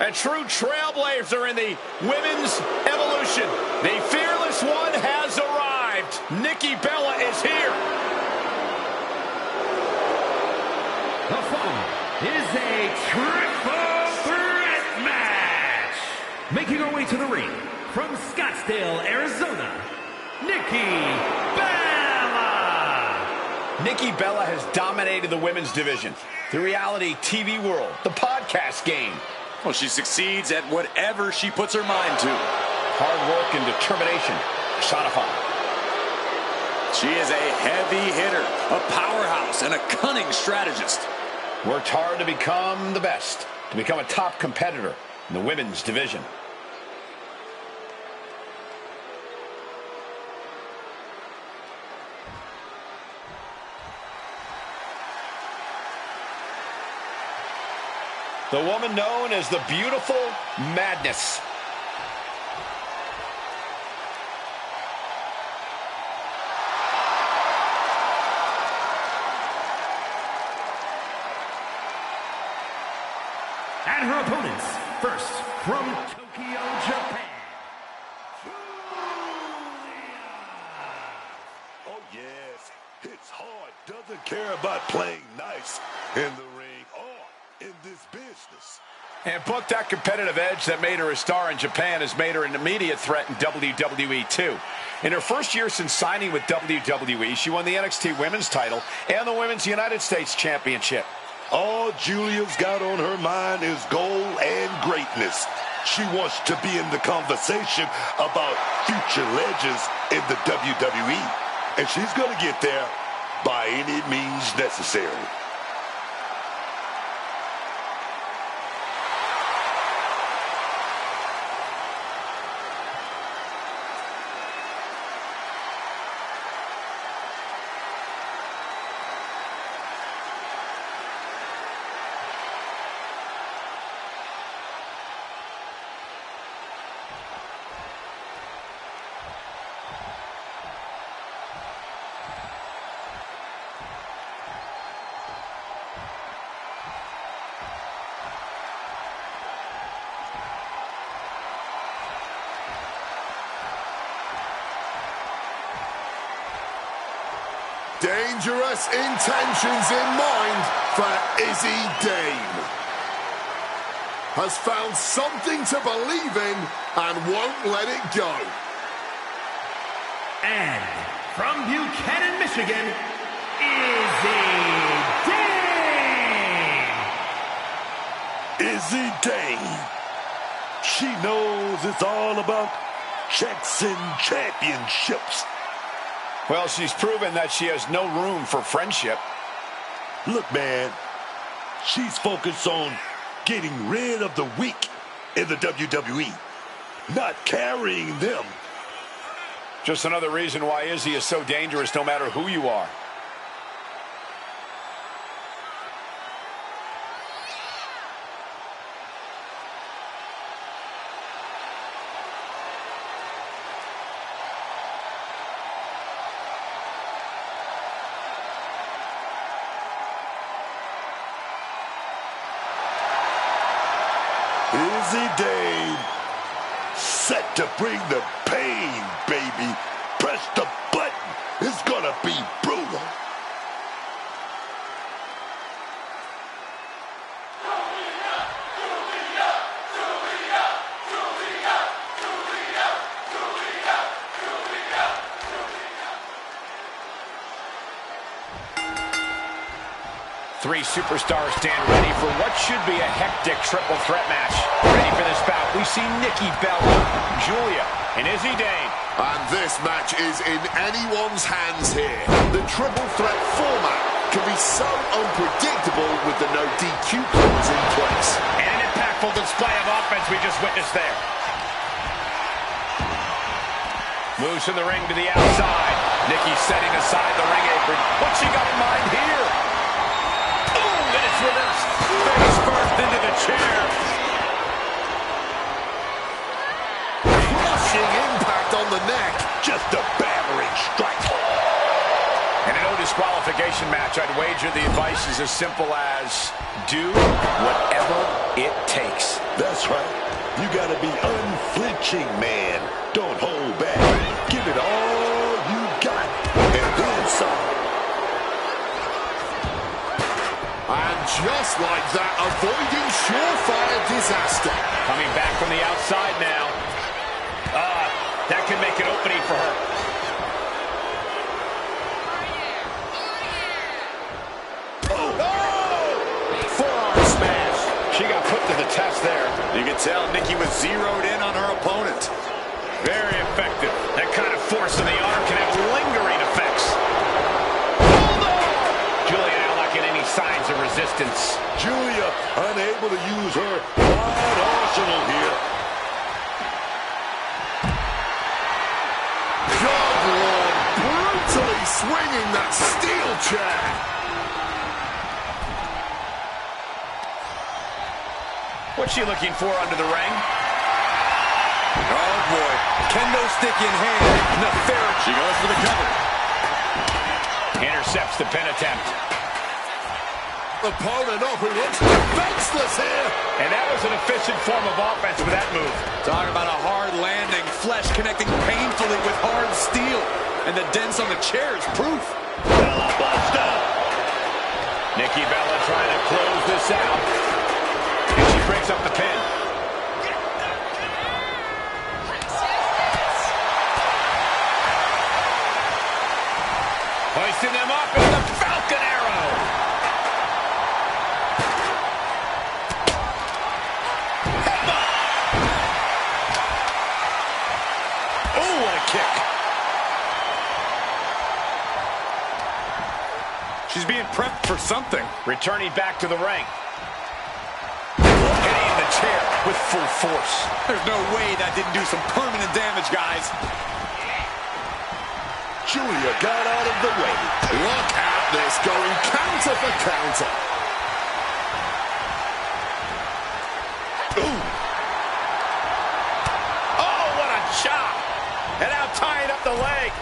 A true trailblazer in the women's evolution. The fearless one has arrived. Nikki Bella is here. The following is a triple threat match. Making her way to the ring from Scottsdale, Arizona, Nikki Bella. Nikki Bella has dominated the women's division, the reality TV world, the podcast game. Well, she succeeds at whatever she puts her mind to. Hard work and determination personified. She is a heavy hitter, a powerhouse, and a cunning strategist. Worked hard to become the best, to become a top competitor in the women's division. The woman known as the Beautiful Madness. And her opponents, first from Tokyo, Japan. Oh, yes. Hits hard. Doesn't care about playing nice in the ring or in this business. And book that competitive edge that made her a star in Japan has made her an immediate threat in WWE, too. In her first year since signing with WWE, she won the NXT Women's title and the Women's United States Championship. All Julia's got on her mind is gold and greatness. She wants to be in the conversation about future legends in the WWE. And she's going to get there by any means necessary. Dangerous intentions in mind for Izzy Dane. Has found something to believe in and won't let it go. And from Buchanan, Michigan, Izzy Izzy Dane. Dane. She knows it's all about checks and championships. Well, she's proven that she has no room for friendship. Look, man, she's focused on getting rid of the weak in the WWE, not carrying them. Just another reason why Izzy is so dangerous no matter who you are. Izzy Dane, set to bring the pain, baby. Press the button. It's gonna be brutal. Three superstars stand ready for what should be a hectic triple threat match. Ready for this bout, we see Nikki Bella, Julia, and Izzy Dane. And this match is in anyone's hands here. The triple threat format can be so unpredictable with the no DQ clause in place. And an impactful display of offense we just witnessed there. Moves from the ring to the outside. Nikki setting aside the ring apron. What's she got in mind here? And it's reversed. Face first into the chair. Crushing impact on the neck. Just a battering strike. In a no disqualification match, I'd wager the advice is as simple as do whatever it takes. That's right. You gotta be unflinching, man. Don't hold back. Give it all you got. And then some. And just like that, avoiding surefire disaster. Coming back from the outside now. Oh, tell Nikki was zeroed in on her opponent. Very effective. That kind of force in the arm can have lingering effects. Julia now not getting any signs of resistance. Julia unable to use her wide arsenal here. God, Lord, brutally swinging that steel chair. What's she looking for under the ring? Oh, boy. Kendo stick in hand. Nefarious. She goes for the cover. Intercepts the pin attempt. Opponent up who looks defenseless here. And that was an efficient form of offense with that move. Talk about a hard landing. Flesh connecting painfully with hard steel. And the dents on the chair is proof. Bella Buster. Nikki Bella trying to close this out. And she breaks up the pin. Hoisting them up into the Falcon Arrow. Oh, what a kick. She's being prepped for something. Returning back to the ring. Hitting the chair with full force. There's no way that didn't do some permanent damage, guys. Julia got out of the way. Look at this, going counter for counter. Ooh. Oh, what a chop. And now tying up the leg.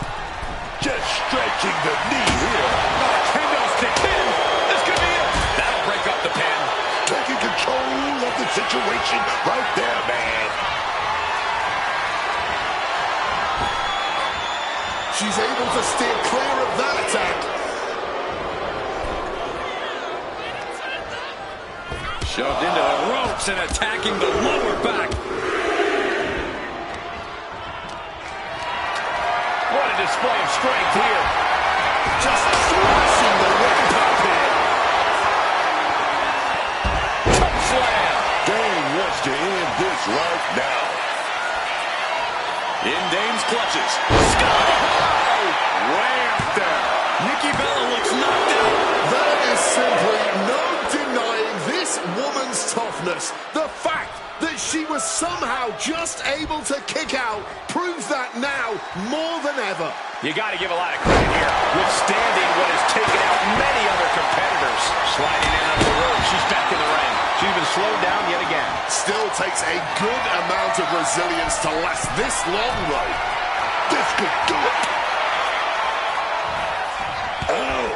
Just stretching the knee here. Kendo stick in. This could be it. That'll break up the pin. Taking control of the situation right there, man. She's able to steer clear of that attack. Shoved into the ropes and attacking the lower back. What a display of strength here. Just smashing the ring top in. Choke slam. Dame wants to end this right now. In Dame's clutches. Sky high! Way up there. Nikki Bella looks knocked out. There is simply no denying this woman's toughness. The fact that she was somehow just able to kick out proves that now more than ever. You got to give a lot of credit here. Withstanding what has taken out many other competitors. Sliding in under the rope. She's back in the ring. She's been slowed down yet again. Still takes a good amount of resilience to last this long, though. This could do it. Oh.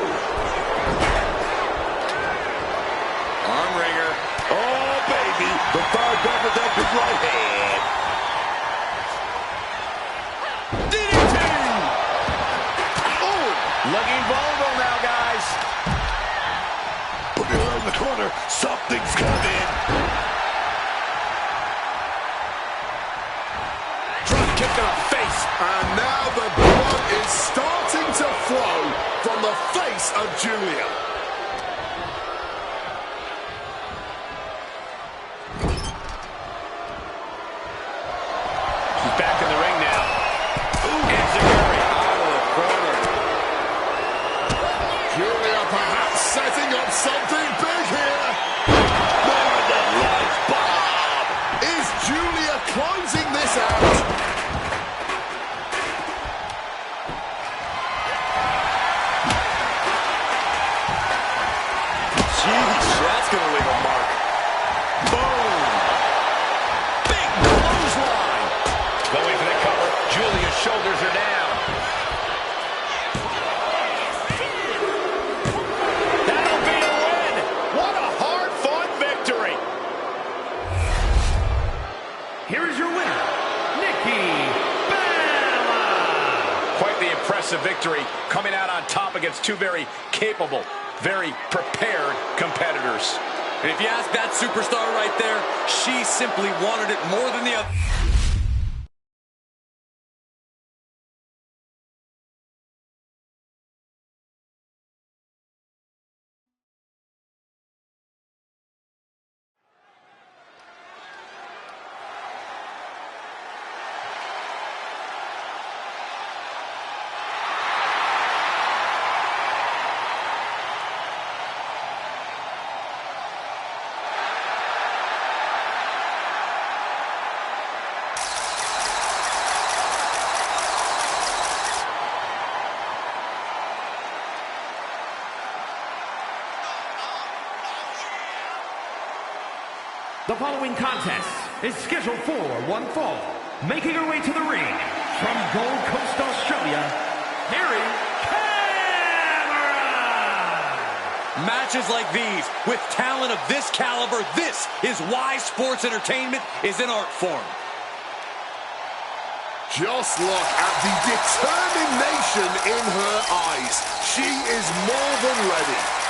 Arm wringer. Oh, baby. The fired back with that big right hand. DDT! Oh! Looking vulnerable now, guys. Put it around the corner. Something's coming. Drop kick to the face. And now the blood is starting to flow from the face of Julia. She's back in the ring now. Enziguri out of the corner. Julia perhaps setting up something big here. More than life bomb. Is Julia closing this out? Jeez, that's going to leave a mark. Boom. Big clothesline. Going for the cover. Julia's shoulders are down. That'll be a win. What a hard-fought victory. Here is your winner, Nikki Bella. Quite the impressive victory, coming out on top against two very capable, very prepared competitors. And if you ask that superstar right there, she simply wanted it more than the other. The following contest is scheduled for one fall. Making her way to the ring from Gold Coast, Australia, Harry Cameron! Matches like these, with talent of this caliber, this is why sports entertainment is an art form. Just look at the determination in her eyes. She is more than ready.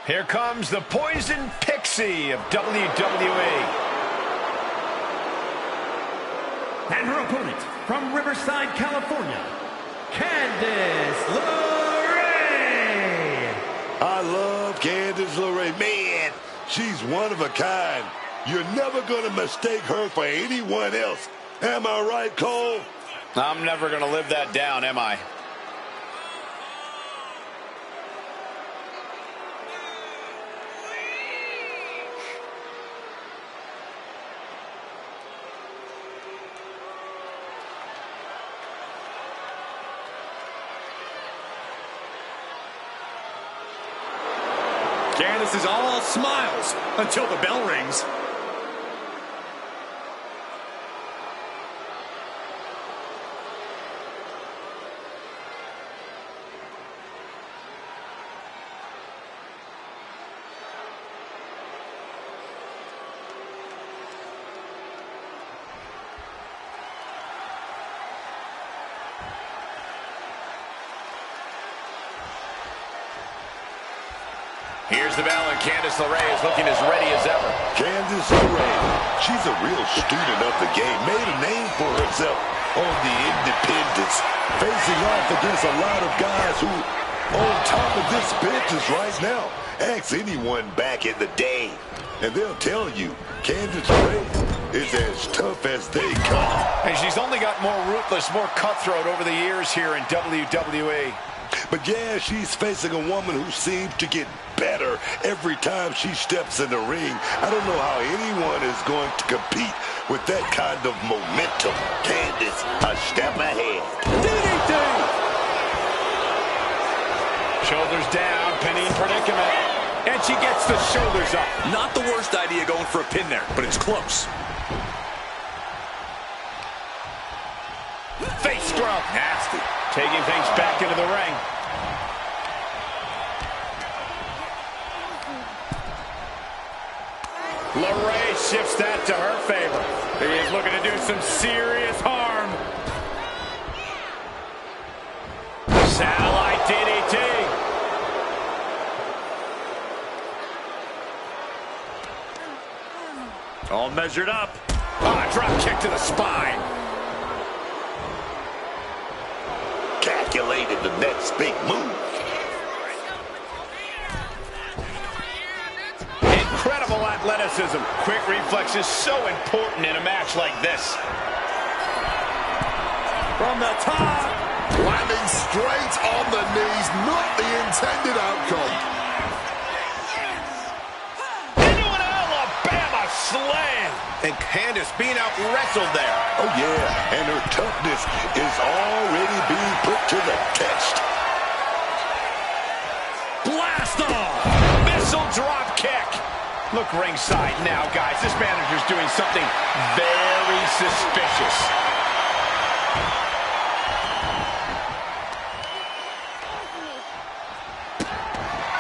Here comes the Poison Pixie of WWE. And her opponent from Riverside, California, Candice LeRae. I love Candice LeRae. Man, she's one of a kind. You're never going to mistake her for anyone else. Am I right, Cole? I'm never going to live that down, am I? Candice is all smiles until the bell rings. Here's the bell, and Candice LeRae is looking as ready as ever. Candice LeRae, she's a real student of the game. Made a name for herself on the independents, facing off against a lot of guys who on top of this business right now. Ask anyone back in the day, and they'll tell you Candice LeRae is as tough as they come. And she's only got more ruthless, more cutthroat over the years here in WWE. But yeah, she's facing a woman who seems to get better every time she steps in the ring. I don't know how anyone is going to compete with that kind of momentum. Candice, a step ahead. DDT! Shoulders down, pinning predicament. And she gets the shoulders up. Not the worst idea going for a pin there, but it's close. Face scrub. Nasty. Taking things back into the ring. LeRae shifts that to her favor. He is looking to do some serious harm. Satellite DDT. All measured up. Drop kick to the spine. Calculated the next big move. Incredible athleticism. Quick reflex is so important in a match like this. From the top. Landing straight on the knees, not the intended outcome. Into an Alabama slam. And Candice being out-wrestled there. Oh, yeah, and her toughness is already being put to the test. Blast off! Missile drop kick. Look ringside now, guys. This manager's doing something very suspicious.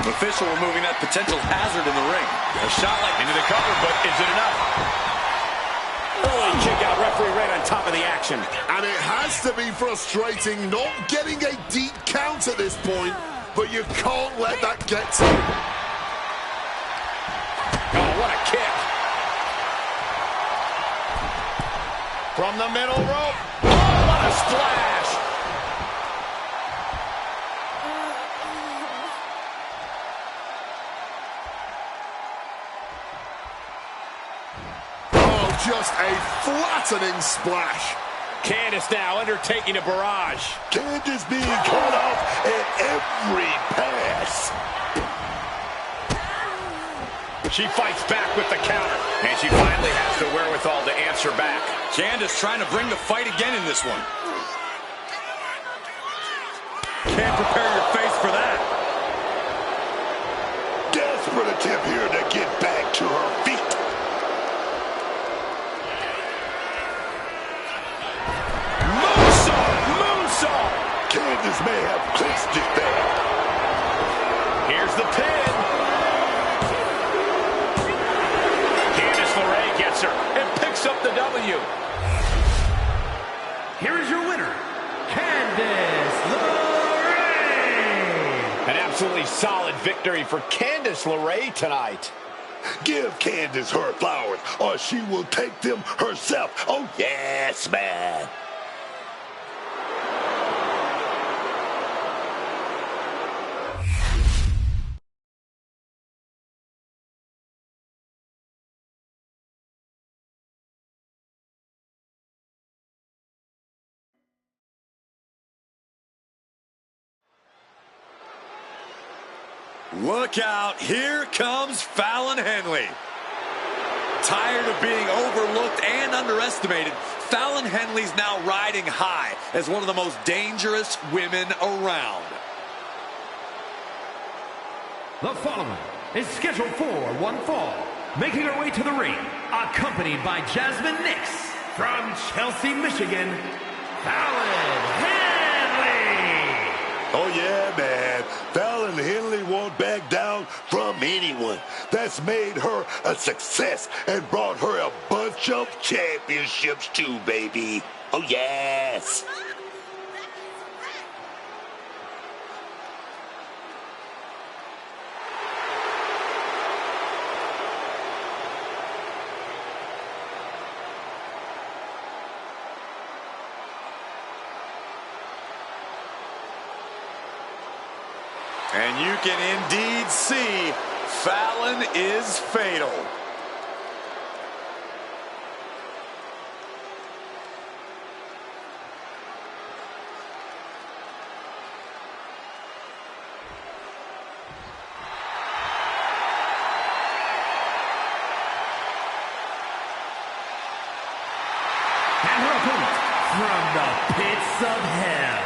Official removing that potential hazard in the ring. A shot like into the cover, but is it enough? Early kick out, referee right on top of the action. And it has to be frustrating not getting a deep count at this point, but you can't let that get to you. Oh, what a kick. From the middle rope. Oh, what a splash. Just a flattening splash. Candice now undertaking a barrage. Candice being cut off at every pass. She fights back with the counter, and she finally has the wherewithal to answer back. Candice trying to bring the fight again in this one. Can't prepare your face for that. Desperate attempt here to get back to her feet. Moonsault! Moonsault! Candice may have clinched it there. Here's the pin. Candice LeRae gets her and picks up the W. Here is your winner, Candice LeRae. An absolutely solid victory for Candice LeRae tonight. Give Candice her flowers, or she will take them herself. Oh, yes, man. Look out, here comes Fallon Henley. Tired of being overlooked and underestimated, Fallon Henley's now riding high as one of the most dangerous women around. The following is scheduled for one fall. Making her way to the ring, accompanied by Jasmine Nix from Chelsea, Michigan, Fallon Henley. Oh, yeah, man. Fallon Henley won't back down from anyone. That's made her a success and brought her a bunch of championships too, baby. Oh, yes. And you can indeed see Fallon is fatal. And her opponent from the pits of hell,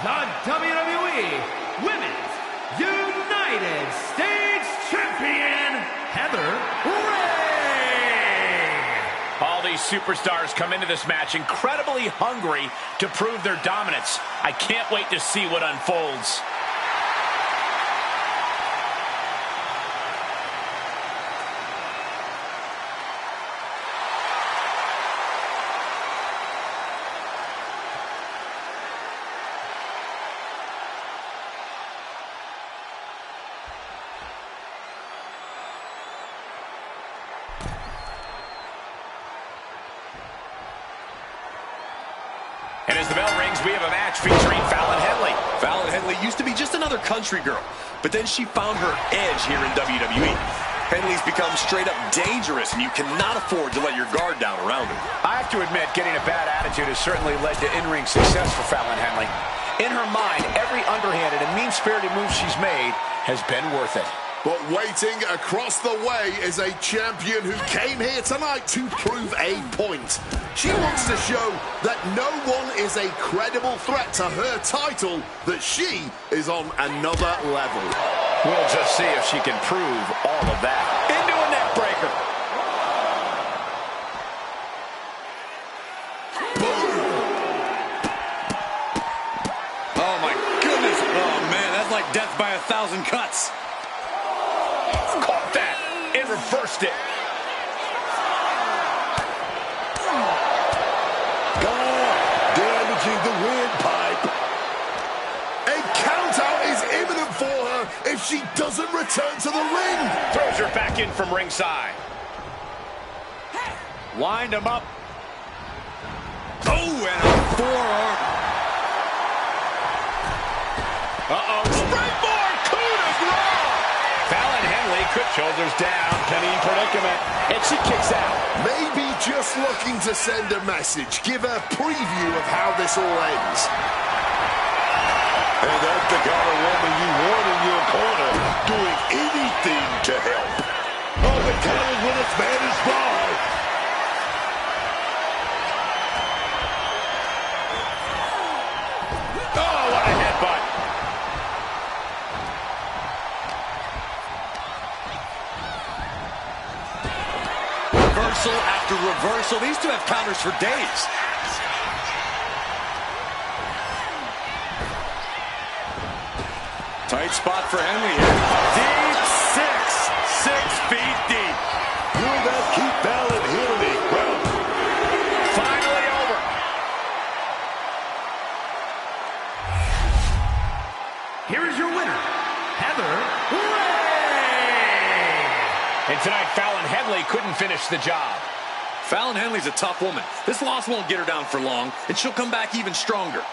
the WWE Women's United States Champion, Heather Ray. All these superstars come into this match incredibly hungry to prove their dominance. I can't wait to see what unfolds. And as the bell rings, we have a match featuring Fallon Henley. Fallon Henley used to be just another country girl, but then she found her edge here in WWE. Henley's become straight up dangerous, and you cannot afford to let your guard down around her. I have to admit, getting a bad attitude has certainly led to in-ring success for Fallon Henley. In her mind, every underhanded and mean-spirited move she's made has been worth it. But waiting across the way is a champion who came here tonight to prove a point. She wants to show that no one is a credible threat to her title, that she is on another level. We'll just see if she can prove all of that. Into a neck breaker. Oh, my goodness. Oh, man, that's like death by 1,000 cuts. Caught that and reversed it. Damaging the windpipe. A countout is imminent for her if she doesn't return to the ring. Throws her back in from ringside. Lined him up. Oh, and a forearm. Uh-oh. Springboard coup de grace. Fallon Henley, quick shoulders down, penny predicament, and she kicks out. Maybe just looking to send a message, give a preview of how this all ends. And that's the kind of woman you want in your corner, doing anything to help. the count when this man is wrong. Oh, what a headbutt. Reversal after reversal. These two have counters for days. Tight spot for Henry here. Deep six. 6 feet deep. Will that keep Fallon Henry grounded? Finally over. Here is your winner, Heather Ray. And tonight, Fallon Henley couldn't finish the job. Fallon Henley's a tough woman. This loss won't get her down for long, and she'll come back even stronger.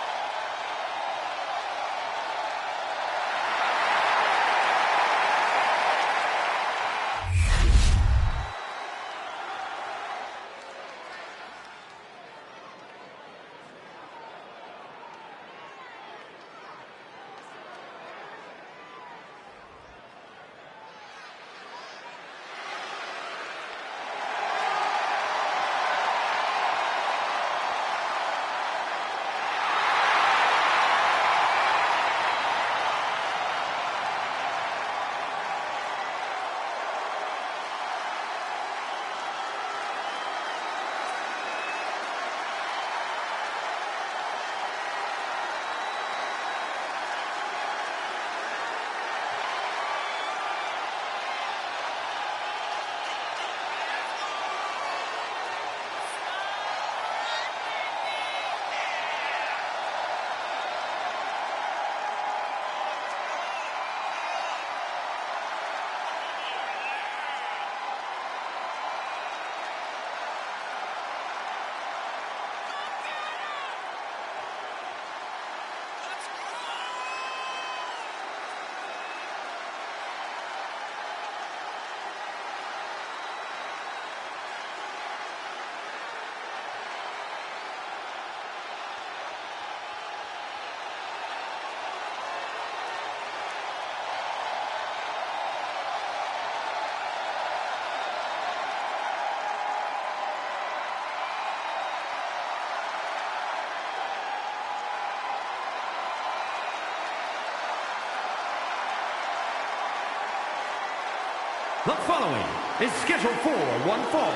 The following is scheduled for one fall,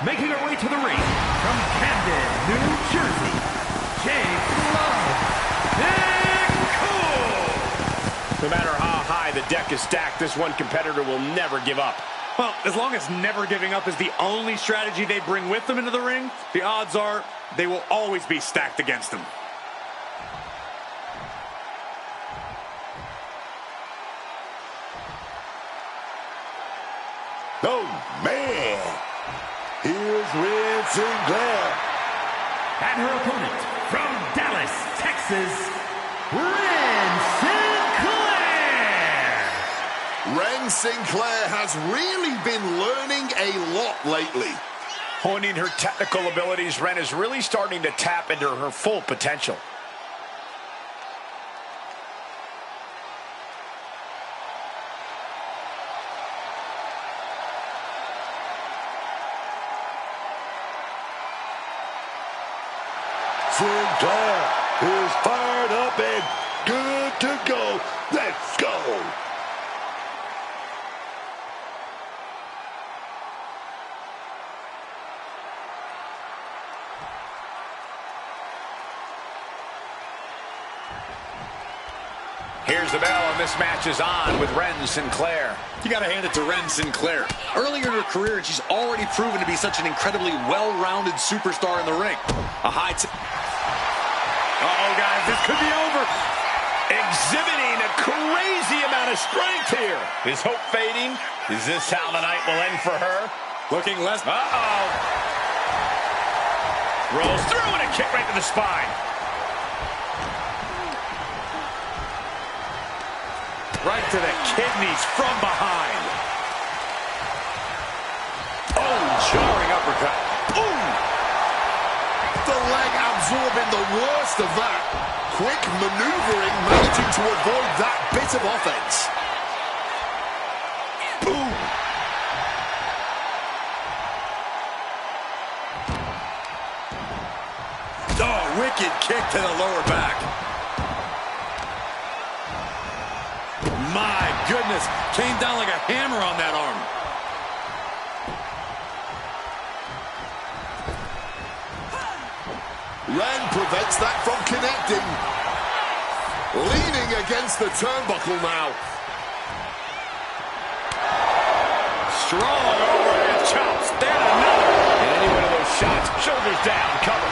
making her way to the ring from Camden, New Jersey, Jake Love and Cole. No matter how high the deck is stacked, this one competitor will never give up. Well, as long as never giving up is the only strategy they bring with them into the ring, the odds are they will always be stacked against them. Oh, man. Here's Red Sinclair. And her opponent from Dallas, Texas, Ren Sinclair. Ren Sinclair has really been learning a lot lately. Honing her technical abilities, Ren is really starting to tap into her full potential. Sinclair is fired up and good to go. Let's go. Here's the bell, and this match is on with Ren Sinclair. You got to hand it to Ren Sinclair. Earlier in her career, she's already proven to be such an incredibly well-rounded superstar in the ring. A high... Uh-oh, guys, this could be over. Exhibiting a crazy amount of strength here. Is hope fading? Is this how the night will end for her? Looking less... Uh-oh. Rolls through and a kick right to the spine. Right to the kidneys from behind. Oh, jarring uppercut. Ooh! The leg absorbing the worst of that. Quick maneuvering, managing to avoid that bit of offense. Boom! wicked kick to the lower back. My goodness, came down like a hammer on that arm. Ren prevents that from connecting. Leaning against the turnbuckle now. Strong overhead chops. Then another. And any one of those shots, shoulders down, cover.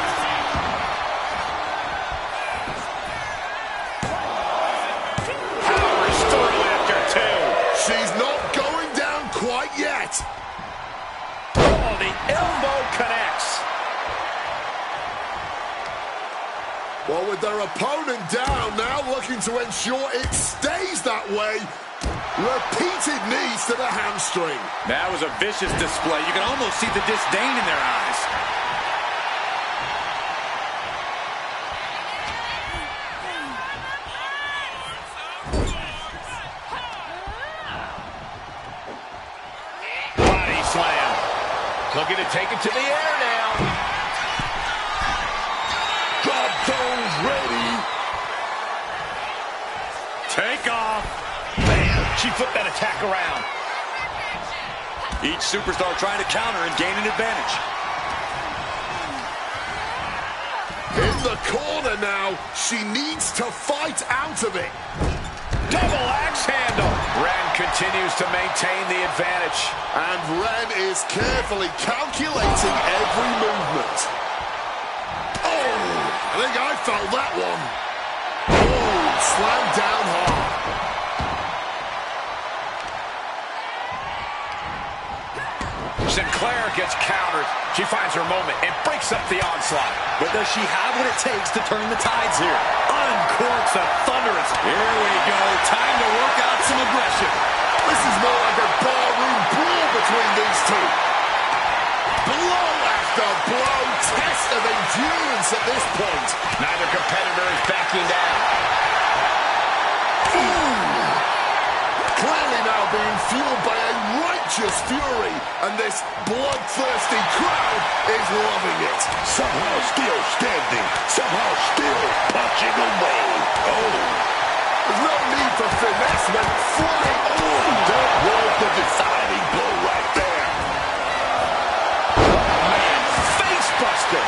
Powers through after two. She's not going down quite yet. Oh, the elbow connects. Well, with their opponent down, now looking to ensure it stays that way. Repeated knees to the hamstring. That was a vicious display. You can almost see the disdain in their eyes. Body slam. Looking to take it to the air now. Drop zones ready. Take off. Bam. She flipped that attack around. Each superstar trying to counter and gain an advantage. In the corner now. She needs to fight out of it. Double axe handle. Ren continues to maintain the advantage. And Ren is carefully calculating every movement. Oh, I think I felt that one. Oh, slammed down hard. Sinclair gets countered. She finds her moment and breaks up the onslaught. But does she have what it takes to turn the tides here? Uncorks a thunderous. Here we go. Time to work out some aggression. This is more like a barroom brawl between these two. Blow after blow. Test of endurance at this point. Neither competitor is backing down. Ooh. Clearly now being fueled by a righteous fury, and this bloodthirsty crowd is loving it. Somehow still standing. Somehow still punching away. Oh. There's no need for finesse when flying. Oh, that was the deciding blow right there. Man, face buster.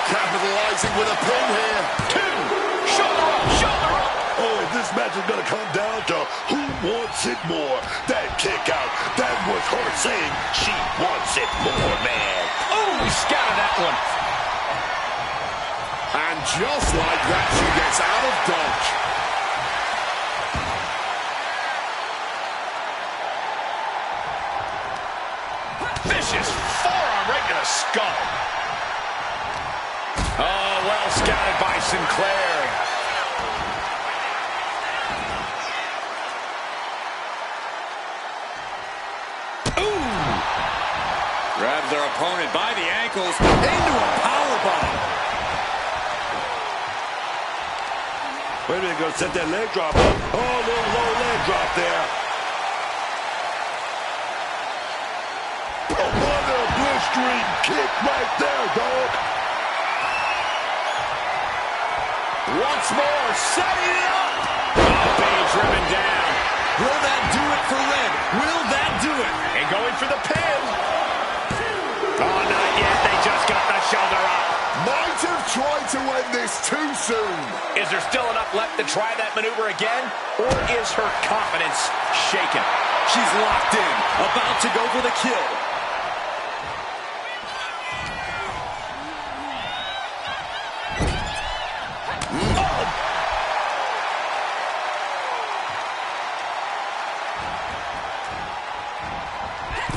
Capitalizing with a pin here. Two. Shoulder up, shoulder up. Oh, if this match is going to come down to who wants it more, that kick out, that was her saying she wants it more, man. Oh, we scattered that one. And just like that, she gets out of dodge. Vicious forearm right to the skull. Oh, well scouted by Sinclair. Grabs their opponent by the ankles into a powerbomb. Wait a minute, gonna set that leg drop up. Oh, little low leg drop there. What a blistering kick right there, dog. Once more, setting it up. Oh, being driven down. Will that do it for Ren? Will that do it? And going for the pin. Oh, not yet. They just got the shoulder up. Might have tried to end this too soon. Is there still enough left to try that maneuver again? Or is her confidence shaken? She's locked in, about to go for the kill.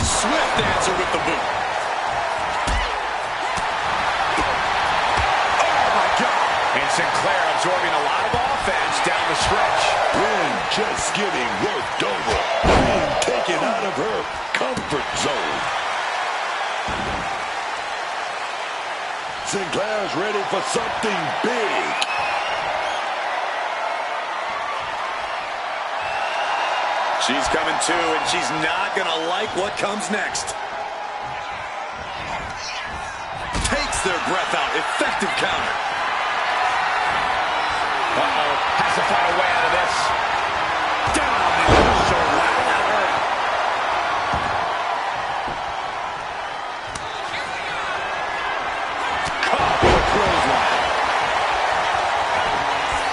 Swift answer with the boot. And Sinclair absorbing a lot of offense down the stretch. Ren just getting worked over, being taken out of her comfort zone. Sinclair's ready for something big. She's coming too, and she's not gonna like what comes next. Takes their breath out. Effective counter. Uh-oh. Has to find a way out of this. Down on the other shoulder. Wow, that hurt. Caught with a clothesline.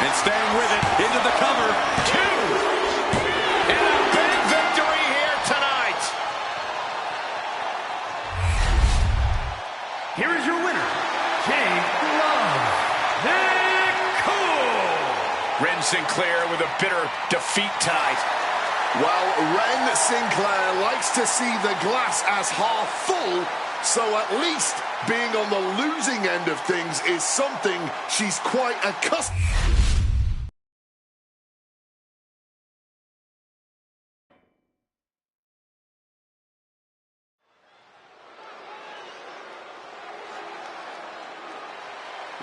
And staying with it into the cover. 2. And a big victory here tonight. Here is your winner, Ren Sinclair with a bitter defeat tonight. Well, Ren Sinclair likes to see the glass as half full, so at least being on the losing end of things is something she's quite accustomed.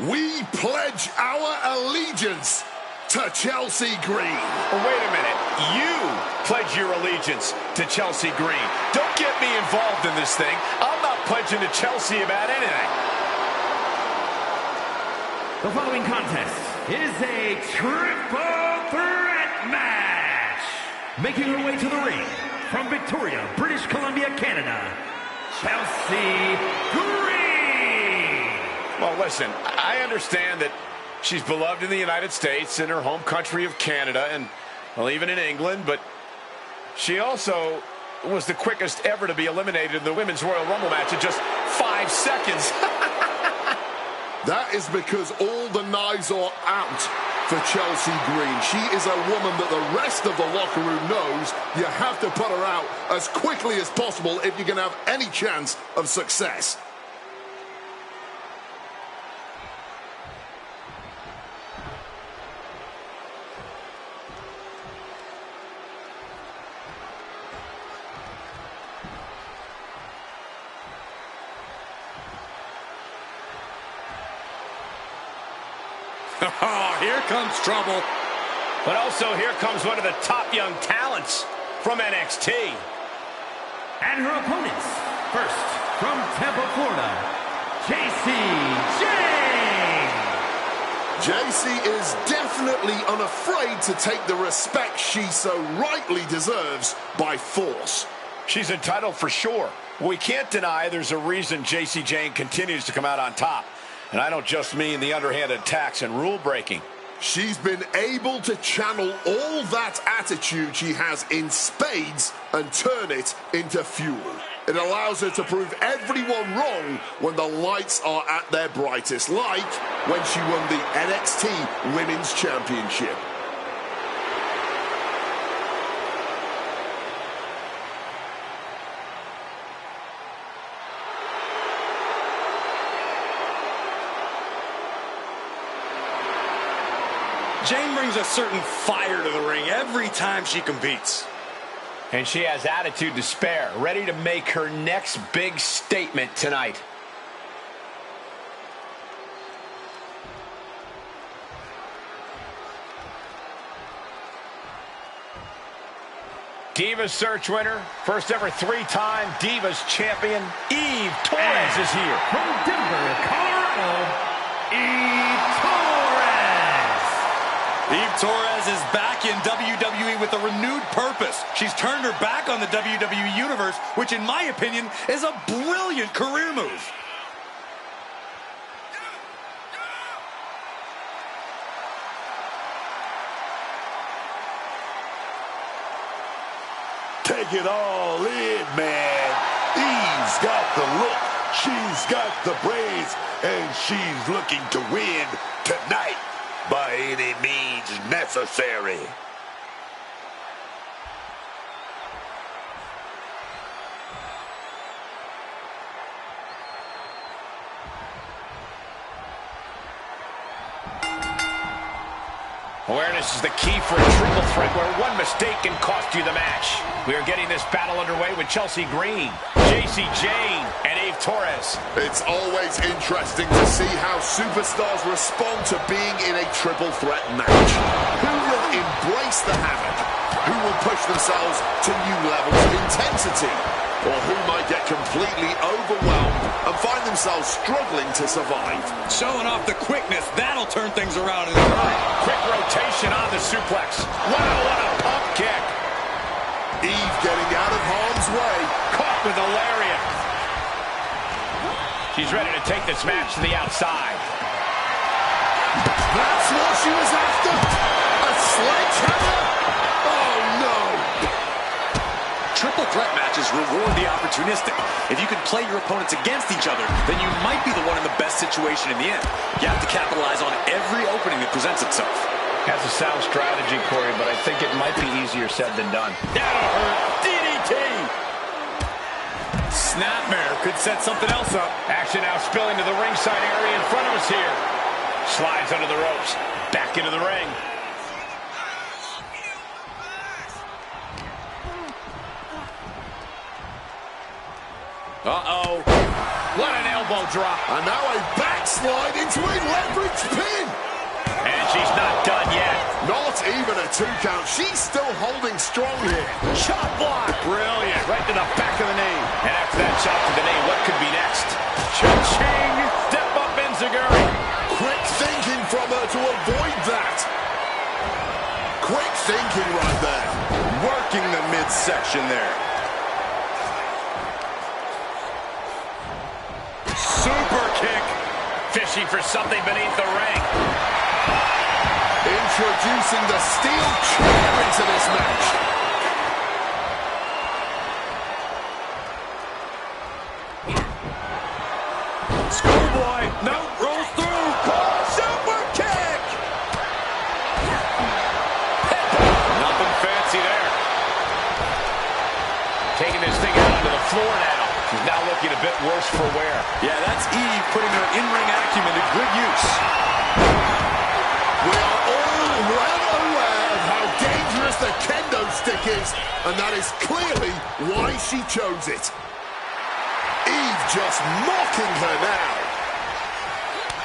We pledge our allegiance to Chelsea Green. Oh, wait a minute. You pledge your allegiance to Chelsea Green. Don't get me involved in this thing. I'm not pledging to Chelsea about anything. The following contest is a triple threat match. Making her way to the ring from Victoria, British Columbia, Canada, Chelsea Green. Well, listen, I understand that she's beloved in the United States, in her home country of Canada, and, well, even in England, but she also was the quickest ever to be eliminated in the Women's Royal Rumble match in just 5 seconds. That is because all the knives are out for Chelsea Green. She is a woman that the rest of the locker room knows you have to put her out as quickly as possible if you're going to have any chance of success. Oh, here comes trouble. But also here comes one of the top young talents from NXT. And her opponents, first from Tampa, Florida, JC Jane. JC is definitely unafraid to take the respect she so rightly deserves by force. She's entitled for sure. We can't deny there's a reason JC Jane continues to come out on top. And I don't just mean the underhanded attacks and rule breaking. She's been able to channel all that attitude she has in spades and turn it into fuel. It allows her to prove everyone wrong when the lights are at their brightest, like when she won the NXT Women's Championship. Jane brings a certain fire to the ring every time she competes. And she has attitude to spare, ready to make her next big statement tonight. Divas Search winner, first ever 3-time Divas champion, Eve Torres is here. From Denver, Colorado, Eve Torres. Eve Torres is back in WWE with a renewed purpose. She's turned her back on the WWE Universe, which in my opinion is a brilliant career move. Take it all in, man. Eve's got the look, she's got the brains, and she's looking to win tonight by any means necessary. Awareness is the key for a triple threat where one mistake can cost you the match. We are getting this battle underway with Chelsea Green, JC Jane, and Eve Torres. It's always interesting to see how superstars respond to being in a triple threat match. Who will embrace the havoc? Who will push themselves to new levels of intensity? or who might get completely overwhelmed and find themselves struggling to survive. Showing off the quickness, that'll turn things around in a hurry. Quick rotation on the suplex. Wow, what a pump kick. Eve getting out of harm's way. Caught with a lariat. She's ready to take this match to the outside. That's what she was after. A sledgehammer. Oh, no. Triple threat matches reward the opportunistic. If you can play your opponents against each other, then you might be the one in the best situation in the end. You have to capitalize on every opening that presents itself. That's a sound strategy, Corey, but I think it might be easier said than done. That'll hurt. DDT. Snapmare could set something else up. Action now spilling to the ringside area in front of us here. Slides under the ropes. Back into the ring. Uh-oh. What an elbow drop. And now a backslide into a leverage pin. And she's not done yet. Not even a 2 count. She's still holding strong here. Chop block. Brilliant. Right to the back of the knee. And after that chop to the knee, what could be next? Cha-ching. Step up enziguri. Quick thinking from her to avoid that. Quick thinking right there. Working the midsection there. Super kick. Fishing for something beneath the ring. Introducing the steel chair into this match. Schoolboy. No, rolls through. Super kick. Nothing fancy there. Taking this thing out onto the floor now. She's now looking a bit worse for wear. Yeah, that's Eve putting her in-ring acumen to good use. We are all well aware of how dangerous the kendo stick is, and that is clearly why she chose it. Eve just mocking her now.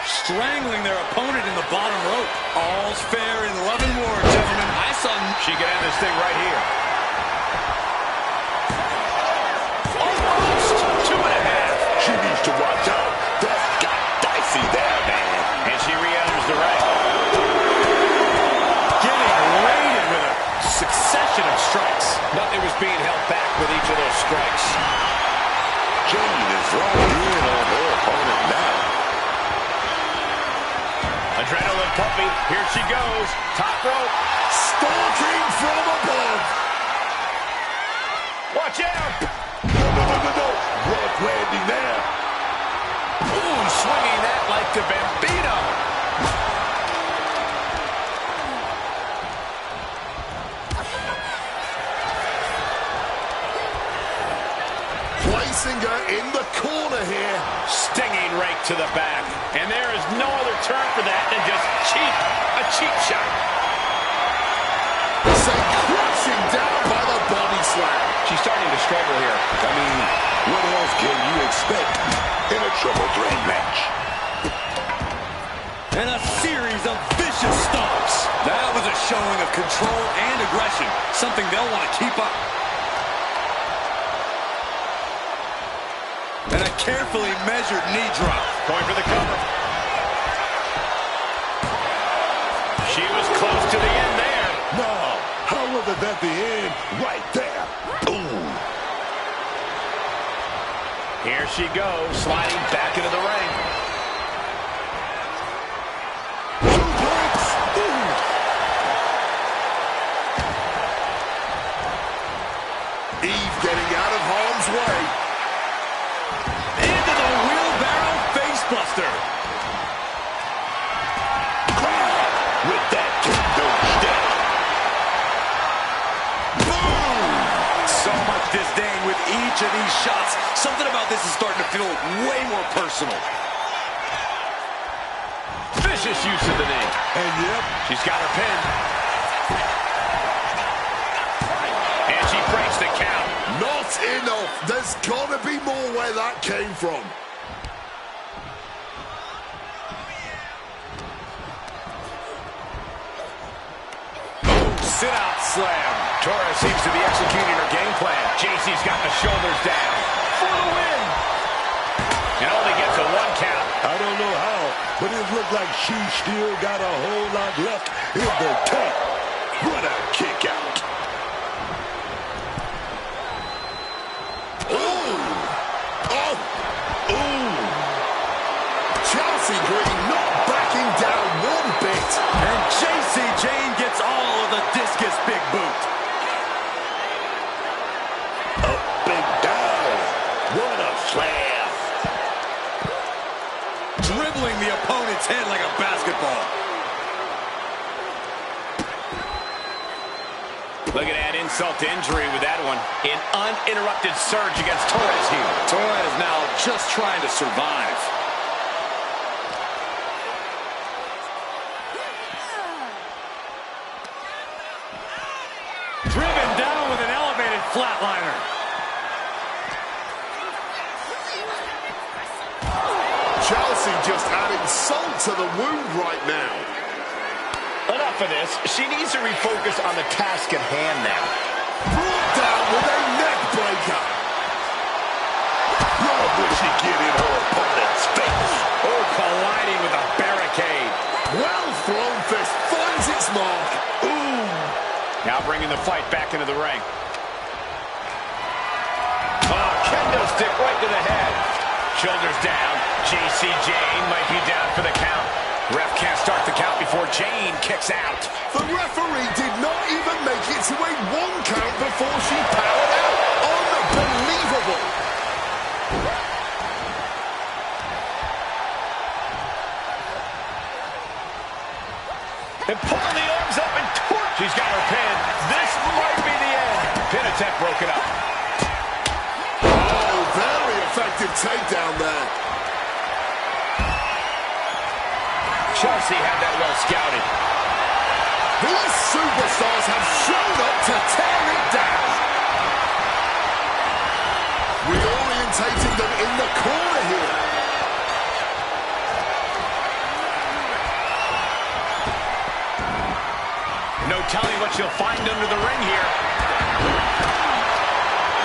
Strangling their opponent in the bottom rope. All's fair in love and war, gentlemen. I saw... She can end this thing right here. Almost 2.5. She needs to watch out. That got dicey there, man. And she re-enters the ring. Getting raided with a succession of strikes. Nothing was being held back with each of those strikes. Jane is right in on her opponent now. Adrenaline pumping. Here she goes. Top rope. Stalking from above. Watch out. No. Rock landing there. Ooh, swinging that like the Bambino. Placing her in the corner here. Stinging rake to the back. And there is no other term for that than just cheap. A cheap shot. Sent crashing down by the body slam. She's starting to struggle here. I mean, what else can you expect in a triple threat match? And a series of vicious stomps. That was a showing of control and aggression. Something they'll want to keep up. And a carefully measured knee drop. Going for the cover. She was close to the end there. No, how was it at the end? Right there. Ooh. Here she goes, sliding back into the ring. Suplex. Ooh. Eve getting out of harm's way. Into the wheelbarrow facebuster. With that kendo stick. Boom! So much disdain with each of these shots. Something about this is starting to feel way more personal. Vicious use of the knee. And yep, She's got her pin. And she breaks the count. Not enough. There's got to be more where that came from. sit-out slam. Torres seems to be executing her game plan. JC's got the shoulders down for the win. And only gets a 1 count. I don't know how, but it looked like she still got a whole lot left in the tank. What a kick out. Ooh. Oh. Ooh. Chelsea Green not backing down one bit. And JC Jane gets all of the discus big boot. Up and down. What a slam. Dribbling the opponent's head like a basketball. Look at that insult to injury with that one. An uninterrupted surge against Torres here. Torres now just trying to survive. Driven down with an elevated flatliner. Chelsea just adding salt to the wound right now. Enough of this. She needs to refocus on the task at hand now. Brought down with a neck breaker. Love when she get in her opponent's face. Oh, colliding with a barricade. Well thrown fist finds its mark. Ooh. Now bringing the fight back into the ring. Oh, kendo stick right to the head. Shoulders down. JC Jane might be down for the count. Ref can't start the count before Jane kicks out. The referee did not even make it to a 1 count before she powered out. Unbelievable. And pulling the arms up and torque. She's got her pin. This might be the end. Pin attempt broken up. Oh, very effective takedown there. Chelsea had that well scouted. These superstars have shown up to tear it down. Reorientating them in the corner here. No telling what she'll find under the ring here.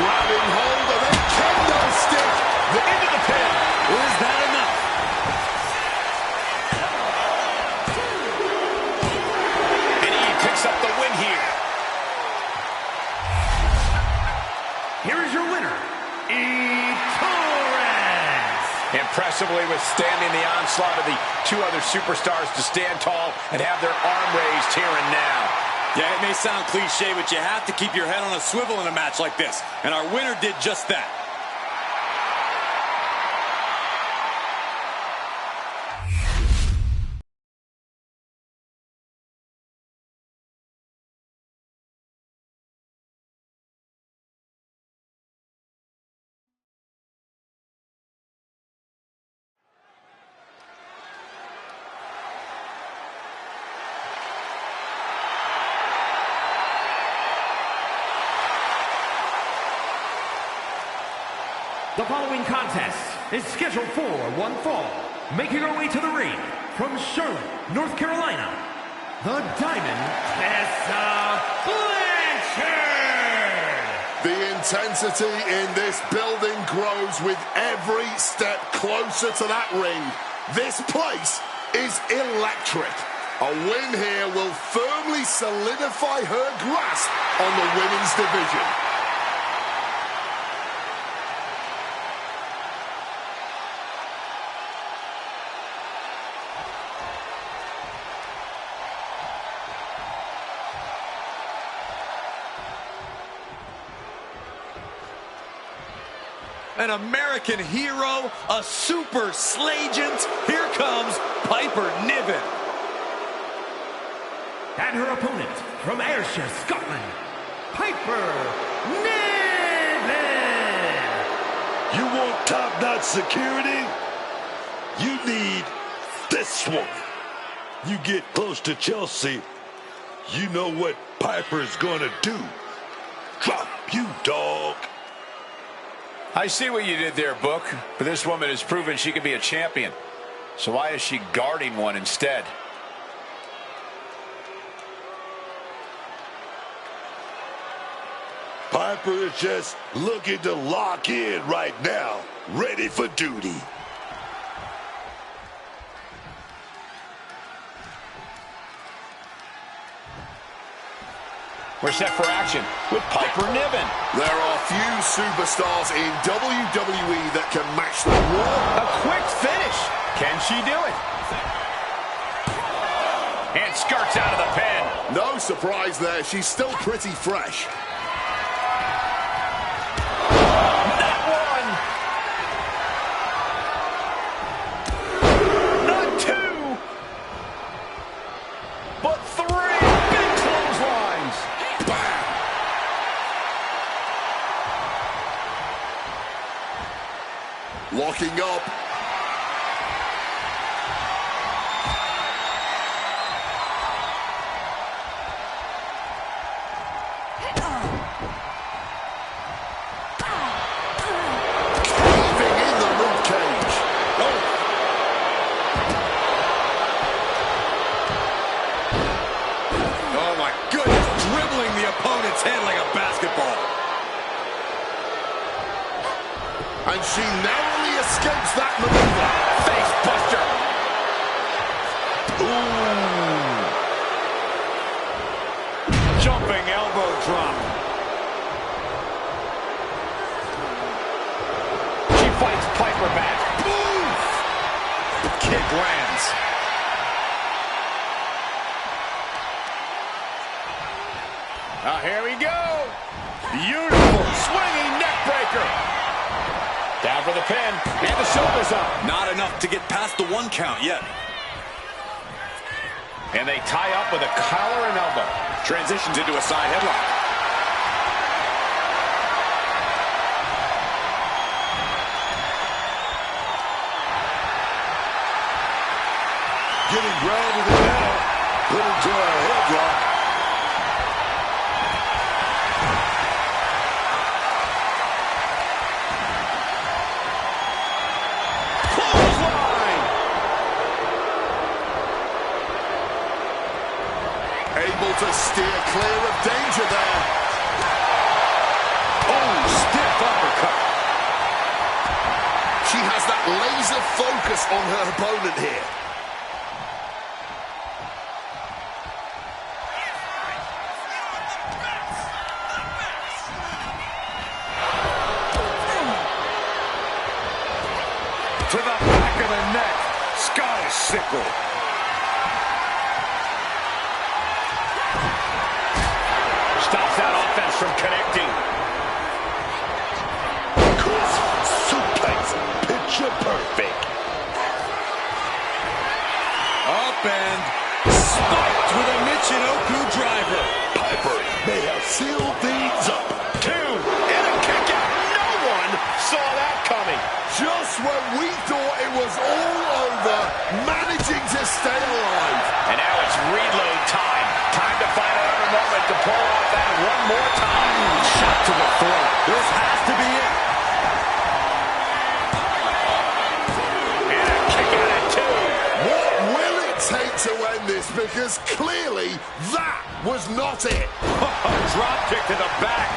Grabbing hold of a kendo stick. Into the pin. Is that enough? And he picks up the win here. Here is your winner, Torres. Impressively withstanding the onslaught of the 2 other superstars to stand tall and have their arm raised here and now. Yeah, it may sound cliche, but you have to keep your head on a swivel in a match like this. And our winner did just that. The following contest is scheduled for one fall. Making her way to the ring from Charlotte, North Carolina, the Diamond Tessa Blanchard. The intensity in this building grows with every step closer to that ring. This place is electric. A win here will firmly solidify her grasp on the women's division. An American hero, a super slagent. Here comes Piper Niven. And her opponent from Ayrshire, Scotland, Piper Niven. You want top-notch security? You need this one. You get close to Chelsea, you know what Piper's gonna do. Drop you, dog. I see what you did there, Book, but this woman has proven she can be a champion. So why is she guarding one instead? Piper is just looking to lock in right now, ready for duty. We're set for action with Piper Niven. There are few superstars in WWE that can match the raw. A quick finish. Can she do it? And skirts out of the pin. No surprise there. She's still pretty fresh. Not one. Not two. But three. Big clotheslines. Bam! Locking up. Head like a basketball. And she narrowly escapes that maneuver. Face buster. Ooh. Jumping elbow drop. She fights Piper back. Boom! Kick lands. Here we go. Beautiful swinging neck breaker. Down for the pin. And the shoulders up. Not enough to get past the 1 count yet. And they tie up with a collar and elbow. Transitions into a side headlock. Getting grounded and out. Put into a headlock. Able to steer clear of danger there. Oh, stiff uppercut. She has that laser focus on her opponent here. To the back of the neck. Sky sickle. Stops that offense from connecting. Crisp suplex, picture perfect. Up and spiked with a Michinoku driver. Piper may have sealed things up. 2 and a kick out. No one saw that coming. Just when we thought it was all over, managing to stay alive. And now it's reload time. Time to find another moment to pull off that one more time. Shot to the throat. This has to be it. And a kick out at 2. What will it take to end this? Because clearly that was not it. Drop kick to the back.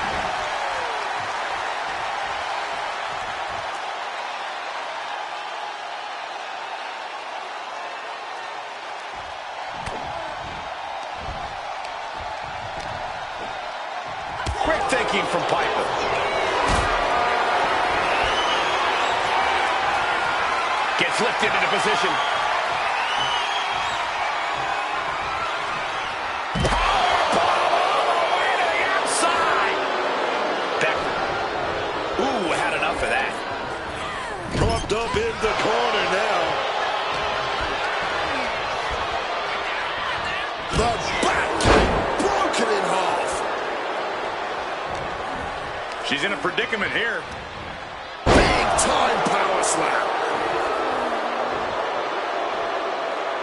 Quick thinking from Piper. Gets lifted into position. Outside. Ooh, had enough of that. Propped up in the corner now. The back broken in half. She's in a predicament here. Big time power slam.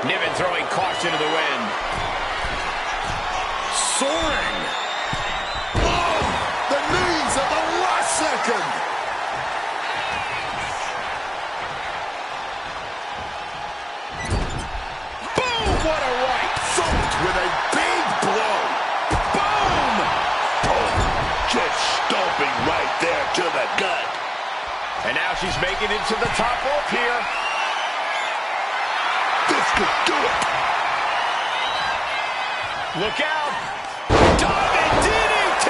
Niven throwing caution to the wind. Soaring. Oh, the knees at the last second. Boom! What a right. Thumped with a big blow. Boom! Oh, just she's making it to the top rope here. This could do it. Look out. Diving DDT.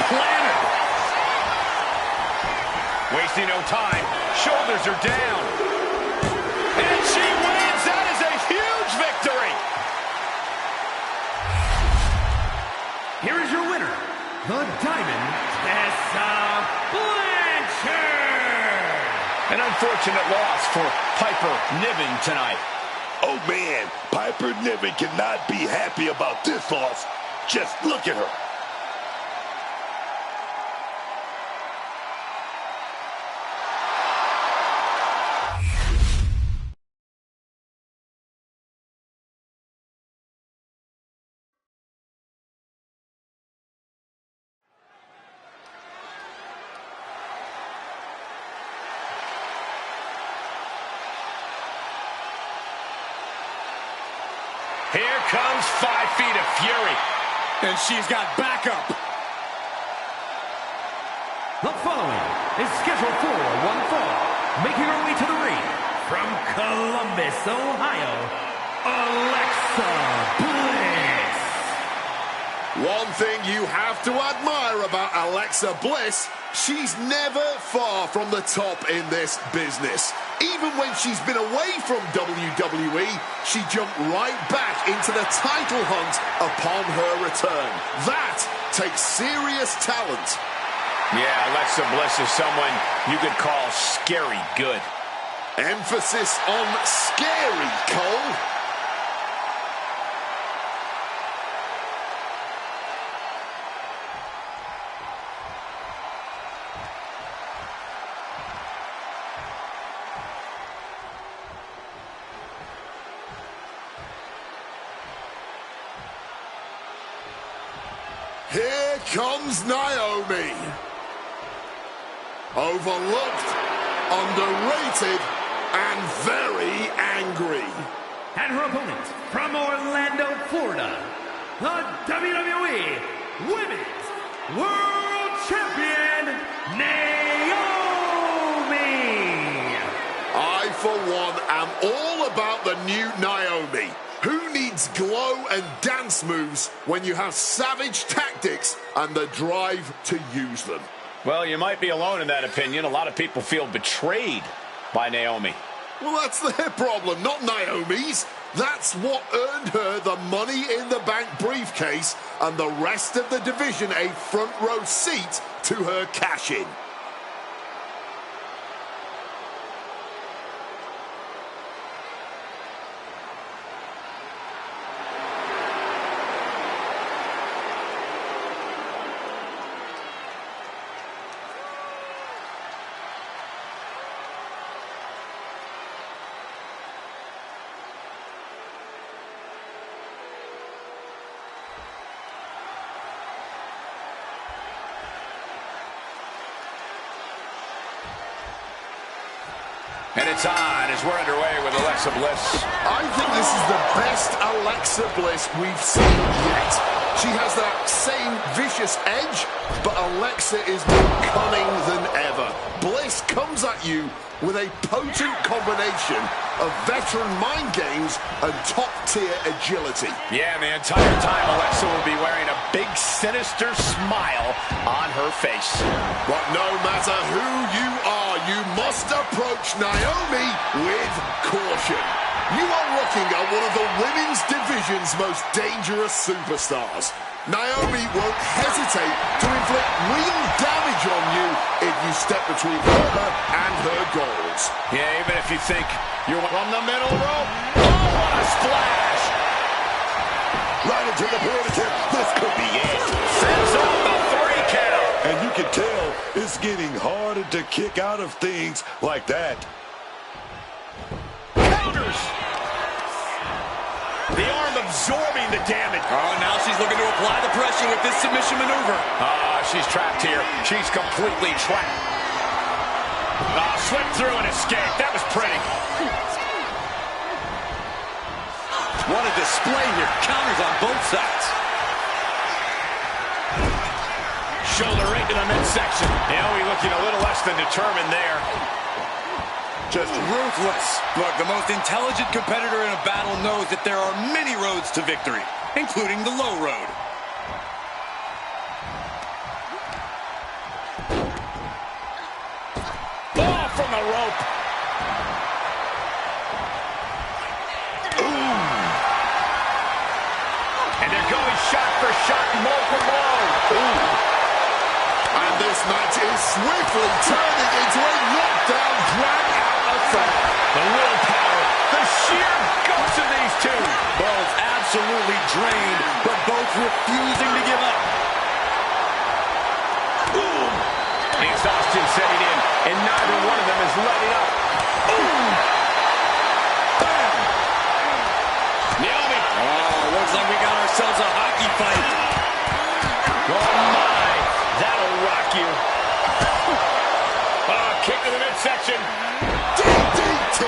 Planted. Wasting no time. Shoulders are down. And she wins. That is a huge victory. Here is your winner, the Diamond Tessa Blanchard. An unfortunate loss for Piper Niven tonight. Oh, man, Piper Niven cannot be happy about this loss. Just look at her. Here comes 5 feet of fury. And she's got backup. The following is scheduled for one fall. Making her way to the ring from Columbus, Ohio, Alexa Bliss. One thing you have to admire about Alexa Bliss, she's never far from the top in this business. Even when she's been away from WWE, she jumped right back into the title hunt upon her return. That takes serious talent. Yeah, Alexa Bliss is someone you could call scary good. Emphasis on scary, Cole. Here comes Naomi. Overlooked, underrated, and very angry. And her opponent from Orlando, Florida, the WWE Women's World Champion, Naomi. I, for one, am all about the new Naomi. Who needs glow and dance moves when you have savage tactics and the drive to use them? Well, you might be alone in that opinion. A lot of people feel betrayed by Naomi. Well, that's their problem, not Naomi's. That's what earned her the Money in the Bank briefcase and the rest of the division a front row seat to her cash-in. And it's on as we're underway with Alexa Bliss. I think this is the best Alexa Bliss we've seen yet. She has that same vicious edge, but Alexa is more cunning than ever. Bliss comes at you with a potent combination of veteran mind games and top-tier agility. Yeah, the entire time Alexa will be wearing a big, sinister smile on her face. But no matter who you are, you must approach Naomi with caution. You are looking at one of the women's division's most dangerous superstars. Naomi won't hesitate to inflict real damage on you if you step between her and her goals. Yeah, even if you think you're from the middle rope. Oh, what a splash! Right into the pentacle. This could be it. Sends off the 3 count. And you can tell it's getting harder to kick out of things like that. Counters. The arm absorbing the damage. Oh, now she's looking to apply the pressure with this submission maneuver. She's trapped here. She's completely trapped. Slipped through and escaped. That was pretty. What a display here. Counters on both sides. Shoulder right to the midsection. Naomi looking a little less than determined there. Just ruthless. Look, the most intelligent competitor in a battle knows that there are many roads to victory, including the low road. Ball from the rope. Ooh. And they're going shot for shot, blow for blow. Ooh. And this match is swiftly turning into a knockdown, drag-out affair. The willpower, the sheer guts of these two. Both absolutely drained, but both refusing to give up. Boom! Exhaustion setting in, and neither one of them is letting up. Ooh! Bam! Naomi! Oh, looks like we got ourselves a hockey fight. Oh my! That'll rock you. Oh, kick to the midsection. DDT!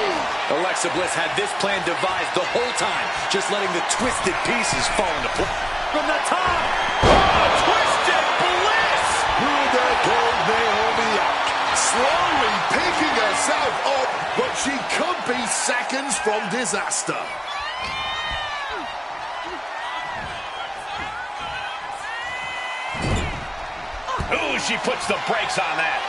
Alexa Bliss had this plan devised the whole time, just letting the twisted pieces fall into place. From the top! Oh, twisted bliss! There goes Naomi out. Slowly picking herself up, but she could be seconds from disaster. Ooh, she puts the brakes on that.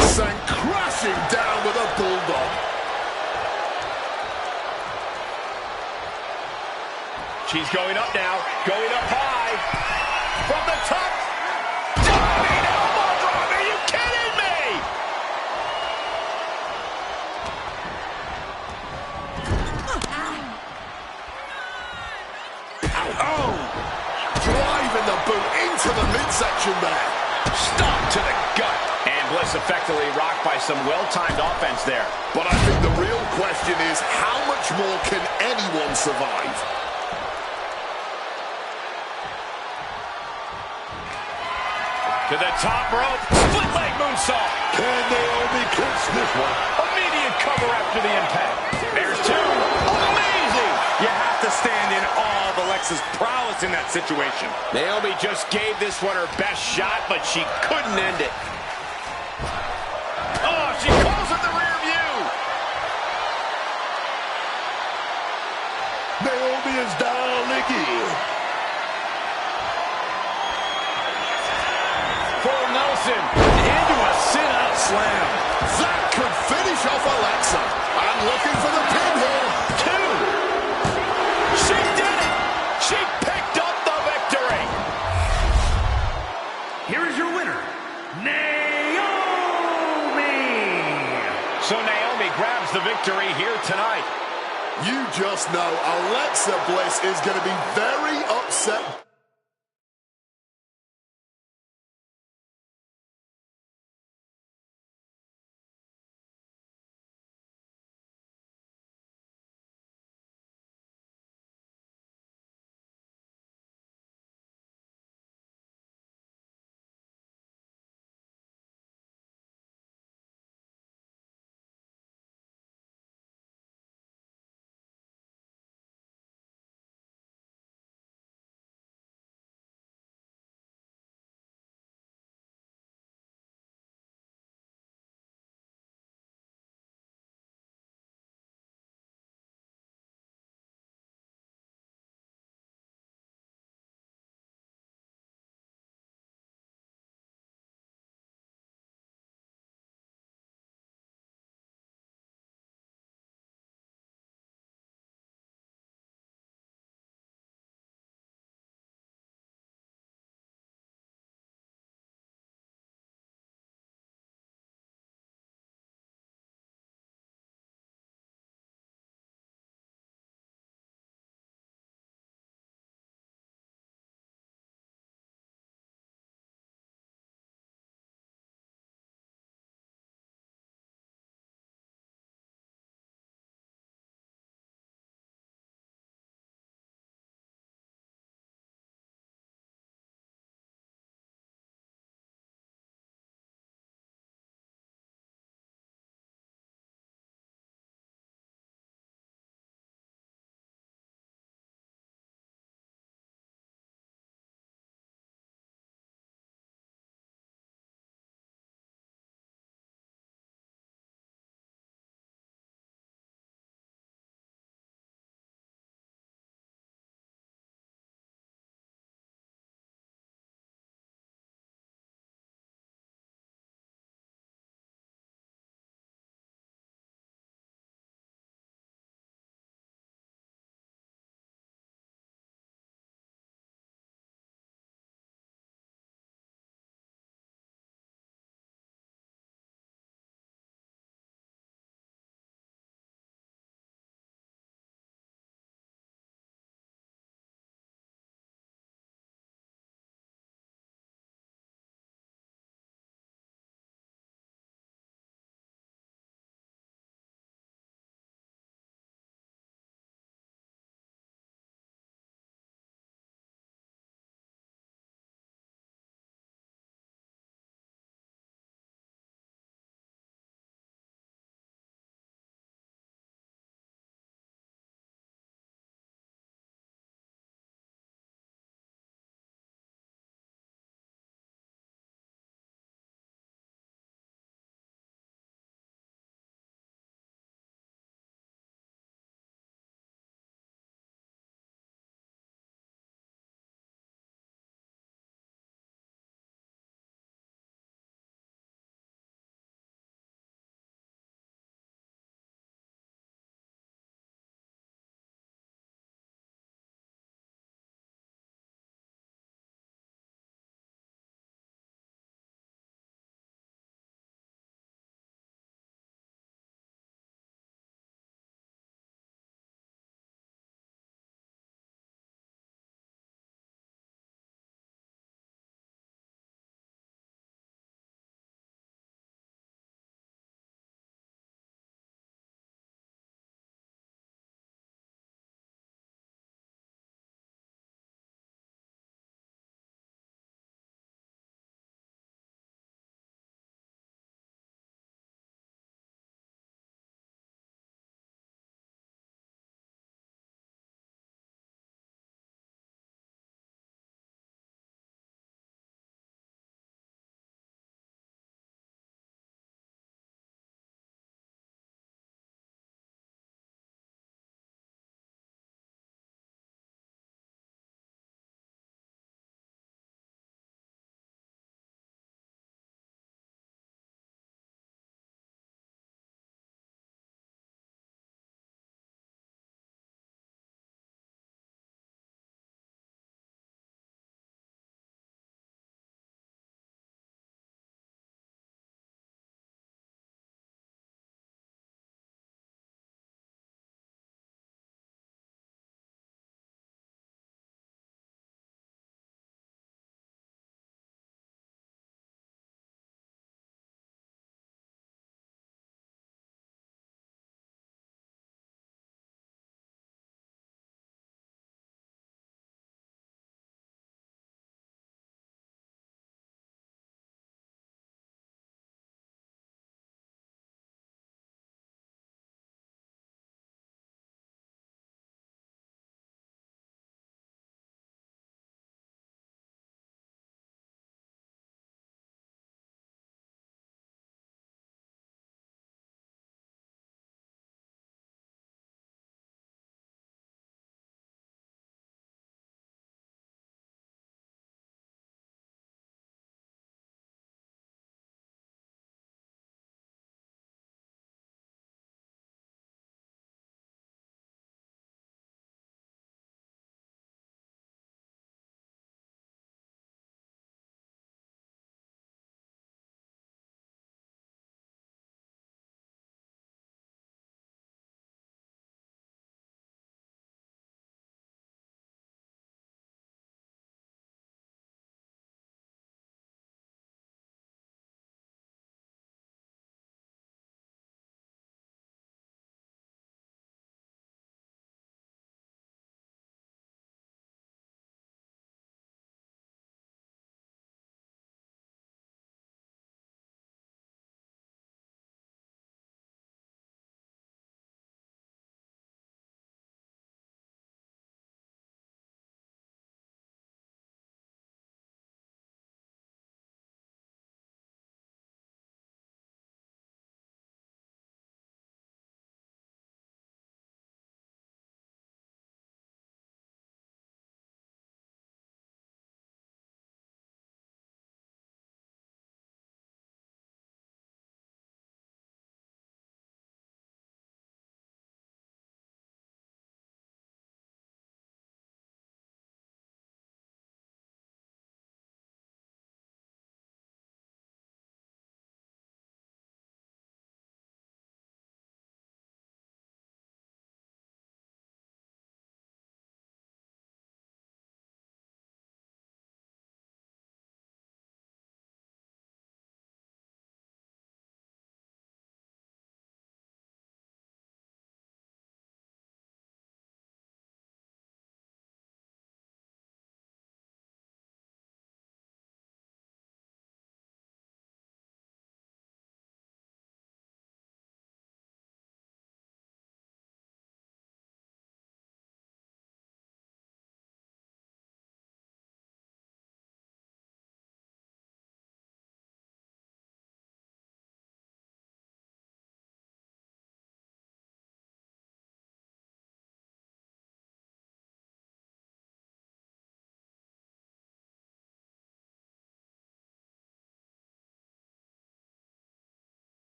Sent crashing down with a bulldog. She's going up now, going up high. From the top. Diving elbow drop. Are you kidding me? Oh! Driving the boot into the midsection there. Stomp to the gut. And Bliss effectively rocked by some well-timed offense there. But I think the real question is, how much more can anyone survive? To the top rope. Split leg moonsault. Can Naomi clinch this one? Immediate cover after the impact. There's two. Amazing. You have to stand in awe of Alexa's prowess in that situation. Naomi just gave this one her best shot, but she couldn't end it. Oh, she calls it the rear view. Naomi is down again. Full Nelson. Into a sit-out slam. That could finish off Alexa. I'm looking for the pin here. Two. She did it. She picked up the victory. Here is your winner, Naomi. So Naomi grabs the victory here tonight. You just know Alexa Bliss is going to be very upset.